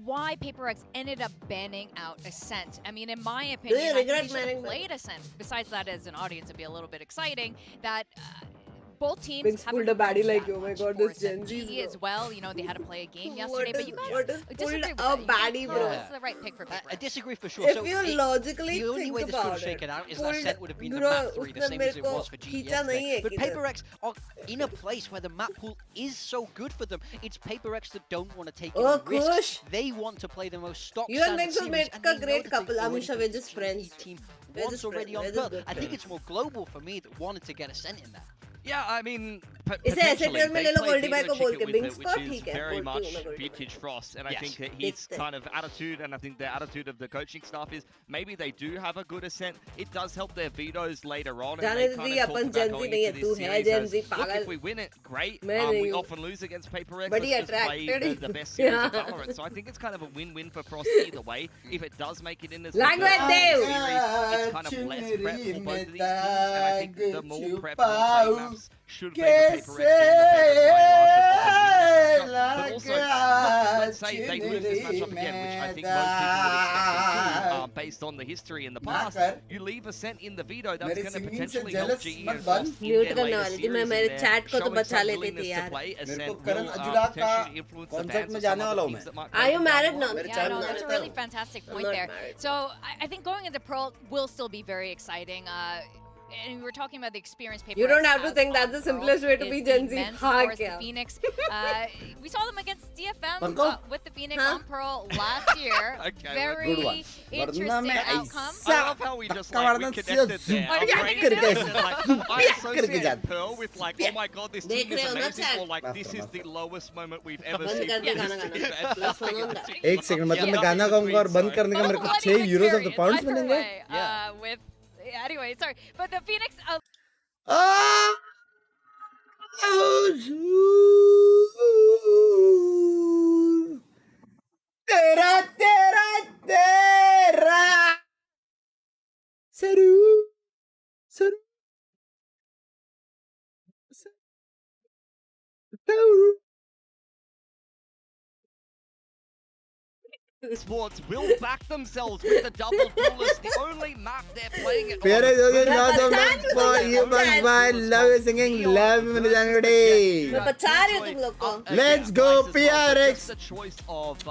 Why PaperX ended up banning out Ascent. I mean, in my opinion, I think they should have played Ascent. Besides that, as an audience, it'd be a little bit exciting that both teams Binks have pulled a baddie like, oh my god, this Gen Z GE as well. You know, they had to play a game yesterday, but you guys what is disagree with pulled a that. baddie, bro? This is the right pick for PRX. I disagree for sure. If So you logically the only think way this could have about shaken it, out is that set would have been the bro, map 3, the same as it was for GE खींचा नहीं yesterday. है But किधर. PRX are in a place where the map pool is so good for them. It's PRX that don't want to take Oh, any risks. Kush. They want to play the most stock You and standard Binks will series, make and a they know great that couple. they've already Amisha, we're put just the friends. GE team We're once just already friends. on We're just Pearl. good I think friends. it's more global for me that wanted to get a scent in that. Yeah, I mean, इसे ऐसे potentially trail में they ले लो play Goldy भाई Vito को बोल Chicken के with Binks it, को which ठीक is है very बोलती much हूँ मैं Goldy vintage Frost, and I Yes. think that his देखते हैं. kind of attitude, and I think the attitude of the coaching staff is maybe they do have a good ascent. It does help their vetoes later on, and जाने they kind दीजिए of talk upon about Gen Z going नहीं है into तू this है series Gen as, Z look, पागल if we win it, great. मैं नहीं We हूँ. often lose against PaperX. But he Let's just play attracted the him. best series of Yeah. Valorant. So I think it's kind of a win-win for Frost either way. If it does make it in this Language, series, Dave. it's kind of less prep for both of these teams, and I think the more prep, more play maps should favor PaperX being the favourites by a larger volume. But also, let's say they lose this matchup again, which I think most people would expect them to, based on the history in the past. You leave a cent in the veto, that's going to potentially help GE and Frost in mute their करने later वाली थी series, मैं and मेरे their chat को तो showing बचा some लेती willingness थी to यार. play. मेरे को Ascent करण will अजुला का potentially influence the concert bans में of जाने some वाला other हूँ teams that might Are play you them married down now? the line. Yeah, no, that's a really fantastic I'm point not there. married. So I think going into Pearl will still be very exciting. And we were talking about the experience paper. You don't have to think that's the simplest way to be Gen Z. हाँ The क्या? Phoenix. We saw them against DFM Pagko? with the Phoenix Huh? on Pearl last year. Okay, Very good one. interesting वरना मैं outcome. ऐसा I love how we just धक्का like we मारना connected there. सीधा Our Yeah, brains करके connected, like, I करके associate जाते. Pearl with like, oh my god, this team देख is रहे हो ना amazing, chat? or like माफ this करो, is माफ the करो. lowest moment we've ever बंद seen. करके from गाना this गाना. team. And plus nothing in one होगा. between. एक सेकंड मतलब Yeah, मैं गाना nothing गाऊंगा और between, बंद sorry. करने का मेरे को Bloody 6 euros of the experience pounds मिलेंगे. underway, with anyway, sorry, but the Phoenix. Ah! तेरा तेरा तेरा सरू सरू सरू Esports will back themselves with the double duelist, the only map they're playing it Pere on. Jose Nadam for you but my love is singing love in the January. मैं बचा रही हूँ तुम लोग को. Let's go PRX. The choice of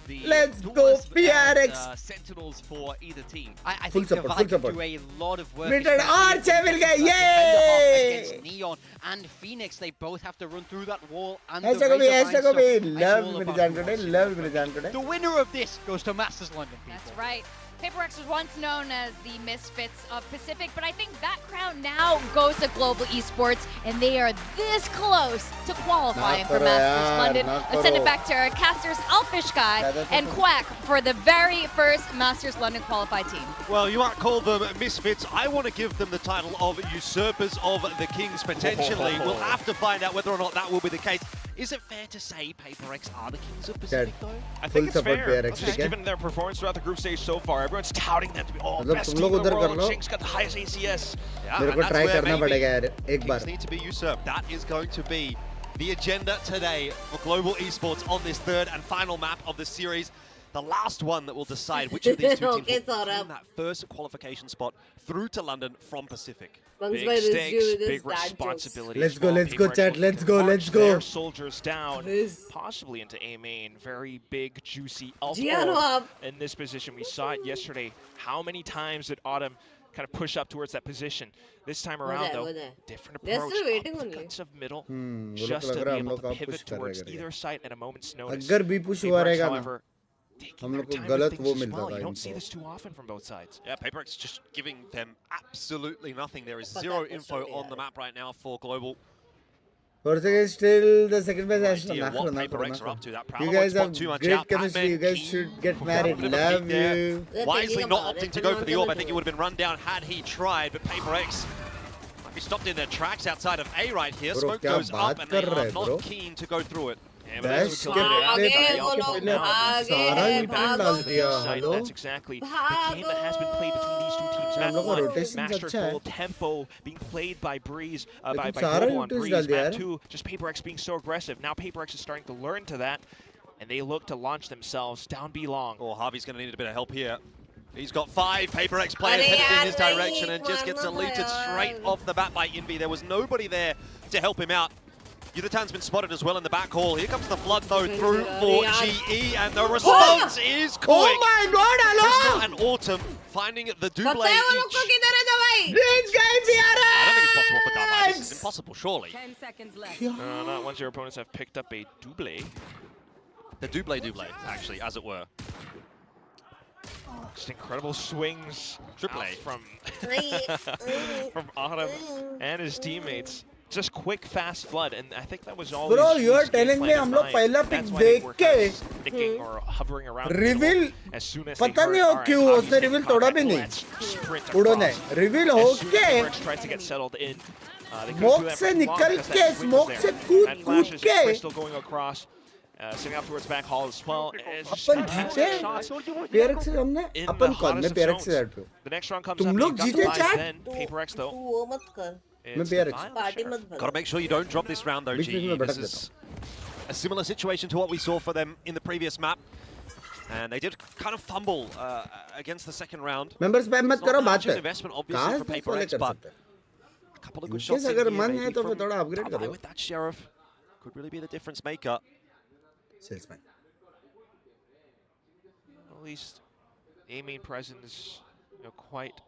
the Let's go duelist and, PRX. Sentinels for either team. I Full think support, the full Vibe support. do a lot of work. Metered especially और 6 मिल गए. defender half Yay! against Neon and Phoenix. They both have to run through that wall and Hashtag the को भी razor hashtag line, को भी so love it's all मेरी about जान who today wants to love win. मेरी जान today. The winner of this goes to Masters London, people. That's right. PaperX was once known as the misfits of Pacific, but I think that crown now goes to Global Esports, and they are this close to qualifying for करो Masters यार, London. ना Let's send it करो. back to our casters, Alfish Guy ज़्यादा तो and Quack for the very first Masters London qualified team. Well, you might call them misfits. I want to give them the title of usurpers of the kings, potentially. We'll have to find out whether or not that will be the case. Is it fair to say PaperX are the kings of Pacific, though? I Full think it's support fair. PRX, Just ठीक है? given their performance throughout the group stage so far, everyone's touting them to be मतलब best तुम team लोग in the उधर कर world. Low. Jinx got the highest ACS. Yeah, मेरे and को that's try where करना maybe पड़ेगा यार एक kings bar. need to be usurped. That is going to be the agenda today for Global Esports on this third and final map of the series. The last one that will decide which of these two teams Okay, will Saurabh. win that first qualification spot through to London from Pacific. Bunks Big by this stakes, dude with his big dad jokes. responsibilities. Let's go, for let's go, PaperX chat, looking let's to go, march let's go. their soldiers down, Riz. possibly into A main. Very big, juicy alpha. Giano up. In this position, we saw it yesterday. How many times did Autumn kind of push up towards that position? This time around, there, though, over there. different They're approach. still waiting Up the only. guts of middle, वो लोग just लग to रहा be है हम able लोग to आप pivot push कर towards रहे either site at a moment's notice. अगर भी push हुआ PaperX, रहेगा ना, however, taking हम their लोग को time with गलत things वो as मिलता well. था You don't see info. this too often from both sides. Yeah, PaperX just giving them absolutely nothing. There is zero info on the map right now for Global. For a second, still the second best Aston. Idea what PaperX are up to. That You Prowler guys won't have spot too much great out. chemistry. You Batman guys keen should get for a married. bit of a Love peek there. you. They're Wisely thinking not about opting it. to go for the orb. I They're think it would have been run down had he tried, but PaperX might be stopped in their tracks outside of A right here. Bro, Smoke क्या goes बात up and कर they रहे are हैं, bro? not keen to go through it. Yeah, but Dash that's के what killed it. आगे पहले बोलो, पहले आगे सारा ही भागो। डाल दिया. Side, hello. that's exactly the game that has been played between these two teams. हम Map लोग का 1, rotations mastered अच्छा है. full tempo being played by Breeze, by लेकिन सारा Global on rotations Breeze. डाल दिया Map यार. 2, just PaperX being so aggressive. Now PaperX is starting to learn to that, and they look to launch themselves down B long. Oh, Harvey's going to need a bit of help here. He's got 5 PaperX players headed in his direction and just gets deleted straight off the bat by Envy. There was nobody there to help him out. Yudatan's been spotted as well in the back hall. Here comes the flood though through for GE, and the response is quick. Oh my god, hello! Crystal and Autumn finding the double each. This guy I don't think it's possible for Davai. This is impossible, surely. 10 seconds left. Not once your opponents have picked up a double. The double, actually, as it were. Just incredible swings from from Autumn and his teammates. Just quick, fast flood, and I think that was all. Bro, you are telling me हम लोग पहला pick देख के sticking or hovering around reveal as soon as पता नहीं हो क्यों उसने reveal तोड़ा भी नहीं उन्होंने reveal होके tries to get settled in. smoke से निकल के smoke से कूद के Crystal going across. Sitting out towards back hall as well. अपन जीते PRX से हमने अपन कौन मैं PRX से जाट पे The next round comes तुम लोग जीते chat PaperX though. वो मत कर मैं PRX पार्टी मत भर Got to make sure you don't drop this round though, GE. This is a similar situation to what we saw for them in the previous map. And they did kind of fumble against the second round. Members spam मत करो बात है investment obviously for PaperX, but a couple of good shots अगर in मन here, है तो फिर थोड़ा upgrade Davai करो with that Sheriff could really be the difference maker. Salesman. At least A main presence, quite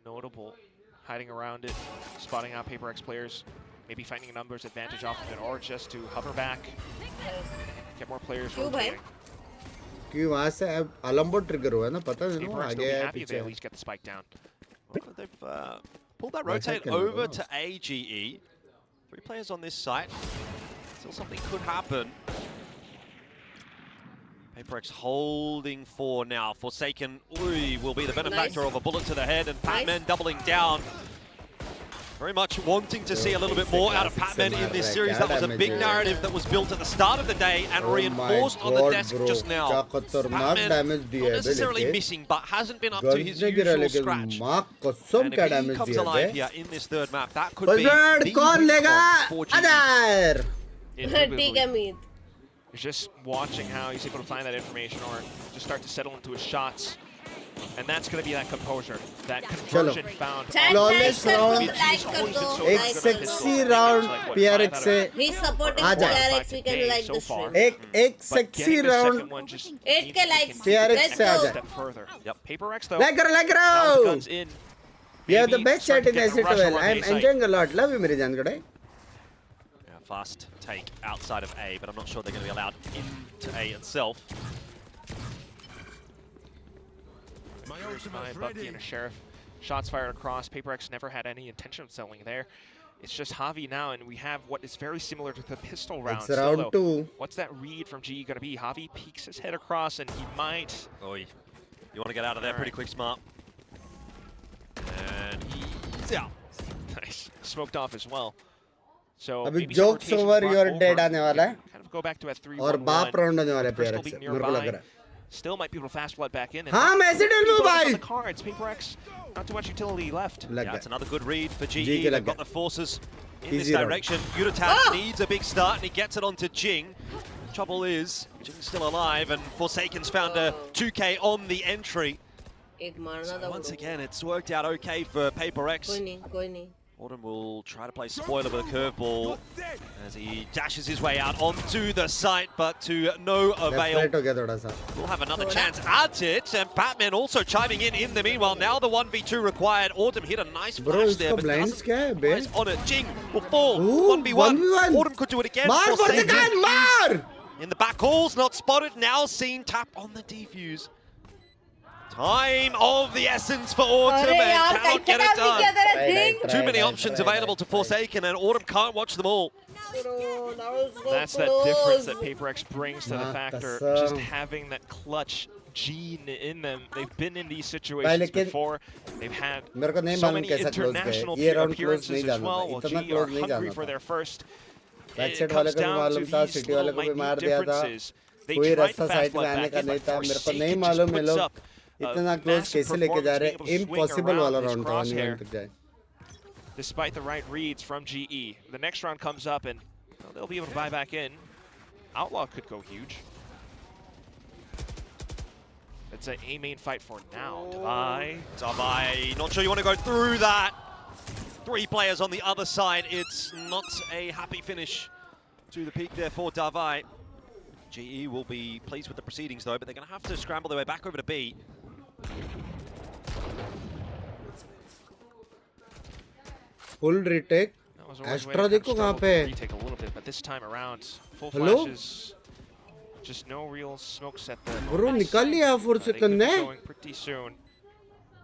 notable. Hiding around it, spotting out PaperX players, maybe finding a numbers advantage off of it, or just to hover back, get more players rotating. क्योंकि वहाँ से अलम्बो trigger हुआ है ना पता नहीं ना आगे है पीछे at least get the spike down. Well, they've pulled that rotate over to AGE. 3 players on this site. Still something could happen. PaperX holding 4 now. Forsaken will be the benefactor of a bullet to the head, and Patman doubling down. Very much wanting to see a little bit more out of Patman in this series. That was a big narrative that was built at the start of the day and reinforced on the desk just now. Patman not necessarily missing, but hasn't been up to his usual scratch. And if he comes alive here in this third map, that could be the for GE. Just watching how he's able to find that information or just start to settle into his shots. And that's going to be that composure, that conversion found. Flawless round, एक sexy round PRX से आ जाए. एक sexy round 8 के likes PRX से आ जाए. Yep. PaperX though. Like करो. You have the best chat in S12. I am enjoying a lot. Love you, मेरी जान कड़ाई. Fast take outside of A, but I'm not sure they're going to be allowed into A itself. By Bucky and a Sheriff. Shots fired across. PaperX never had any intention of selling there. It's just Javi now, and we have what is very similar to the pistol round. It's round 2. What's that read from GE going to be? Javi peeks his head across, and he might... Oy. You want to get out of there pretty quick, Smart. And he's out. Nice. Smoked off as well. So अभी jokes over your dead आने वाला है. Kind of go back to a 3-1-1. और बाप round आने वाला है PRX से. मेरे को लग रहा है. Still might be able to fast flood back in. हाँ मैं ऐसे डर लूँ भाई. The cards, PaperX, not too much utility left. Yeah, that's another good read for GE. They've got the forces in this direction. Yudatan needs a big start, and he gets it onto Jing. Trouble is, Jing's still alive, and Forsaken's found a 2K on the entry. So once again, it's worked out okay for PaperX. कोई नहीं. Autumn will try to play spoiler with a curveball as he dashes his way out onto the site, but to no avail. We'll have another chance at it, and Batman also chiming in the meanwhile. Now the 1v2 required. Autumn hit a nice flash there, but doesn't on it. Jing will fall. 1v1. Autumn could do it again. In the back halls, not spotted. Now seen. Tap on the defuse. Time of the essence for Autumn, and cannot get it done. Too many options available to Forsaken, and Autumn can't watch them all. That's that difference that PaperX brings to the factor. Just having that clutch gene in them. They've been in these situations before. They've had so many international appearances as well. Well, GE are hungry for their first. It comes down to these little minute differences. They tried to fast flood back in, but Forsaken just puts up इतना close कैसे लेके जा रहे हैं impossible वाला round था 1v1 तक जाए. Despite the right reads from GE, the next round comes up and they'll be able to buy back in. Outlaw could go huge. It's an A main fight for now. Davai, not sure you want to go through that. 3 players on the other side. It's not a happy finish to the peak there for Davai. GE will be pleased with the proceedings though, but they're going to have to scramble their way back over to B. Full retake. Astra देखो कहाँ पे? Retake a little bit, but this time around, full flashes. Just no real smokes at the moment. Bro, निकाल लिया 4 second ने. Going pretty soon,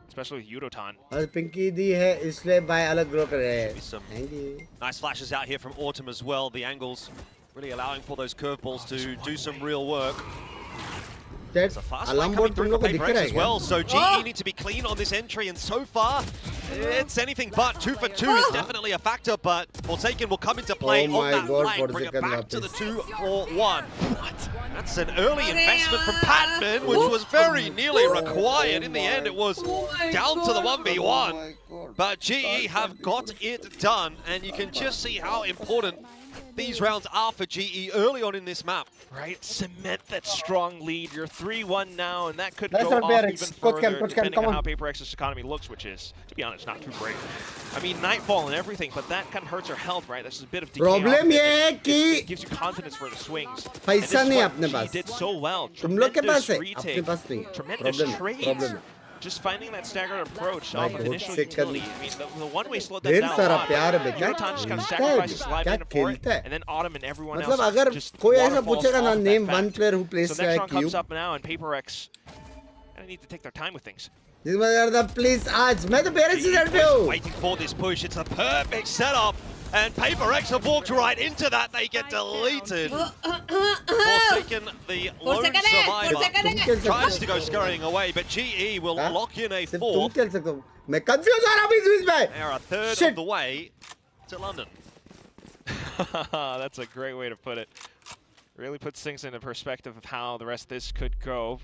especially with Yudotan. आज पिंकी दी है इसलिए bye अलग ग्रो कर रहे हैं. Thank you. Nice flashes out here from Autumn as well. The angles really allowing for those curveballs to do some real work. There's a fast fight coming through for PRX as well, so GE need to be clean on this entry, and so far, it's anything but. 2 for 2 is definitely a factor, but Forsaken will come into play on that flank, bring it back to the 2-4-1. That's an early investment from Patman, which was very nearly required. In the end, it was down to the 1v1, but GE have got it done, and you can just see how important these rounds are for GE early on in this map. Right, cement that strong lead. You're 3-1 now, and that could go off even further depending on how PRX's economy looks, which is, to be honest, not too great. I mean, Nightfall and everything, but that kind of hurts your health, right? This is a bit of decay. Problem ये है कि it gives you confidence for the swings. पैसा नहीं अपने पास. He did so well. तुम लोग के पास है, retake, अपने पास नहीं. tremendous trades. Just finding that staggered approach off of initial utility. I mean, the one-way slowed that down a lot. Yudotan just kind of sacrifices live in for it, and then Autumn and everyone else just waterfalls off that fact. So next round comes up now, and PRX gonna need to take their time with things. Please, आज मैं तो PRX से पे हूँ. Waiting for this push. It's a perfect setup. And PRX have walked right into that. They get deleted. Forsaken, the lone survivor, tries to go scurrying away, but GE will lock in a 4th. मैं confused हो रहा हूँ बीच में. They are a third of the way to London. That's a great way to put it. Really puts things into perspective of how the rest of this could go.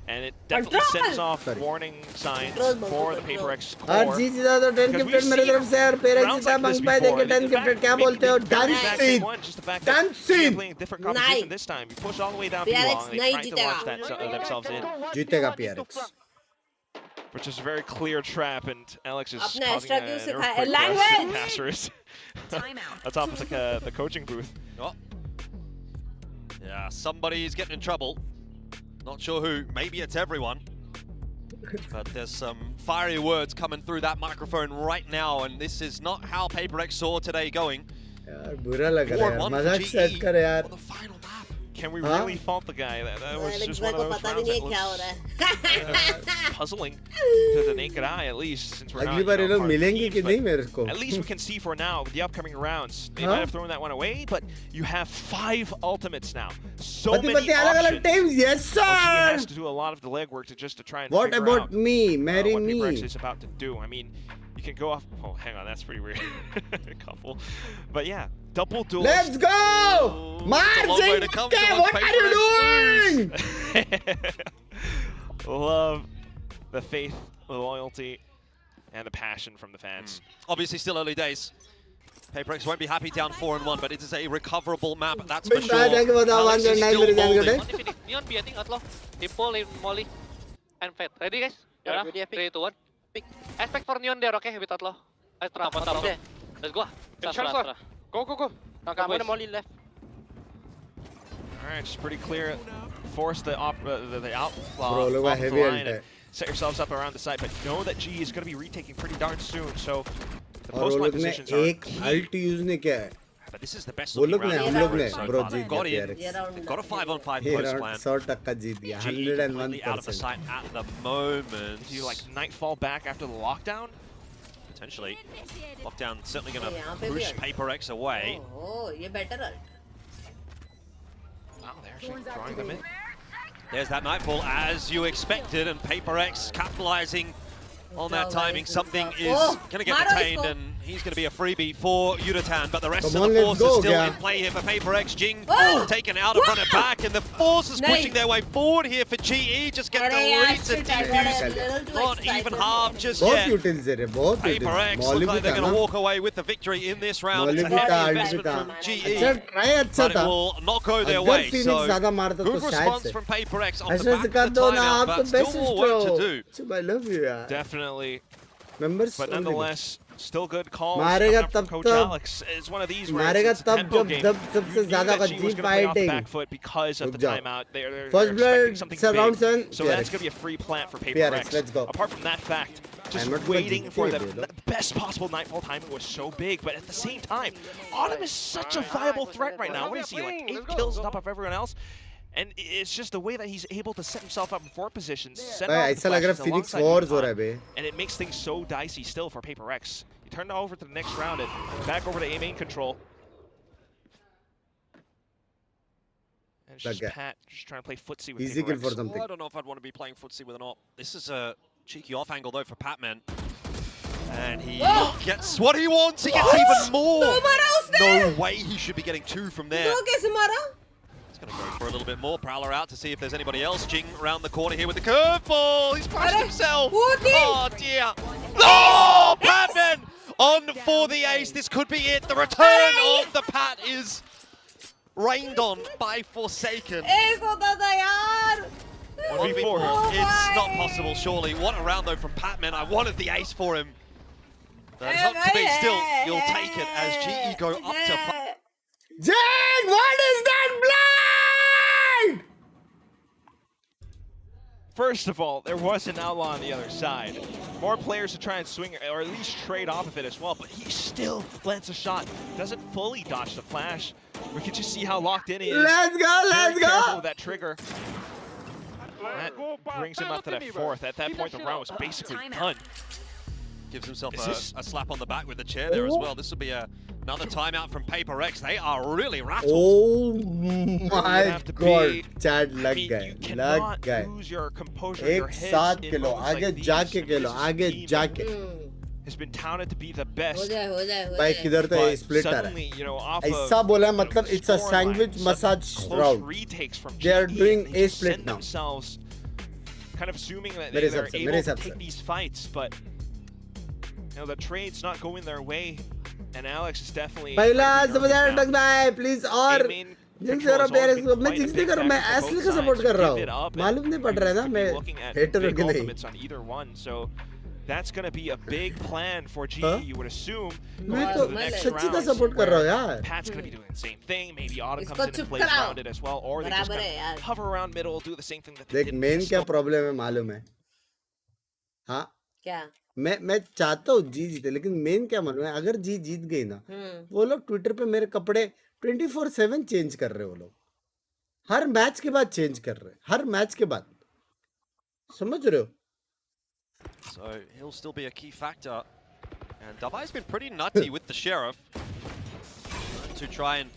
And it definitely sends off warning signs for the PRX core. RG से ज़्यादा 10 gifted मेरे तरफ से और PRX से मंग पाए देंगे 10 gifted क्या बोलते हो? Dancing. Different composition this time. You push all the way down B-long. They try to launch that themselves in. जीतेगा PRX. Which is a very clear trap, and Alex is causing an earthquake passers. That's off of the coaching booth. Oh. Yeah, somebody's getting in trouble. Not sure who, maybe it's everyone. But there's some fiery words coming through that microphone right now, and this is not how PRX saw today going. यार बुरा लग रहा है, मजाक set कर यार. Can we really fault the guy? That was just one of those rounds that was puzzling to the naked eye, at least, since we're not, at least we can see for now with the upcoming rounds. They might have thrown that one away, but you have 5 ultimates now. So many options. Yes, sir! She has to do a lot of the legwork to try and what figure about out me? Marry what me. PRX is about to do. I mean, you can go off. Oh, hang on, that's pretty weird. Couple, but yeah, double duels. Let's go, Martin! What are you doing? Love the faith, the loyalty, and the passion from the fans. Obviously, still early days. PRX won't be happy down 4-1, but it is a recoverable map, that's for sure. Alex is still holding. Neon B, I think, Atlo. Dimple in Molly. And Fed. Ready, guys? Yeah, 3, 2, 1. Pick. Aspect for Neon there, okay? With Atlo. Astra. Let's go. Go. Now, Molly left. Alright, it's pretty clear. Force the outlaw off the line and set yourselves up around the site, but know that G is going to be retaking pretty darn soon, so the post-line positions are key. But this is the best looking round so far. They've got in. They've got a 5-on-5 post plan. 101% out of the site at the moment. Do you like Nightfall back after the lockdown? Potentially. Lockdown certainly going to push PRX away. Oh, you better. Wow, they're actually drawing them in. There's that Nightfall as you expected, and PRX capitalizing on that timing. Something is going to get detained, and He's going to be a freebie for Yuratan, but the rest Come of the on, force let's is go, still yeah. in play here for PRX. Jing Oh! taken out of running back, and the force is Nahi. pushing their way forward here for GE. Just get Arey yaar, deleted, shit, I got a defused. little too Not excited. even half just बहुत yet. utils दे रहे, बहुत utils. PRX Molly look भी like they're था going ना. to walk away with the victory in this round. Molly It's a भी था, heavy Aldi भी investment था. from अच्छा GE, try अच्छा but it था. will not go their अगर way. Phoenix So ज़्यादा मारता तो good शायद response से. from PRX off ऐसे the से back कर of the दो ना, timeout, आपको but still best more work to do. stroke. I love you यार. Definitely. Members But only. nonetheless, still good calls. मारेगा coming up from तब Coach तब. Alex. It's one of these where मारेगा it's a तब tempo जब game. जब सबसे You knew ज़्यादा that she was कच्ची gonna play off the fighting. back foot because of रुक the जाओ. timeout. They're First expecting blood, something round big. 7, So PRX. that's going to be a free plant for PRX, PRX. let's go. Apart from that fact, just I'm not waiting gonna for the GT, the best possible nightfall timing was so big, but at the same time, Autumn is such a viable threat right now. What is he, like 8 kills on top of everyone else? And it's just the way that he's able to set himself up in 4 positions, set भाई off the ऐसा लग रहा है flashes Phoenix alongside Wars हो Yuratan, रहा है बे. and it makes things so dicey still for PRX. You turn it over to the next round and back over to A main control. And it's just Okay. Pat just trying to play footsie with Easy kill PRX. for something. Well, I don't know if I'd want to be playing footsie with an op. This is a cheeky off angle though for Patman. And he gets what he wants. He gets even more. दो मारा उसने. No way he should be getting 2 from there. दो कैसे मारा? He's going to go for a little bit more. Prowler out to see if there's anybody else. Jing around the corner here with the curveball. He's crushed himself. Oh dear. Oh, Patman on for the ace. This could be it. The return of the Pat is rained on by Forsaken. Ace होता था यार. 1v4. It's not possible, surely. What a round though from Patman. I wanted the ace for him. That's not to be. Still, you'll take it as GE go up to 5. Jane, what is that blind? First of all, there was an outlaw on the other side. More players to try and swing or at least trade off of it as well, but he still lands a shot. Doesn't fully dodge the flash. We can just see how locked in he is. Let's go, let's Very careful go. with that trigger. That brings him up to that 4th. At that point, the round was basically done. Gives himself a slap on the back with the chair there as well. This will be another timeout from PRX. They are really rattled. Oh my God, Chad लग गए, लग गए. Lose your composure, एक your heads साथ in Khelo, moments आगे like these. जाके And Khelo, this आगे team जाके. has been touted to be the हो best. जाए हो जाए हो भाई जाए. किधर तो But split आ रहा suddenly, है. you know, off ऐसा of, बोला you know, मतलब it's a scoreline, sandwich sudden massage close round. retakes from They are GE, doing and a just split send now. themselves kind of assuming that मेरे they're हिसाब से, able मेरे to हिसाब take से. these fights, but you know the trade's not going their way, and Alex is definitely. पहला very nervous समझा now. डग भाई please और A-main जिनसे control और has मेरे always been मैं quite a जिंक्स नहीं big कर रहा हूँ, मैं factor for एसली both का सपोर्ट sides. कर रहा Give it हूँ. up, and मालूम नहीं पड़ रहा है ना, मैं you're looking at hater big की नहीं. ultimates on either one, so that's going to be a big plan for GE. Huh? You would assume मैं going तो to the next सच्ची का rounds सपोर्ट कर रहा हूँ where यार. Pat's going to be doing the same thing. Maybe Autumn इसको comes in चुप and plays कराओ. around it as well, or they just बराबर kind है यार. of hover around middle, do the same thing that they देख did. Main क्या Pistol. Problem है मालूम है. हाँ क्या? मैं चाहता हूँ जी जीते, लेकिन मेन क्या मालूम है, अगर जी जीत गई ना, वो लोग ट्विटर पे मेरे कपड़े 24/7 चेंज कर रहे हैं. वो लोग हर मैच के बाद चेंज कर रहे हैं, हर मैच के बाद. समझ रहे हो? So he'll still be a key factor. And Davai's been pretty nutty with the Sheriff to try and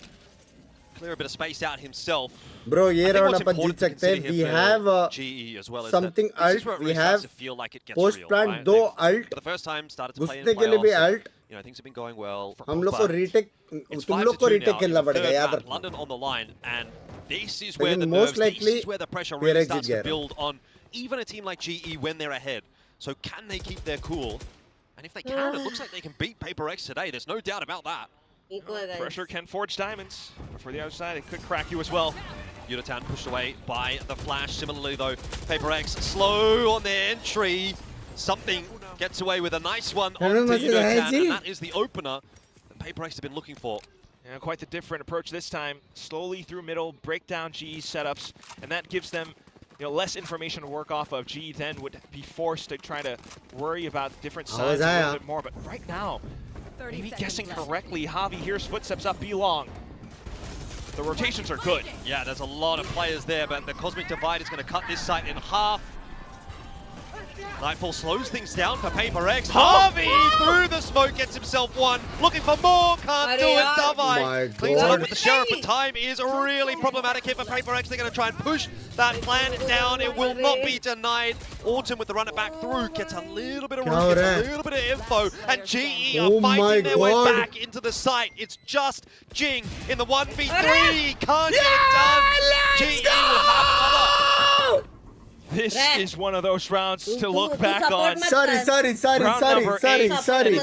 clear a bit of space out himself. Bro, I ये think round what's upon Jeet important to सकते हैं. consider We here for have GE as well is something that this is alt, where it we really have starts to feel like it gets post real, plant right? 2 They've, alt, for the first time started to play in घुसने के लिए भी playoffs. alt. You know, things have been going well. हम लोग को but retake, it's तुम 5 लोग to को 2 रीटेक now, खेलना in the पड़ेगा, third याद map, रखना. London on the line, and this is where लेकिन the most nerves, this likely is where the pressure really PRX starts Jeet to गया. build on even a team like GE when they're ahead. So can they keep their cool? And if they can, it looks like they can beat PRX today. There's no doubt about that. Equal guys. Pressure can forge diamonds. But for the other side, it could crack you as well. Yuratan pushed away by the flash. Similarly, though, PRX slow on their entry. Something gets away with a nice one onto Yuratan, and that is the opener that PRX have been looking for. Yeah, quite the different approach this time. Slowly through middle, break down GE setups, and that gives them, you know, less information to work off of. GE then would be forced to try to worry about different sides a little bit more. But right now, maybe guessing correctly, Javi hears footsteps up B long. The rotations are good. Yeah, there's a lot of players there, but the Cosmic Divide is going to cut this site in half. Nightfall slows things down for PaperX. Harvey through the smoke gets himself one. Looking for more, can't do it. Davai cleans it up with the Sheriff, but time is really problematic here for PaperX. They're going to try and push that plan down. It will not be denied. Autumn with the run it back through gets a little bit of room, gets a little bit of info, and GE are fighting their way back into the site. It's just Jing in the 1v3. Can't get it done. GE will have another. This is one of those rounds to look back on. Sorry. It's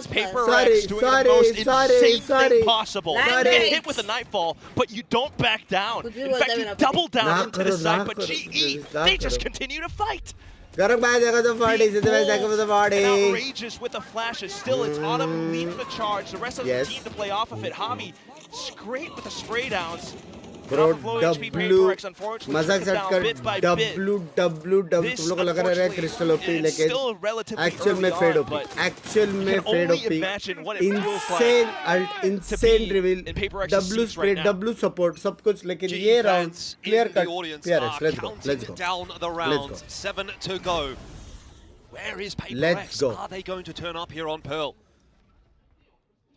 PaperX doing the most insane thing possible. You get hit with a nightfall, but you don't back down. In fact, you double down into the side, but GE, they just continue to fight. Outrageous with the flashes. Still, it's Autumn leads the charge. The rest of the team to play off of it. Javi, great with the spray downs. Bro, W मजाक set कर W तुम लोग को लग रहा है crystal OP लेकिन actual में फेड OP insane reveal W spray W support सब कुछ लेकिन ये round clear cut PRX let's go down the round 7 to go. Where is PaperX? Are they going to turn up here on Pearl?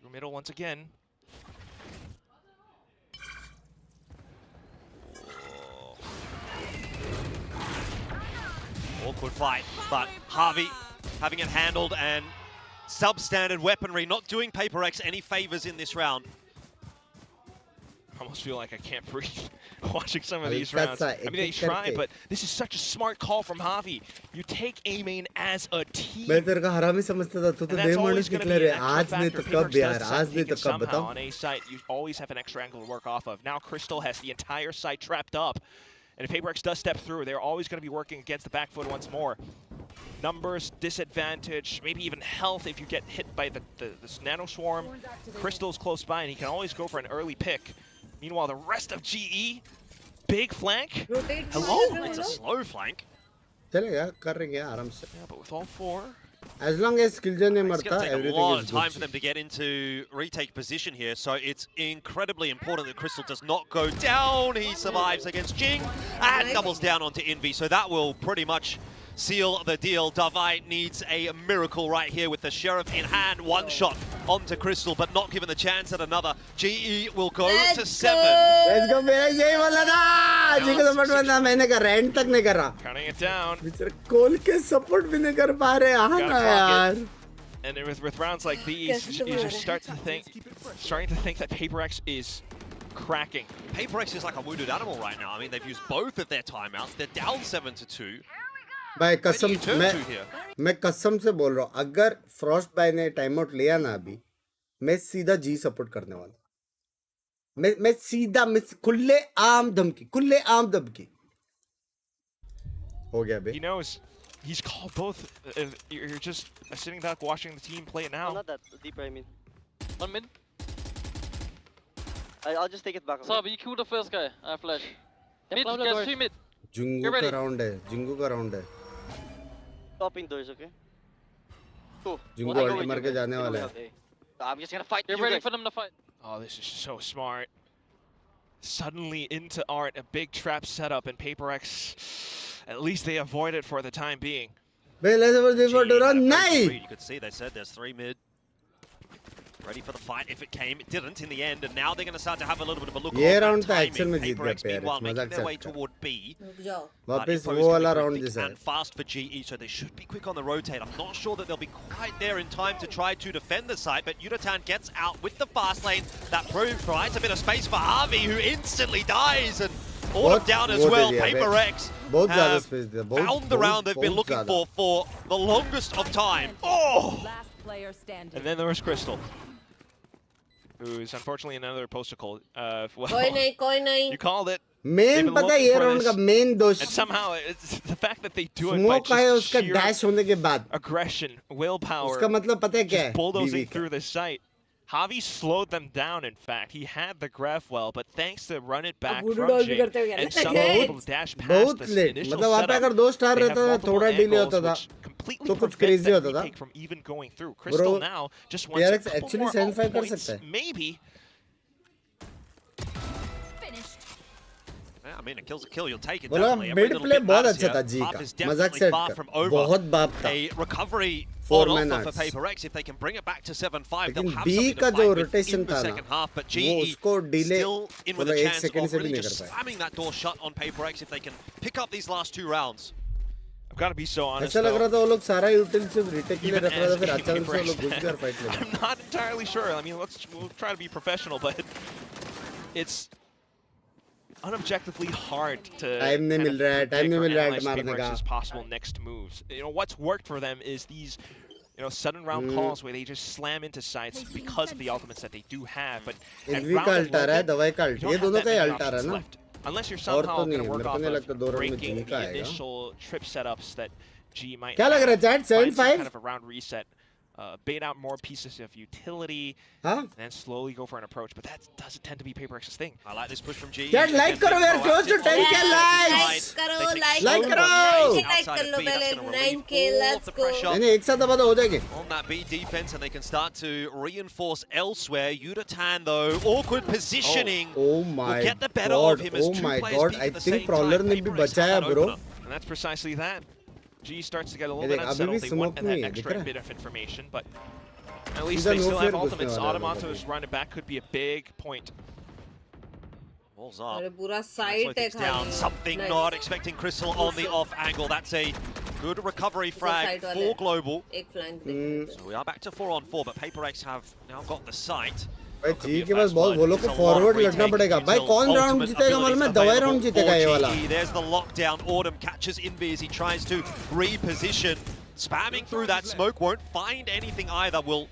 Through middle once again. Awkward fight, but Harvey having it handled and substandard weaponry, not doing PaperX any favors in this round. I almost feel like I can't breathe watching some of these rounds. I mean, they try, but this is such a smart call from Javi. You take A main as a team. मैं तेरे का हरामी समझता था, तू तो डेमोनिश निकला रे, आज नहीं तो कब यार, आज नहीं तो कब बताओ? On A site, you always have an extra angle to work off of. Now Crystal has the entire site trapped up. And if PaperX does step through, they're always going to be working against the back foot once more. Numbers, disadvantage, maybe even health if you get hit by this nano swarm. Crystal's close by, and he can always go for an early pick. Meanwhile, the rest of GE, big flank. Hello, it's a slow flank. चलेगा, कर रहेंगे आराम से. Yeah, but with all four. As long as Skillgen नहीं मरता, everything is good. It's going to take a lot of time for them to get into retake position here, so it's incredibly important that Crystal does not go down. He survives against Jing and doubles down onto Envy, so that will pretty much seal the deal. Davai needs a miracle right here with the Sheriff in hand. One shot onto Crystal, but not given the chance at another. GE will go to 7. Let's go, मेरा यही वाला था. जी को support करना मैंने कर रहा, end तक नहीं कर रहा. Counting it down. बेचारे कोल के support भी नहीं कर पा रहे, हाँ ना यार. And with rounds like these, you just starting to think that PaperX is cracking. PaperX is like a wounded animal right now. I mean, they've used both of their timeouts. They're down 7-2. भाई कसम मैं कसम से बोल रहा हूँ, अगर Frost bye ने टाइम आउट लिया ना अभी, मैं सीधा जी सपोर्ट करने वाला. मैं सीधा खुले आम धमकी हो गया बे. He knows he's called both. You're just sitting back watching the team play it now. Not that deeper, I mean. One mid. I'll just take it back. So you kill the first guy. I flash. Mid, guys, 3 mid. जिंगू का round है. Top indoors, okay? जिंगू ult मार के जाने वाला है. I'm just gonna fight. Get ready for them to fight. Oh, this is so smart. Suddenly into Art, a big trap setup, and PaperX, at least they avoid it for the time being. You could see they said there's 3 mid. Ready for the fight if it came. It didn't in the end, and now they're going to start to have a little bit of a look ये on round that तो timing. Action में जीत गया PRX making their way PRX. toward B. वापस वो वाला round thick जैसा है. and fast for GE, so they should be quick on the rotate. I'm not sure that they'll be quite there in time to try to defend the site, but Yutatan gets out with the fast lane. That provides a bit of space for Harvey, who instantly dies, and Autumn down as well. PaperX have found the round they've been looking for the longest of time. Oh! And then there was Crystal, who's unfortunately another posticle. Well, you called it. Main पता है ये round का main दोष. And somehow it's the fact that they do it by just sheer dash होने के बाद. Aggression, willpower. उसका मतलब पता है क्या है? Bulldozing through the site. Javi slowed them down, in fact. He had the graph well, but thanks to run it back from Jing and somehow able to dash past this initial मतलब वहाँ पे अगर 2 star रहता था थोड़ा delay होता था तो कुछ क्रेजी होता था. from even going through. Crystal now just wants PRX a couple actually more 75 कर points, सकता है. maybe. Yeah, I mean, a kill's a kill. You'll take it. बोला mid play बहुत अच्छा था जी का. मजाक सेट कर. बहुत बाप था. A recovery on offer for PRX if they can bring it back to 7-5. They'll have something to fight with in the second half. But GE still in with a chance of really just slamming that door shut on PRX if they can pick up these last 2 rounds. I've got to be so honest. ऐसा लग रहा था वो लोग सारा यूटिल सिर्फ retake के लिए रख रहा था फिर अचानक से वो लोग घुस गए और फाइट ले. I'm not entirely sure. I mean, we'll try to be professional, but it's unobjectively hard to time नहीं मिल रहा है, time नहीं मिल रहा है मारने का. Possible next moves. You know what's worked for them is these, you know, sudden round calls where they just slam into sites because of the ultimates that they do have. But env का Alt है, दवाई का alt. ये दोनों का ही Alt है ना. Unless you're somehow going to work off of breaking the initial trip setups that G might क्या लग रहा है chat? 7-5? kind of a round reset. Bait out more pieces of utility, and then slowly go for an approach. But that doesn't tend to be PRX's thing. I like this push from GE. Chat like करो, we are close to 10k likes. Like करो. Like कर लो पहले 9k. Let's go. नहीं एक साथ दबा तो हो जाएगी. On that B defense, and they can start to reinforce elsewhere. Yudatan though, awkward positioning. Oh my will get the better of him as oh 2 my players god, peak I at the think same Prowler time. ने भी बचाया bro. And that's precisely that. G starts to get a little bit unsettled. They want that extra bit of information, but at least they still have ultimates. Automatos running back could be a big point. Balls up. अरे पूरा side है down. Something not expecting Crystal on the off angle. That's a good recovery frag for Global. एक flank. So we are back to 4-on-4, but PRX have now got the sight. भाई जी के पास बहुत वो लोग को forward लड़ना पड़ेगा. भाई कौन राउंड जीतेगा मालूम है? दवाई राउंड जीतेगा ये वाला. There's the lockdown. Autumn catches Invi as he tries to reposition. Spamming through that smoke, won't find anything either. Will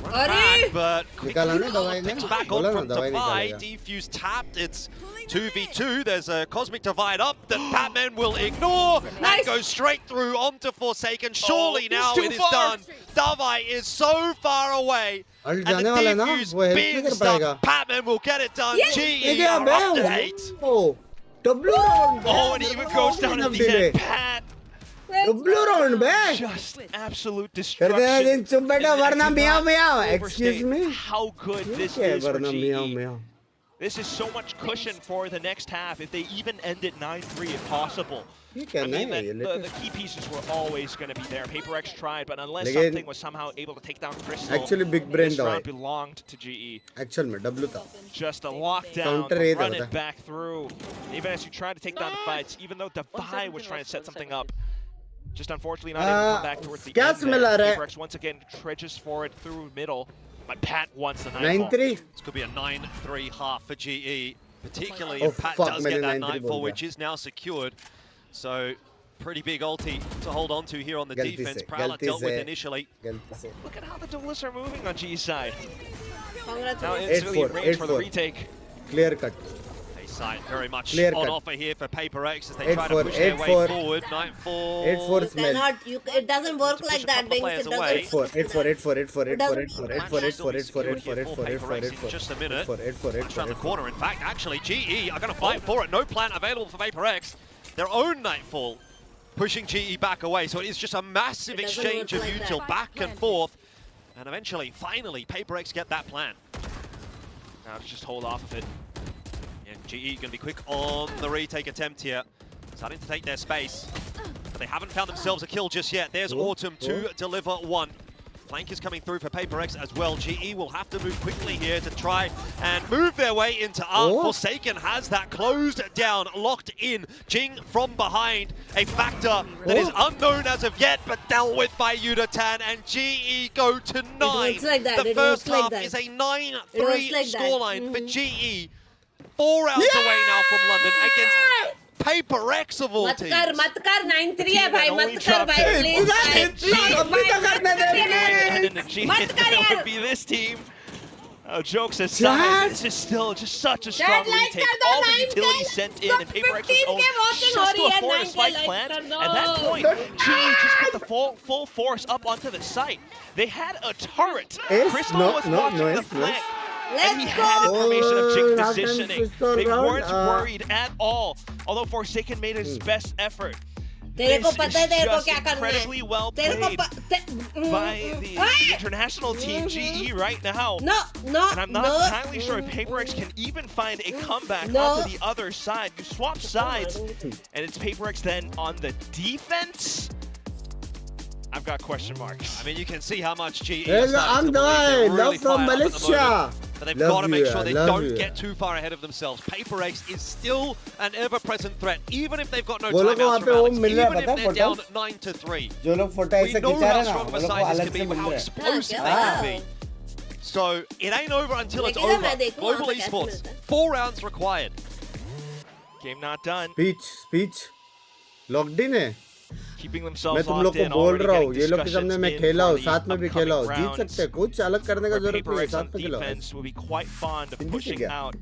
run back, but quickly picks back on from Divide. Defuse tapped. It's 2v2. There's a cosmic divide up that Batman will ignore and go straight through onto Forsaken. Surely now it is done. Davai is so far away. And the defuse being stuck. Batman will get it done. GE are up to 8. Oh, and he even goes down at the end. Pat. Blue round back. Just absolute destruction. Excuse me. How good this is for GE. This is so much cushion for the next half if they even end it 9-3 if possible. I mean, the key pieces were always going to be there. PRX tried, but unless something was somehow able to take down Crystal, actually big brain this round belonged to GE. Actual में W था. Just a lockdown, run it back through. Even as you try to take down the fights, even though Defy was trying to set something up, just unfortunately not able to come back towards the end. PRX once again trudges forward through middle. But Pat wants the 9-3. This could be a 9-3 half for GE, particularly if Pat does get that 9-4, which is now secured. So pretty big ulti to hold on to here on the defense. Prowler dealt with initially. Look at how the duelists are moving on G's side. Now it's really range for the retake. Clear cut. Side very much on offer here for PRX as they try to push their way forward. 9-4. 8-4 smell. It doesn't work like that, Binks. It doesn't. 8-4. Just a minute. Rush around the corner. In fact, actually, GE are going to fight for it. No plan available for PRX. Their own Nightfall pushing GE back away. So it is just a massive exchange of util back and forth. And eventually, finally, PRX get that plan. Now just hold off of it. GE going to be quick on the retake attempt here. Starting to take their space. But they haven't found themselves a kill just yet. There's Autumn to deliver one. Flank is coming through for PRX as well. GE will have to move quickly here to try and move their way into ARC. Forsaken has that closed down, locked in. Jing from behind, a factor that is unknown as of yet, but dealt with by Yudatan, and GE go to 9. The first half is a 9-3 scoreline for GE. 4 rounds away now from London against PRX of all teams. मत कर 9-3 है भाई, मत कर भाई, please. मत कर यार. Would be this team. Jokes aside, this is still just such a strong retake. All the utility sent in, and PRX's own just to afford a spike plant. At that point, GE just put the full force up onto the site. They had a turret. Crystal was watching the flank. And he had information of Jing's positioning. They weren't worried at all, although Forsaken made his best effort. तेरे को This पता है is तेरे को just क्या करना है incredibly well तेरे को played by the international team GE right now. No, and I'm not entirely sure if PaperX can even find a comeback onto the other side. You swap sides, and it's PaperX then on the defense. I've got question marks. I mean, you can see how much GE I'm dying. Love from Malaysia. But they've got to make sure they don't get too far ahead of themselves. PaperX is still an ever-present threat, even if they've got no timeouts from Alex, even if they're down 9-3. We know how strong of a side this can be, how explosive they can be. So it ain't over until it's over. Global Esports, 4 rounds required. Game not done. Speech. Logged in है. Keeping मैं themselves तुम लोग locked को in. बोल रहा हूँ Already ये लोग के getting सामने मैं discussions खेला हूँ in साथ में भी for the खेला हूँ upcoming जीत सकते हैं rounds. कुछ अलग करने का Where जरूरत नहीं है PaperX साथ on में खेलो defense will be quite fond of Hindi pushing से क्या? out.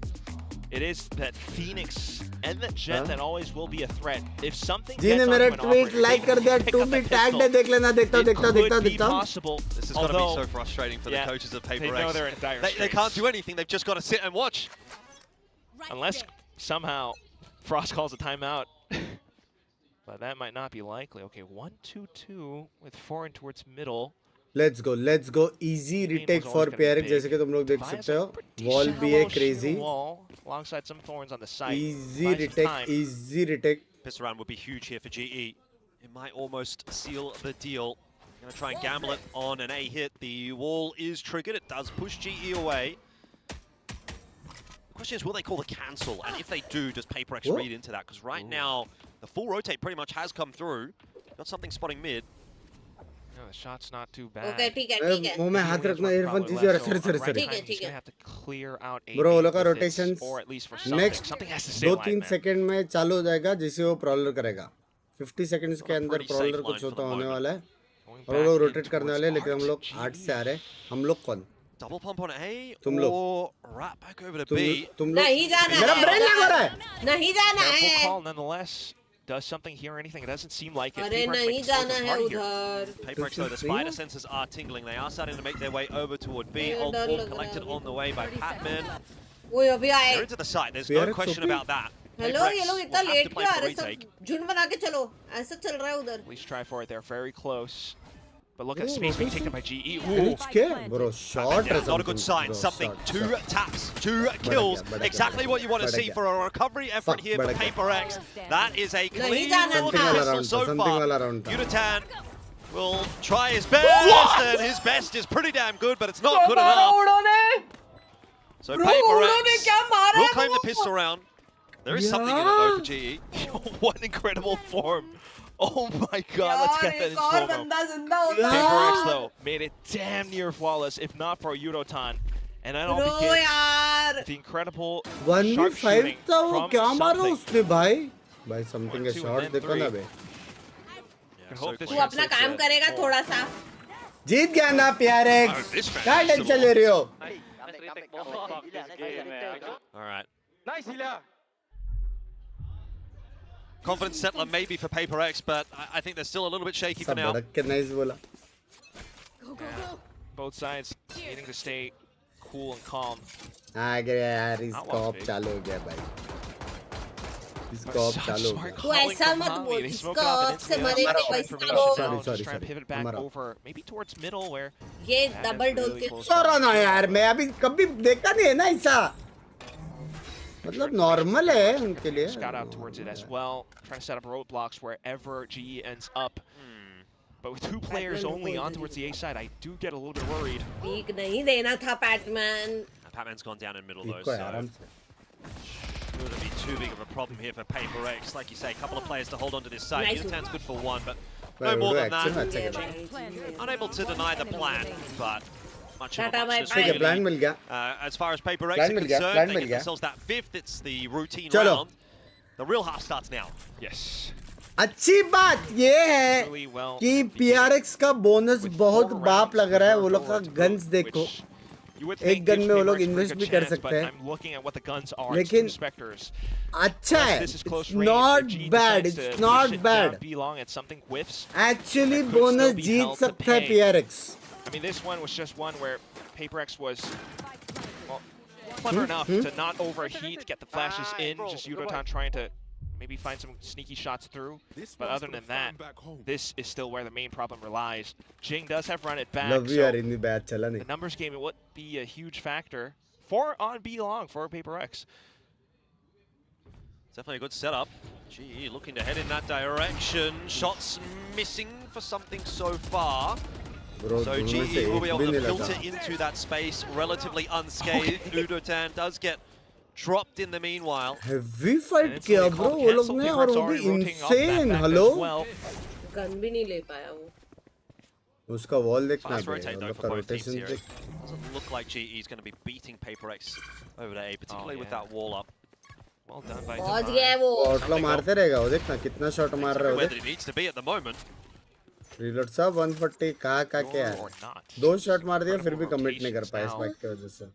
It is that Phoenix and that Jet that always will be a threat. If something जी ने gets मेरा onto an tweet operator, like कर दिया pick तू up भी the tag pistol. दे देख लेना देखता हूँ It देखता हूँ could देखता हूँ be देखता हूँ possible. This is going to be Although- so frustrating for the coaches of They PaperX. know they're in dire They can't do anything. They've just got to sit and watch. Unless somehow Frost calls a timeout. But that might not be likely. Okay, 1-2-2 with 4 in towards middle. Let's go easy retake for PRX जैसे कि तुम लोग देख सकते हो wall भी है crazy alongside some thorns on the side. easy retake Pistol round would be huge here for GE. It might almost seal the deal. Going to try and gamble it on an A hit. The wall is triggered. It does push GE away. The question is, will they call the cancel? And if they do, does PaperX read into that? Because right now, the full rotate pretty much has come through. Got something spotting mid. No, the shot's not too bad. Okay, ठीक है मुंह में हाथ रखना earphone दीजिए और sorry ठीक है have to clear out a bro वो लोग का rotations or at least for something. next Something has to stay 2-3 second में चालू हो जाएगा जिसे वो prowler करेगा 50 सेकंड्स के अंदर prowler कुछ होता होने वाला है और वो लोग rotate करने वाले हैं लेकिन हम लोग 8 से आ रहे हैं हम लोग कौन Double pump on A तुम लोग or right back over to B. तुम लोग नहीं जाना है मेरा brain lag हो रहा है नहीं जाना Careful है call nonetheless. Does something here or anything? It doesn't seem like it. अरे PaperX नहीं making slow जाना the है party here. उधर PaperX though, the spider sensors are tingling. They are starting to make their way over toward B. Ult डर orb लग collected रहा है on the way by Patman. वो अभी आए They're into the site. There's no question about that. Hello ये लोग इतना will have late to play क्यों आ for रहे हैं retake. सब झुंड बना के चलो ऐसा चल रहा है उधर At least try for it. They're very close. But look at the space being taken by GE. HK bro shot Yeah, not a good sign. Something. 2 taps, 2 kills. Exactly what you want to see for a recovery effort here for PaperX. That is a clean little pistol so far. Unitán will try his best, and his best is pretty damn good, but it's not good enough. So PaperX will claim the pistol round. There is something in it though for GE. What incredible form. Oh my god, let's get that in slow-mo. बंदा जिंदा होता PaperX though made it damn near flawless, if not for Yudotan. And that all begins यार with the incredible 1v5 sharpshooting था वो from क्या मारा something. उसने भाई something का 1, 2, shot and then देखो ना 3. बे I hope this तू अपना translates काम to करेगा more. थोड़ा सा जीत गया ना PRX क्या टेंशन ले रही हो Alright. Nice, Hila. Confidence settler maybe for PaperX, but I think they're still a little bit shaky for सब now. भड़क के nice बोला Both sides needing to stay cool and calm. आ गया यार इसका ऑफ चालू हो गया भाई इसका ऑफ चालू हो गया तू ऐसा मत बोल इसका ऑफ से मरेंगे पैसा वो sorry Try and pivot back हमारा over, maybe towards middle where ये डबल ढोल के छोड़ो ना यार मैं अभी कभी देखा नहीं है ना ऐसा मतलब नॉर्मल है उनके लिए Scout out towards it as well, trying to set up roadblocks wherever GE ends up. But with 2 players only on towards the A side, I do get a little bit worried. Peak नहीं देना था PadMan Patman's gone down in middle though, इसको so आराम से it wouldn't be too big of a problem here for PaperX. Like you say, a couple of players to hold on to this side. Nice. Unitan's good for 1, but भाई no more वो than action में that. अच्छा खेला Unable to deny the plan, but much of a Tata, muchness bye-bye. ठीक है really. Plan मिल गया As far as PaperX Plan are मिल गया, concerned, plan they mill get गया। themselves that 5th. It's the routine चलो। round. The real half starts now. Yes. अच्छी बात ये है Really well कि PRX का बोनस बहुत बाप लग रहा है वो लोग का गन्स देखो एक गन में वो लोग इन्वेस्ट भी कर सकते हैं लेकिन अच्छा है not bad it's not bad actually bonus जीत सकता है PRX I mean, this one was just one where PaperX was well, clever enough to not overheat, get the flashes in, just Yudotan trying to maybe find some sneaky shots through. But other than that, this is still where the main problem relies. Jing does have run it back. So the numbers game, it would be a huge factor for on B long for PaperX. Definitely a good setup. GE looking to head in that direction. Shots missing for something so far. So GE will be able to filter into that space relatively unscathed. Udotan does get dropped in the meanwhile. Heavy fight किया bro वो लोग ने और वो भी insane. Hello. Gun भी नहीं ले पाया वो. उसका wall देखना है. Doesn't look like GE is going to be beating PaperX over to A, particularly with that wall up. Well done by पहुंच गया वो. Outlaw मारते रहेगा वो देखना कितना shot मार रहा है वो. Where he needs to be at the moment. Reload साहब 140 कहाँ क्या है. 2 shot मार दिया फिर भी commit नहीं कर पाया spike की वजह से.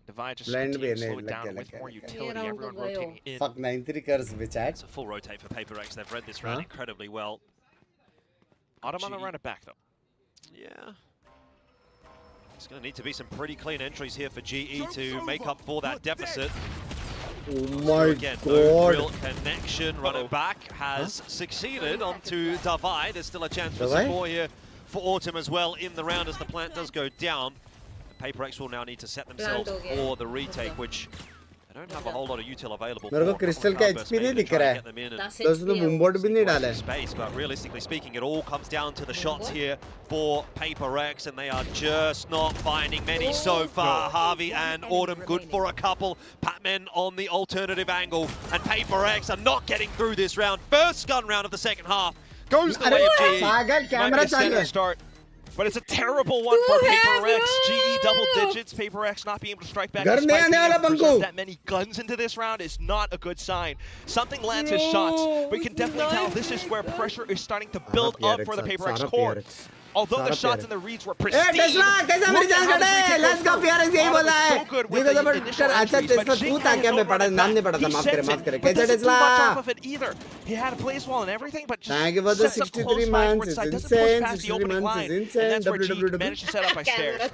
Blend भी नहीं लग गया. Fuck 93 curves bitch. It's a full rotate for PaperX. They've read this round incredibly well. Autumn on the run it back though. Yeah. It's going to need to be some pretty clean entries here for GE to make up for that deficit. Oh my again, god. No real connection. Run it back has succeeded onto Davai. There's still a chance for some more here for Autumn as well in the round as the plant does go down. PaperX will now need to set themselves for the retake, which they don't have a whole lot of util available. मेरे को crystal का HP नहीं दिख रहा है. तो उसने बूमबोर्ड भी नहीं डाला है. Space, but realistically speaking, it all comes down to the shots here for PaperX, and they are just not finding many so far. Harvey and Autumn good for a couple. Patmen on the alternative angle, and PaperX are not getting through this round. First gun round of the second half goes the way of GE. Start. But it's a terrible one for PaperX. GE double digits. PaperX not being able to strike back despite being able to present that many guns into this round is not a good sign. Something lands his shots, but you can definitely tell this is where pressure is starting to build up for the PaperX core. Although the shots and the reads were pristine. Let's go PRX यही बोला है. देखो जब अच्छा Tesla तू था क्या मैं पढ़ा नाम नहीं पढ़ा था माफ करे. कैसे Tesla? He had a blaze wall and everything, but just thank you for the 63 months. It's insane. 63 months is insane. And that's where GE managed to set up by stairs.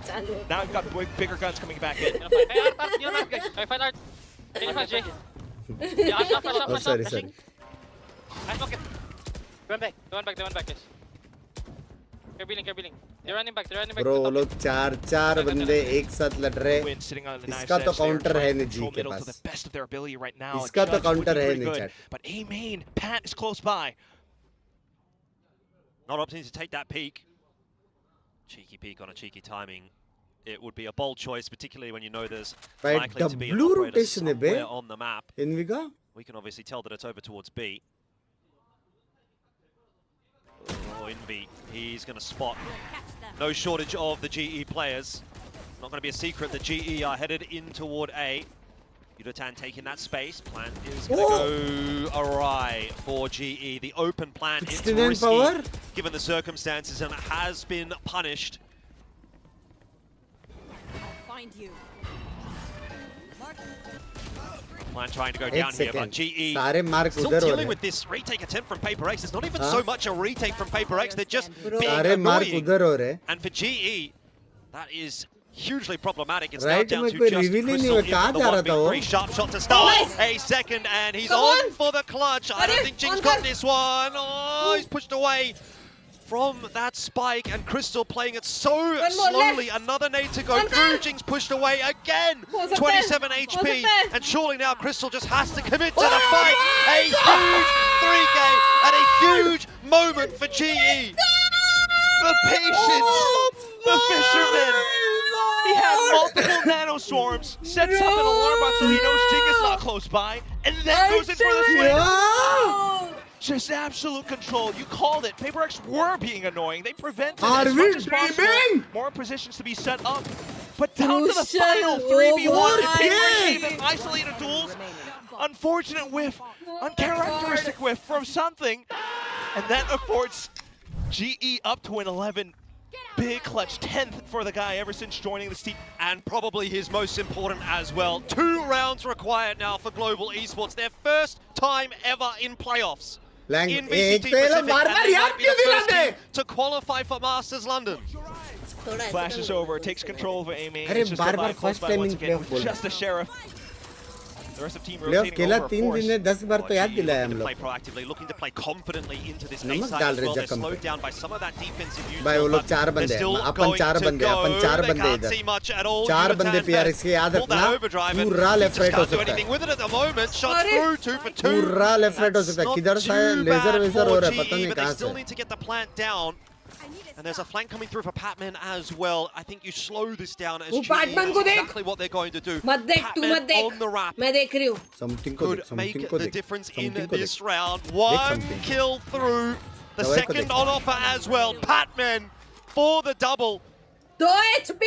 Now we've got bigger guns coming back in. Oh sorry. Run back, guys. They're running back. Bro, वो लोग चार बंदे एक साथ लड़ रहे. इसका तो काउंटर है नहीं जी के पास. इसका तो काउंटर है नहीं chat. But A main, Pat is close by. Not an opportunity to take that peek. Cheeky peek on a cheeky timing. It would be a bold choice, particularly when you know there's likely to be an operator somewhere on the map. Inviga? We can obviously tell that it's over towards B. Oh, Envy, he's going to spot. No shortage of the GE players. Not going to be a secret that GE are headed in toward A. Udotan taking that space. Plant is going to go awry for GE. The open plant is risky given the circumstances and it has been punished. I'll find you. Plant trying to go down here, but GE still dealing with this retake attempt from PaperX. It's not even so much a retake from PaperX, they're just being annoying. And for GE, that is hugely problematic. It's now down to just Crystal in for the 1v3. Sharp shot to start. A second, and he's on for the clutch. I don't think Jing's got this one. Oh, he's pushed away from that spike, and Crystal playing it so slowly. Another nade to go through. Jing's pushed away again. 27 HP, and surely now Crystal just has to commit to the fight. A huge 3K and a huge moment for GE. The patience, the fisherman. He had multiple nano swarms, sets up an alarm bot so he knows Jing is not close by, and then goes in for the swing. Just absolute control. You called it. PaperX were being annoying. They prevented as much as possible. More positions to be set up. But down to the final 3v1. PaperX gave them isolated duels. Unfortunate whiff. Uncharacteristic whiff from something. And that affords GE up to an 11. Big clutch, 10th for the guy ever since joining the team. And probably his most important as well. 2 rounds required now for Global Esports. Their first time ever in playoffs. In VCT Pacific, and they might be the first team to qualify for Masters London. Flashes over, takes control of A main. It's just a close by once again with just the Sheriff. The rest of team playoff rotating खेला over, of 3 course. दिन में 10 बार तो याद दिलाया हम Looking to लोग play proactively, looking to play confidently into this A नमक side डाल as रहे well. They're जख्म slowed पे down by some of that defensive use. भाई वो लोग 4 बंदे हैं अपन 4 बंदे हैं अपन 4 बंदे इधर 4 बंदे PRX के याद रखना पूरा लेफ्ट राइट हो सकता है with it at the moment. Shot through 2 for 2. पूरा लेफ्ट राइट हो सकता है किधर से लेजर वेजर हो रहा है पता नहीं but they कहां still से need to get the plant down. And there's a flank coming through for Patman as well. I think you slow this down as Patman को देख exactly what they're going to do. मत देख तू मत देख on the wrap. मैं देख रही हूँ समथिंग को देख Could make समथिंग को the देख difference in समथिंग को this देख round. One kill through. The second on offer as well. Patman for the double. 2 HP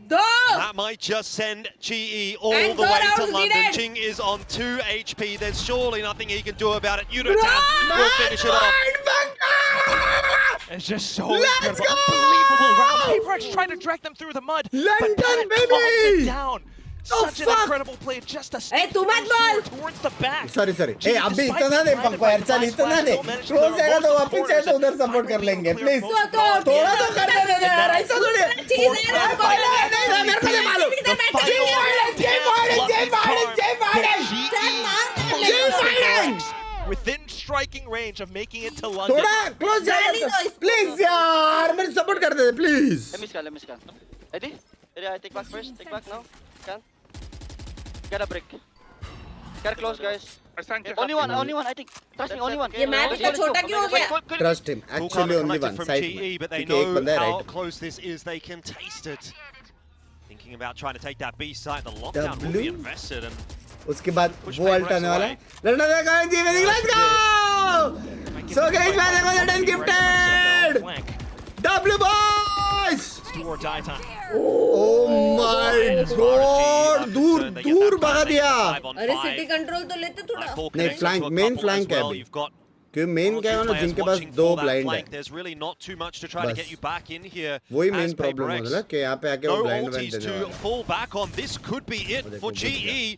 2 That might just send GE all And the way go to down London. needed. Jing is on 2 HP. There's surely nothing he can do about it. Yudotan will finish it off. It's just so incredible. Unbelievable round. PRX trying to drag them through the mud. London, but baby! calms it down. Oh, Such an fuck! incredible play. Just a Hey, तू मत बोल towards the back. Sorry ए अभी इतना दे पंको यार चल इतना they close जाएगा तो वापस से तो उधर सपोर्ट कर लेंगे प्लीज थोड़ा तो कर दे यार ऐसा थोड़ी नहीं मेरे को नहीं मालूम जय Within striking range of making it to London. थोड़ा क्लोज जाएगा प्लीज यार मेरे सपोर्ट कर दे please Let me scan. Ready? I take back first. Take back now. Scan. Get a brick. Get close, guys. Only one. I think. Trust me, only one. ये match इतना छोटा क्यों हो गया trust him actually only one side में but they ठीक है एक बंदा know है how right close this is. They can taste it. Thinking about trying to take that B site. The lockdown will be invested and उसके बाद वो alt आने वाला है लड़ना देगा जी let's go so guys match was done gifted W boys oh my God दूर भगा दिया अरे सिटी कंट्रोल तो लेते थोड़ा नहीं फ्लैंक मेन फ्लैंक है अभी क्योंकि मेन क्या है ना जिनके पास 2 ब्लाइंड है वही मेन प्रॉब्लम है ना कि यहाँ पे आके वो ब्लाइंड बन देने वाले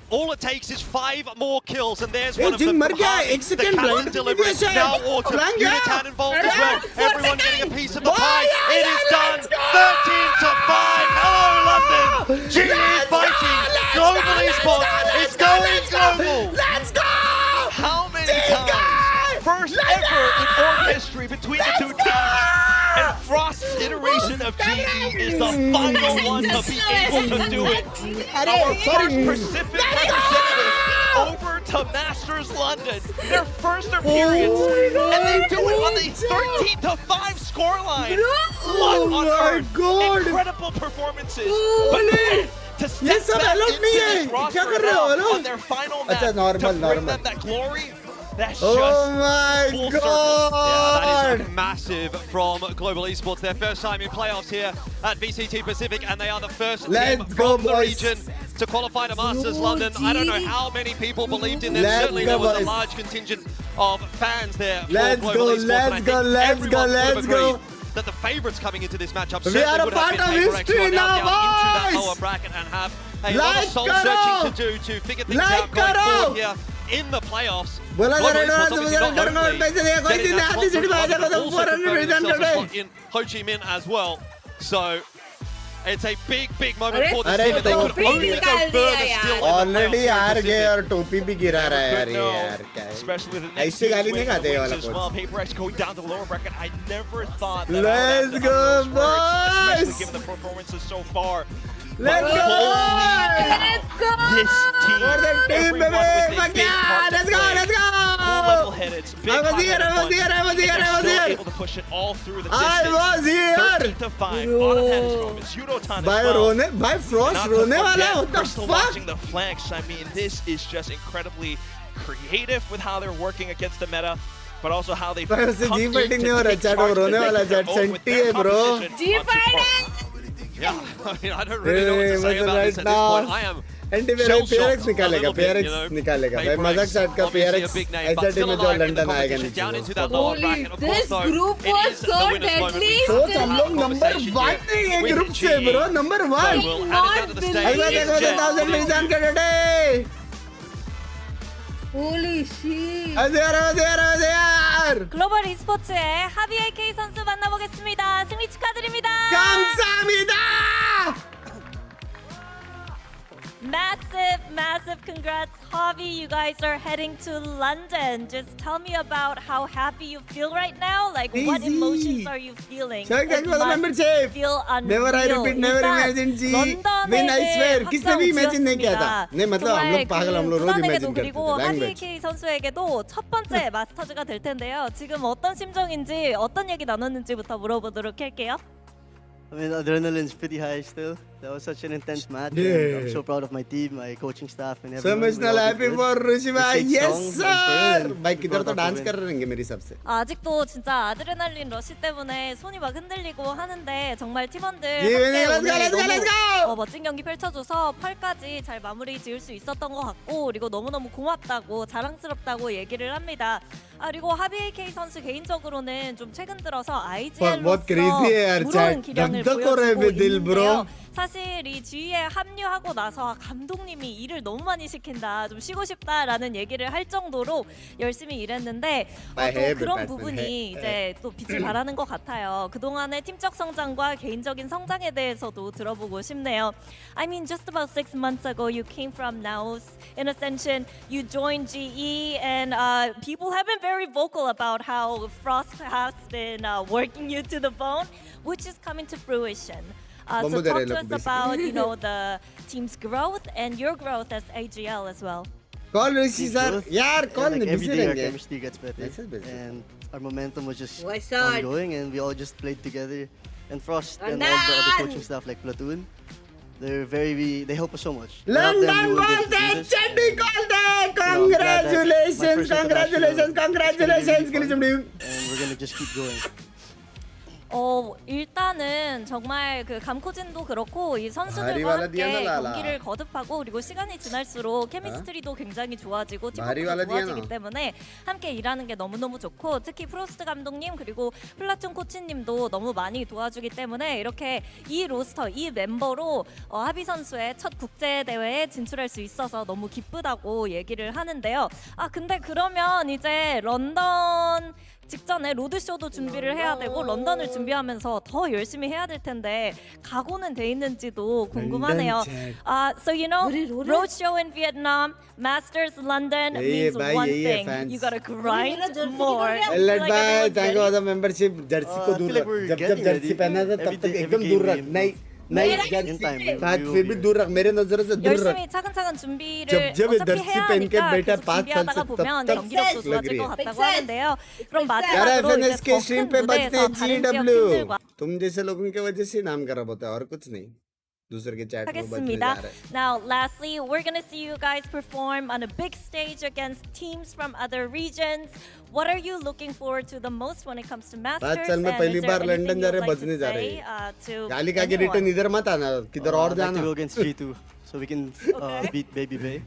All it takes is 5 more kills, and there's one of them. The Catalan deliverance now auto. Unitad involved as well. Everyone getting a piece of the pie. It is done. 13-5. Hello, London. GE fighting. Global Esports. It's going global. Let's go. How many times? First ever in org history between the two teams. And Frost's iteration of GE is the final one to be able to do it. Our first Pacific representative over to Masters London. Their first appearance. And they do it on the 13-5 scoreline. What on earth? Incredible performances. But to step back into this roster now on their final match to bring them that glory. That's oh my god! Yeah, that is massive from Global Esports. Their first time in playoffs here at VCT Pacific, and they are the first team from the region to qualify to Masters London. I don't know how many people believed in them. Certainly there was a large contingent of fans there for Global Esports. Let's go! That the favourites coming into this matchup certainly would have been PRX, who are now down into that lower bracket and have a lot of soul searching to do to figure things out going forward here in the playoffs. In Ho Chi Minh as well. So it's a big moment for this team. They could only go further still. Already हार गए और टोपी भी गिरा रहा है यार ये यार क्या है ऐसे गाली नहीं खाते ये वाला coach PRX going down to the lower bracket. I never thought that let's go boys especially given the performances so far. Let's go! Let's go! This team, for the team, baby! Let's go! Let's go! Level-headed, big I was here! able to push it all through the I distance. was here! 13-5. Autumn had his moments. Yudotan as by well. By Frost रोने वाला what the Crystal fuck? watching the flanks. I mean, this is just incredibly creative with how they're working against the meta, but also how they come to G fighting नहीं हो रहा chat वो रोने वाला chat senti है bro. G fighting. Yeah, I mean, I don't really know what to say about this at this point. I am anti मेरा PRX निकालेगा PRX निकालेगा भाई मजाक साइड का PRX ऐसा टीम में जो लंदन आएगा नीचे Holy, this group was so deadly. सोच हम लोग नंबर 1 नहीं है ग्रुप से ब्रो नंबर 1 अगला देखो 1000 मिलियन के day Holy shit. 어디야 글로벌 e스포츠의 하비엘 K 선수 만나보겠습니다. 승리 축하드립니다. 감사합니다. Massive congrats Javi, you guys are heading to London. Just tell me about how happy you feel right now. Like, what emotions are you feeling? Thank you for the membership. Feel unreal. Never I repeat, never imagine जी. When I swear, किसने भी imagine नहीं किया था. नहीं मतलब हम लोग पागल हम लोग रोज imagine करते थे. 그리고 하비K 선수에게도 첫 번째 마스터즈가 될 텐데요. 지금 어떤 심정인지, 어떤 얘기 나눴는지부터 물어보도록 할게요. I mean, adrenaline's pretty high still. That was such an intense match. Yeah. I'm so proud of my team, my coaching staff, and So everyone. much happy for Rushiba. Yes, sir. भाई किधर तो dance कर रहे हैं मेरी सबसे. 아직도 진짜 아드레날린 러시 때문에 손이 막 흔들리고 하는데 정말 팀원들 멋진 경기 펼쳐줘서 8까지 잘 마무리 지을 수 있었던 것 같고 그리고 너무너무 고맙다고 자랑스럽다고 얘기를 합니다. 그리고 하비K 선수 개인적으로는 좀 최근 들어서 IGL로서 무서운 기량을 보여주고 있는데요. 사실 이 GE에 합류하고 나서 감독님이 일을 너무 많이 시킨다, 좀 쉬고 싶다라는 얘기를 할 정도로 열심히 일했는데 또 그런 부분이 이제 또 빛을 발하는 것 같아요. 그동안의 팀적 성장과 개인적인 성장에 대해서도 들어보고 싶네요. I mean, just about 6 months ago, you came from Naos in Ascension. You joined GE, and people have been very vocal about how Frost has been working you to the bone, which is coming to fruition. So talk to us about, you know, the team's growth and your growth as AGL as well. Call Rishi sir. यार call Like नहीं every day our बिसरेंगे. chemistry gets better, and our momentum was just Why, son? ongoing, and we all just played together. And Frost and all the other coaching staff like Platoon, they help us so much. London बोलते चंडी बोलते. Congratulations, congratulations, congratulations GEELI CHUMMI. And we're gonna just keep going. 일단은 정말 그 감코진도 그렇고 이 선수들과 함께 경기를 거듭하고 그리고 시간이 지날수록 케미스트리도 굉장히 좋아지고 팀워크도 좋아지기 때문에 함께 일하는 게 너무너무 좋고 특히 프로스트 감독님 그리고 플라툰 코치님도 너무 많이 도와주기 때문에 이렇게 이 로스터, 이 멤버로 하비 선수의 첫 국제대회에 진출할 수 있어서 너무 기쁘다고 얘기를 하는데요. 근데 그러면 이제 런던 직전에 로드쇼도 준비를 해야 되고 런던을 준비하면서 더 열심히 해야 될 텐데 각오는 돼 있는지도 궁금하네요. So you know, roadshow in Vietnam, Masters London means one thing. You gotta grind more. Let by thank you for the membership. Jersey को दूर रख. जब jersey पहना था तब तक एकदम दूर रख. नहीं फिर भी दूर रख. मेरे नजर से दूर रख. 열심히 차근차근 준비를 어차피 해야 하니까 계속 준비하다가 보면 경기력도 좋아질 것 같다고 하는데요. 그럼 마지막으로 이제 더 큰 무대에서 다른 지역 팀들과 तुम जैसे लोगों की वजह से नाम खराब होता है और कुछ नहीं. दूसरे के चैट में बजने जा रहा है. Now, lastly, we're gonna see you guys perform on a big stage against teams from other regions. What are you looking forward to the most when it comes to Masters? 5 साल में पहली बार London जा रहे बजने जा रहे हैं. गाली का के रिटर्न इधर मत आना, किधर और जाना. I'd like to go against G2 so we can beat Baby Bay.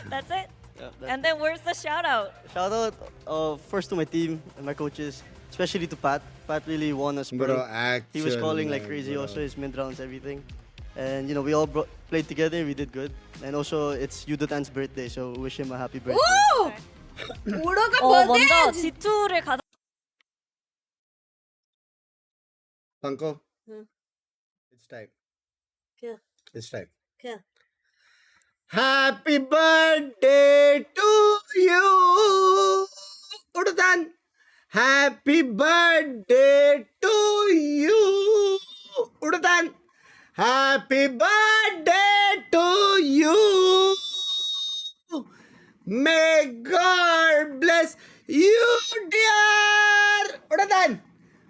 That's it. And then where's the shout out? Shout out first to my team and my coaches, especially to Pat. Pat really won us. Bro, he was calling like crazy, also his mid rounds, everything. And you know, we all played together, we did good. And also it's Yudotan's birthday, so wish him a happy birthday. Ooh! 먼저 G2를 가자. Panko, it's time. क्या? It's time. क्या? Happy birthday to you, Udutan. Happy birthday to you, Udutan. Happy birthday to you. May God bless you, dear Udutan.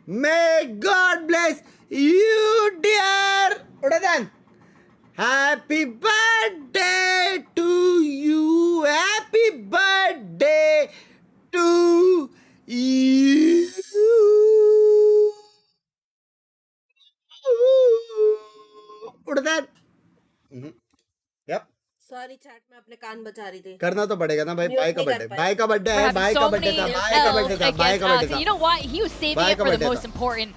May God bless you, dear Udutan. Happy birthday to you. Happy birthday to you. Udutan. Yep. Sorry chat में अपने कान बचा रही थी. करना तो पड़ेगा ना भाई. भाई का बर्थडे. भाई का बर्थडे है. भाई का बर्थडे था. भाई का बर्थडे था. भाई का बर्थडे था. You know what? He was saving it for the most important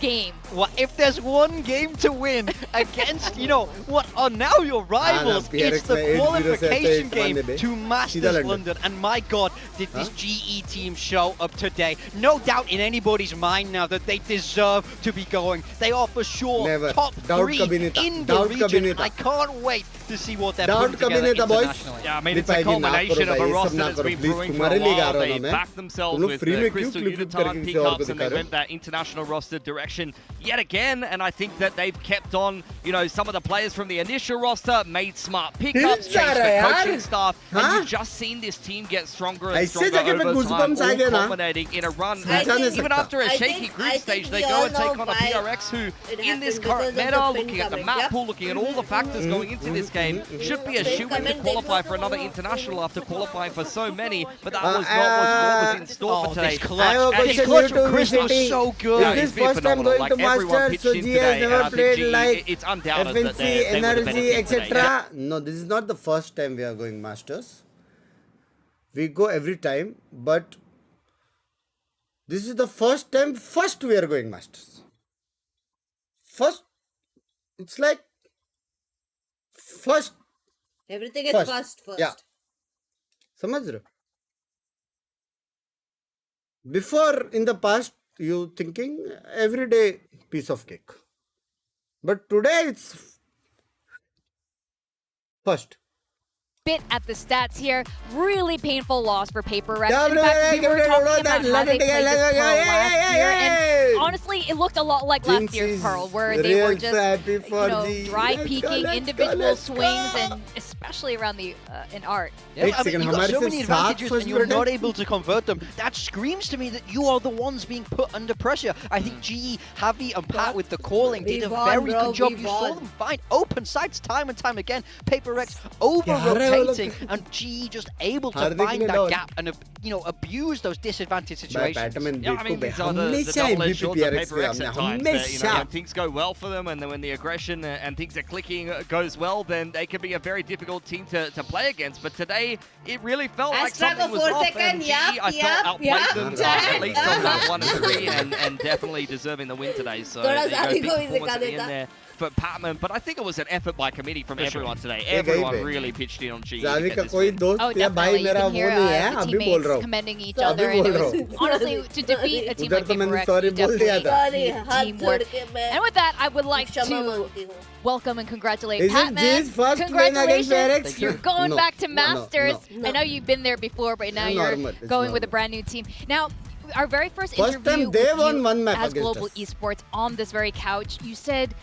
game. Well, if there's one game to win against, you know, what are now your rivals, it's the qualification game to Masters London. And my God, did this GE team show up today. No doubt in anybody's mind now that they deserve to be going. They are for sure top 3 in the region. I can't wait to see what they're putting together internationally. Yeah, I mean, it's a combination of a roster that's been brewing for a while. They backed themselves with the Crystal Unitard pickups and they went that international roster direction yet again. And I think that they've kept on, you know, some of the players from the initial roster, made smart pickups, changed the coaching staff, and you've just seen this team get stronger and stronger over time, all culminating in a run. Even after a shaky group stage, they go and take on a PRX who, in this current meta, looking at the map pool, looking at all the factors going into this game, should be a shoe-in to qualify for another international after qualifying for so many, but that was not what was in store for today. This clutch from Crystal is so good. Is this first time going to Masters? So GE has never played like it's undoubted FNC, that Energy, etc. No, this is not the first time we are going Masters. We go every time, but this is the first time we are going Masters. First, it's like first. Everything is first. Yeah. समझ रहे हो? Before, in the past, you thinking everyday piece of cake. But today it's first. Bit at the stats here. Really painful loss for PRX. In fact, we were talking about how they played this Pearl last year, and honestly, it looked a lot like last year's Pearl, where they were just, you know, dry peeking individual swings, and especially around the in art. Yeah, I mean, you've got so many advantages and you're not able to convert them. That screams to me that you are the ones being put under pressure. I think GE, Javi and Pat with the calling did a very good job. You saw them find open sights time and time again. PRX over-rotating and GE just able to find that gap and, you know, abuse those disadvantaged situations. Yeah, I mean, these are the double-edged swords of PRX at times. You know, when things go well for them and then when the aggression and things are clicking goes well, then they can be a very difficult team to play against. But today, it really felt like something was off, and GE, I felt, outplayed them at least on that 1 and 3, and definitely deserving the win today. So, there you go, big performance at the end there for Patman, but I think it was an effort by committee from everyone today. Everyone really pitched in on GE. Oh, definitely. You can hear the teammates commending each other, and it was honestly to defeat a team like PRX, you definitely need teamwork. And with that, I would like to welcome and congratulate Patman. Congratulations, you're going back to Masters. I know you've been there before, but now you're going with a brand new team. Now, our very first interview with you as Global Esports on this very couch, you said,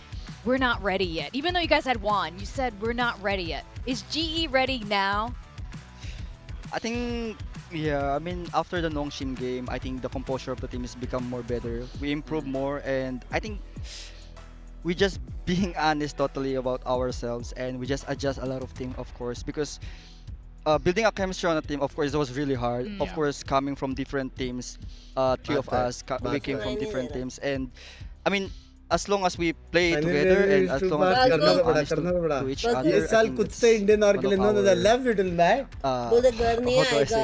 we're not ready yet. Even though you guys had won, you said we're not ready yet. Is GE ready now? I think, yeah, I mean, after the Nongshim game, I think the composure of the team has become more better. We improve more, and I think we just being honest totally about ourselves, and we just adjust a lot of things, of course, because building a chemistry on a team, of course, it was really hard. Of course, coming from different teams, 3 of us, we came from different teams, and I mean, as long as we play together and as long as we are honest to each other, ये साल कुछ से Indian और के लिए know the left whittle में बोले करने आएगा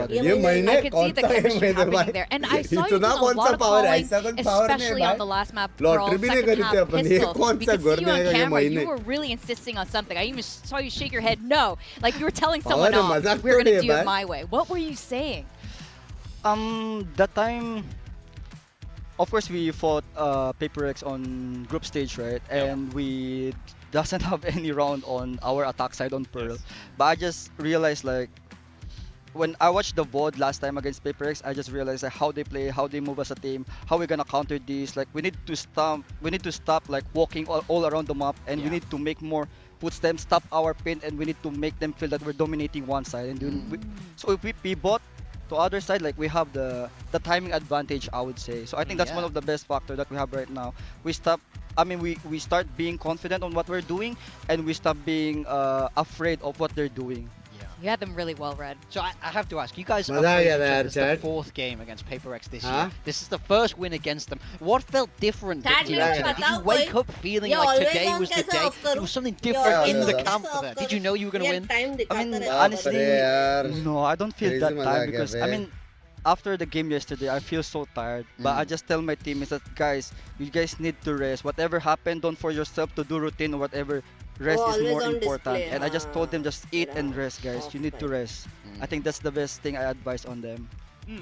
ये महीने कौन सा mehine there, and I saw you doing a lot of calling, especially on the last map, Pearl, second half pistol. We could see you on camera, you were really insisting on something. I even saw you shake your head no, like you were telling someone else, we're going to do it my way. What were you saying? That time, of course, we fought PRX on group stage, right? And we doesn't have any round on our attack side on Pearl. But I just realized, like, when I watched the VOD last time against PRX, I just realized like, how they play, how they move as a team, how we're gonna counter this. Like, we need to stop like walking all around the map, and we need to make more footsteps, stop our pin, and we need to make them feel that we're dominating one side. And so if we pivot to other side, like we have the timing advantage, I would say. So I think that's one of the best factors that we have right now. We start being confident on what we're doing, and we stop being afraid of what they're doing. You had them really well read. So I have to ask, you guys are this the 4th game against PRX this year. This is the first win against them. What felt different today? Did you wake up feeling like today was the day? There was something different in the camp for that. Did you know you were going to win? I mean, honestly, no, I don't feel that time because, I mean, after the game yesterday, I feel so tired. But I just tell my teammates that, guys, you guys need to rest. Whatever happened, don't force yourself to do routine or whatever. Rest is more important. And I just told them, just eat and rest, guys. You need to rest. I think that's the best thing I advise on them.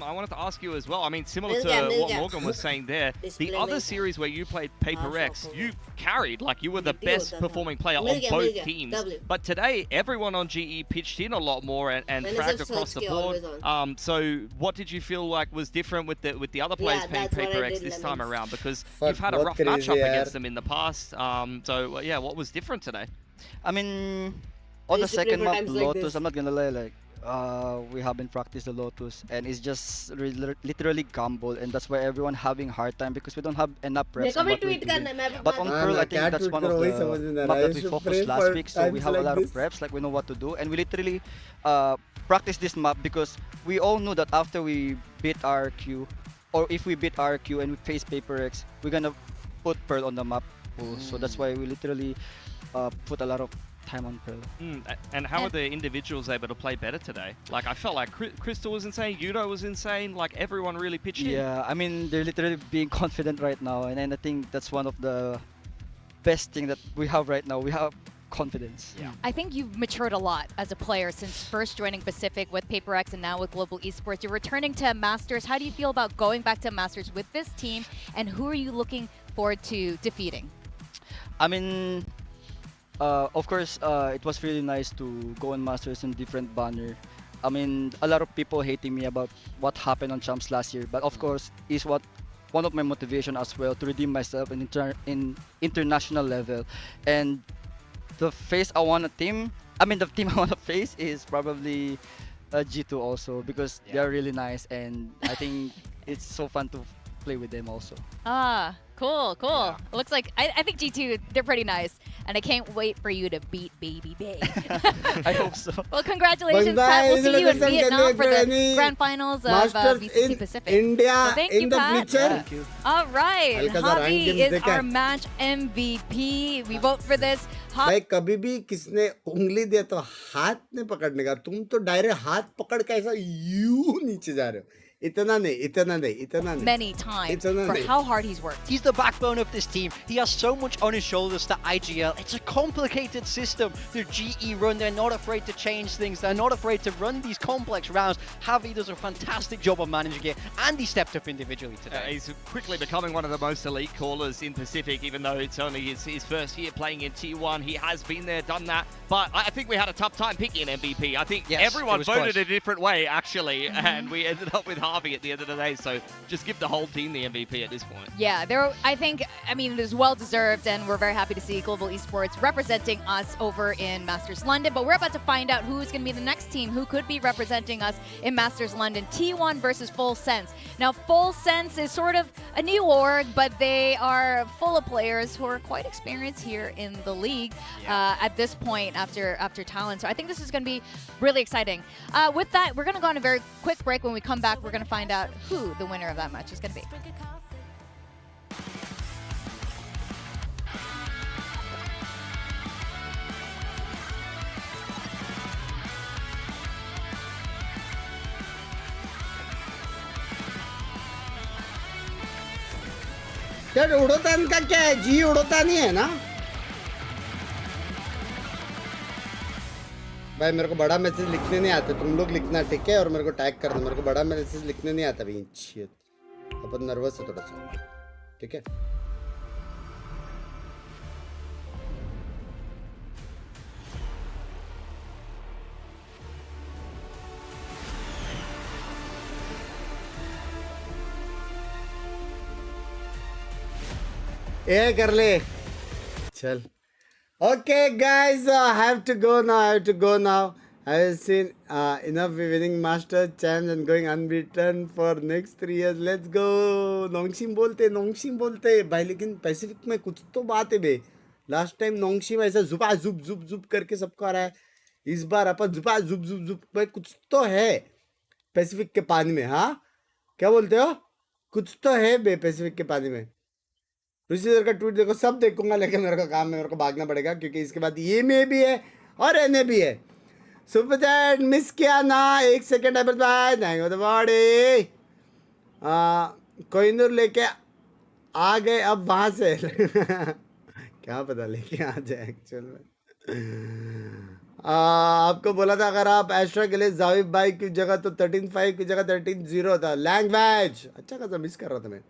I wanted to ask you as well. I mean, similar to what Morgan was saying there, the other series where you played PRX, you carried, like you were the best performing player on both teams. But today, everyone on GE pitched in a lot more and fragged across the board. So what did you feel like was different with the other players playing PRX this time around? Because you've had a rough matchup against them in the past. So yeah, what was different today? I mean, on the second map, Lotus, I'm not gonna lie, like, we haven't practiced the Lotus, and it's just literally gamble, and that's why everyone having hard time because we don't have enough reps on what we're doing. But on Pearl, I think that's one of the map that we focused last week, so we have a lot of reps, like we know what to do, and we literally practice this map because we all know that after we beat RQ, or if we beat RQ and we face PRX, we're gonna put Pearl on the map. So that's why we literally put a lot of time on Pearl. And how are the individuals able to play better today? Like, I felt like Crystal was insane, Yudo was insane, like everyone really pitched in. Yeah, I mean, they're literally being confident right now, and I think that's one of the best thing that we have right now. We have confidence. Yeah. I think you've matured a lot as a player since first joining Pacific with PRX and now with Global Esports. You're returning to Masters. How do you feel about going back to Masters with this team, and who are you looking forward to defeating? I mean, of course, it was really nice to go on Masters in different banner. I mean, a lot of people hating me about what happened on Champs last year, but of course, is one of my motivation as well to redeem myself in international level. And the face I want to team, I mean, the team I want to face is probably G2 also, because they're really nice, and I think it's so fun to play with them also. Ah, cool. Yeah. It looks like, I think G2, they're pretty nice. And I can't wait for you to beat Baby Bay. I hope so. Well, congratulations, Pat. We'll see you in Vietnam for the grand finals of VCT Pacific. India, so thank you, Pat. Thank you. All right. Javi is our match MVP. We vote for this. भाई कभी भी किसने उंगली दिया तो हाथ नहीं पकड़ने का, तुम तो डायरेक्ट हाथ पकड़ के ऐसा यूं नीचे जा रहे हो. Many times for how hard he's worked. He's the backbone of this team. He has so much on his shoulders to IGL. It's a complicated system the GE run. They're not afraid to change things. They're not afraid to run these complex rounds. Javi does a fantastic job of managing it, and he stepped up individually today. He's quickly becoming one of the most elite callers in Pacific, even though it's only his first year playing in T1. He has been there, done that. But I think we had a tough time picking an MVP. I think everyone voted a different way, actually, and we ended up with Harvey at the end of the day. So just give the whole team the MVP at this point. Yeah, I mean, it is well deserved, and we're very happy to see Global Esports representing us over in Masters London. But we're about to find out who's going to be the next team who could be representing us in Masters London. T1 versus Full Sense. Now, Full Sense is sort of a new org, but they are full of players who are quite experienced here in the league at this point after Talon. So I think this is going to be really exciting. With that, we're going to go on a very quick break. When we come back, we're going to find out who the winner of that match is going to be. यार उड़ोतान का क्या है? जी उड़ोतान ही है ना भाई. मेरे को बड़ा मैसेज लिखने नहीं आता, तुम लोग लिखना ठीक है, और मेरे को टैग कर दो. मेरे को बड़ा मैसेज लिखने नहीं आता भाई. अपन नर्वस है थोड़ा सा, ठीक है. ये कर ले चल. Okay guys, I have to go now. I have seen enough winning master champs and going unbeaten for next 3 years. Let's go. नोंगशिम बोलते भाई, लेकिन पैसिफिक में कुछ तो बात है बे. लास्ट टाइम नोंगशिम ऐसा जुपा जुप करके सबको आ रहा है. इस बार अपन जुपा जुप भाई, कुछ तो है पैसिफिक के पानी में. हाँ, क्या बोलते हो? कुछ तो है बे पैसिफिक के पानी में. ऋषि सर का ट्वीट देखो, सब देखूंगा, लेकिन मेरे को काम में मेरे को भागना पड़ेगा, क्योंकि इसके बाद ये में भी है और एन भी है. सुपर चैट मिस किया ना, 1 second. Thank you the body. Kohinoor लेके आ गए अब वहां से क्या पता लेके आ जाए एक्चुअल में। आपको बोला था अगर आप एस्ट्रा के लिए जाविब भाई की जगह तो 13-5 की जगह 13-0 होता। लैंग्वेज अच्छा खासा मिस कर रहा था मैं।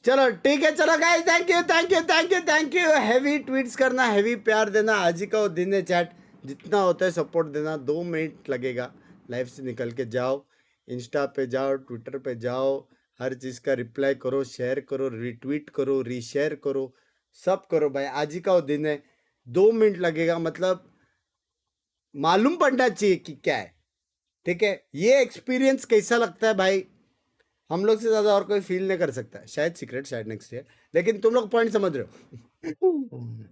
चलो ठीक है, चलो guys, thank you thank you thank you thank you. Heavy tweets करना, हैवी प्यार देना। आज ही का वो दिन है चैट, जितना होता है सपोर्ट देना। 2 मिनट लगेगा, लाइव से निकल के जाओ, इंस्टा पे जाओ, ट्विटर पे जाओ, हर चीज़ का रिप्लाई करो, शेयर करो, रिट्वीट करो, रीशेयर करो, सब करो भाई। आज ही का वो दिन है, 2 मिनट लगेगा, मतलब मालूम पड़ना चाहिए कि क्या है। ठीक है, ये एक्सपीरियंस कैसा लगता है भाई, हम लोग से ज़्यादा और कोई फील नहीं कर सकता है। शायद सीक्रेट, शायद नेक्स्ट ईयर, लेकिन तुम लोग पॉइंट समझ रहे हो।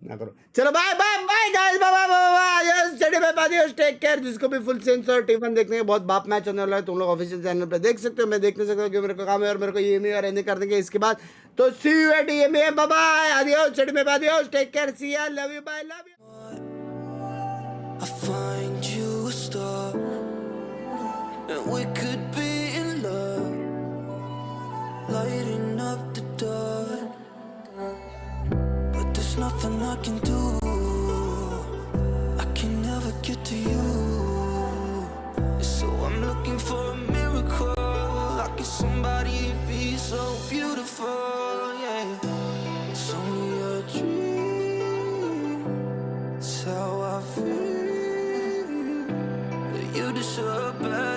ना करो, चलो bye bye bye guys, bye bye bye yes study bye bye, take care. जिसको भी फुल सेंस और टिफन देखने के बहुत बाप मैच होने वाला है, तुम लोग ऑफिशियल चैनल पे देख सकते हो, मैं देख नहीं सकता क्योंकि मेरे को काम है और मेरे को ईएमई और एंड कर देंगे इसके बाद। तो see you at EME, bye bye, adios study bye bye, take care, see you, love you, bye, love you. I find you a star, and we could be in love, lighting up the dark. But there's nothing I can do, I can never get to you. So I'm looking for a miracle, like if somebody be so beautiful, yeah. It's only a dream, it's how I feel. You deserve better.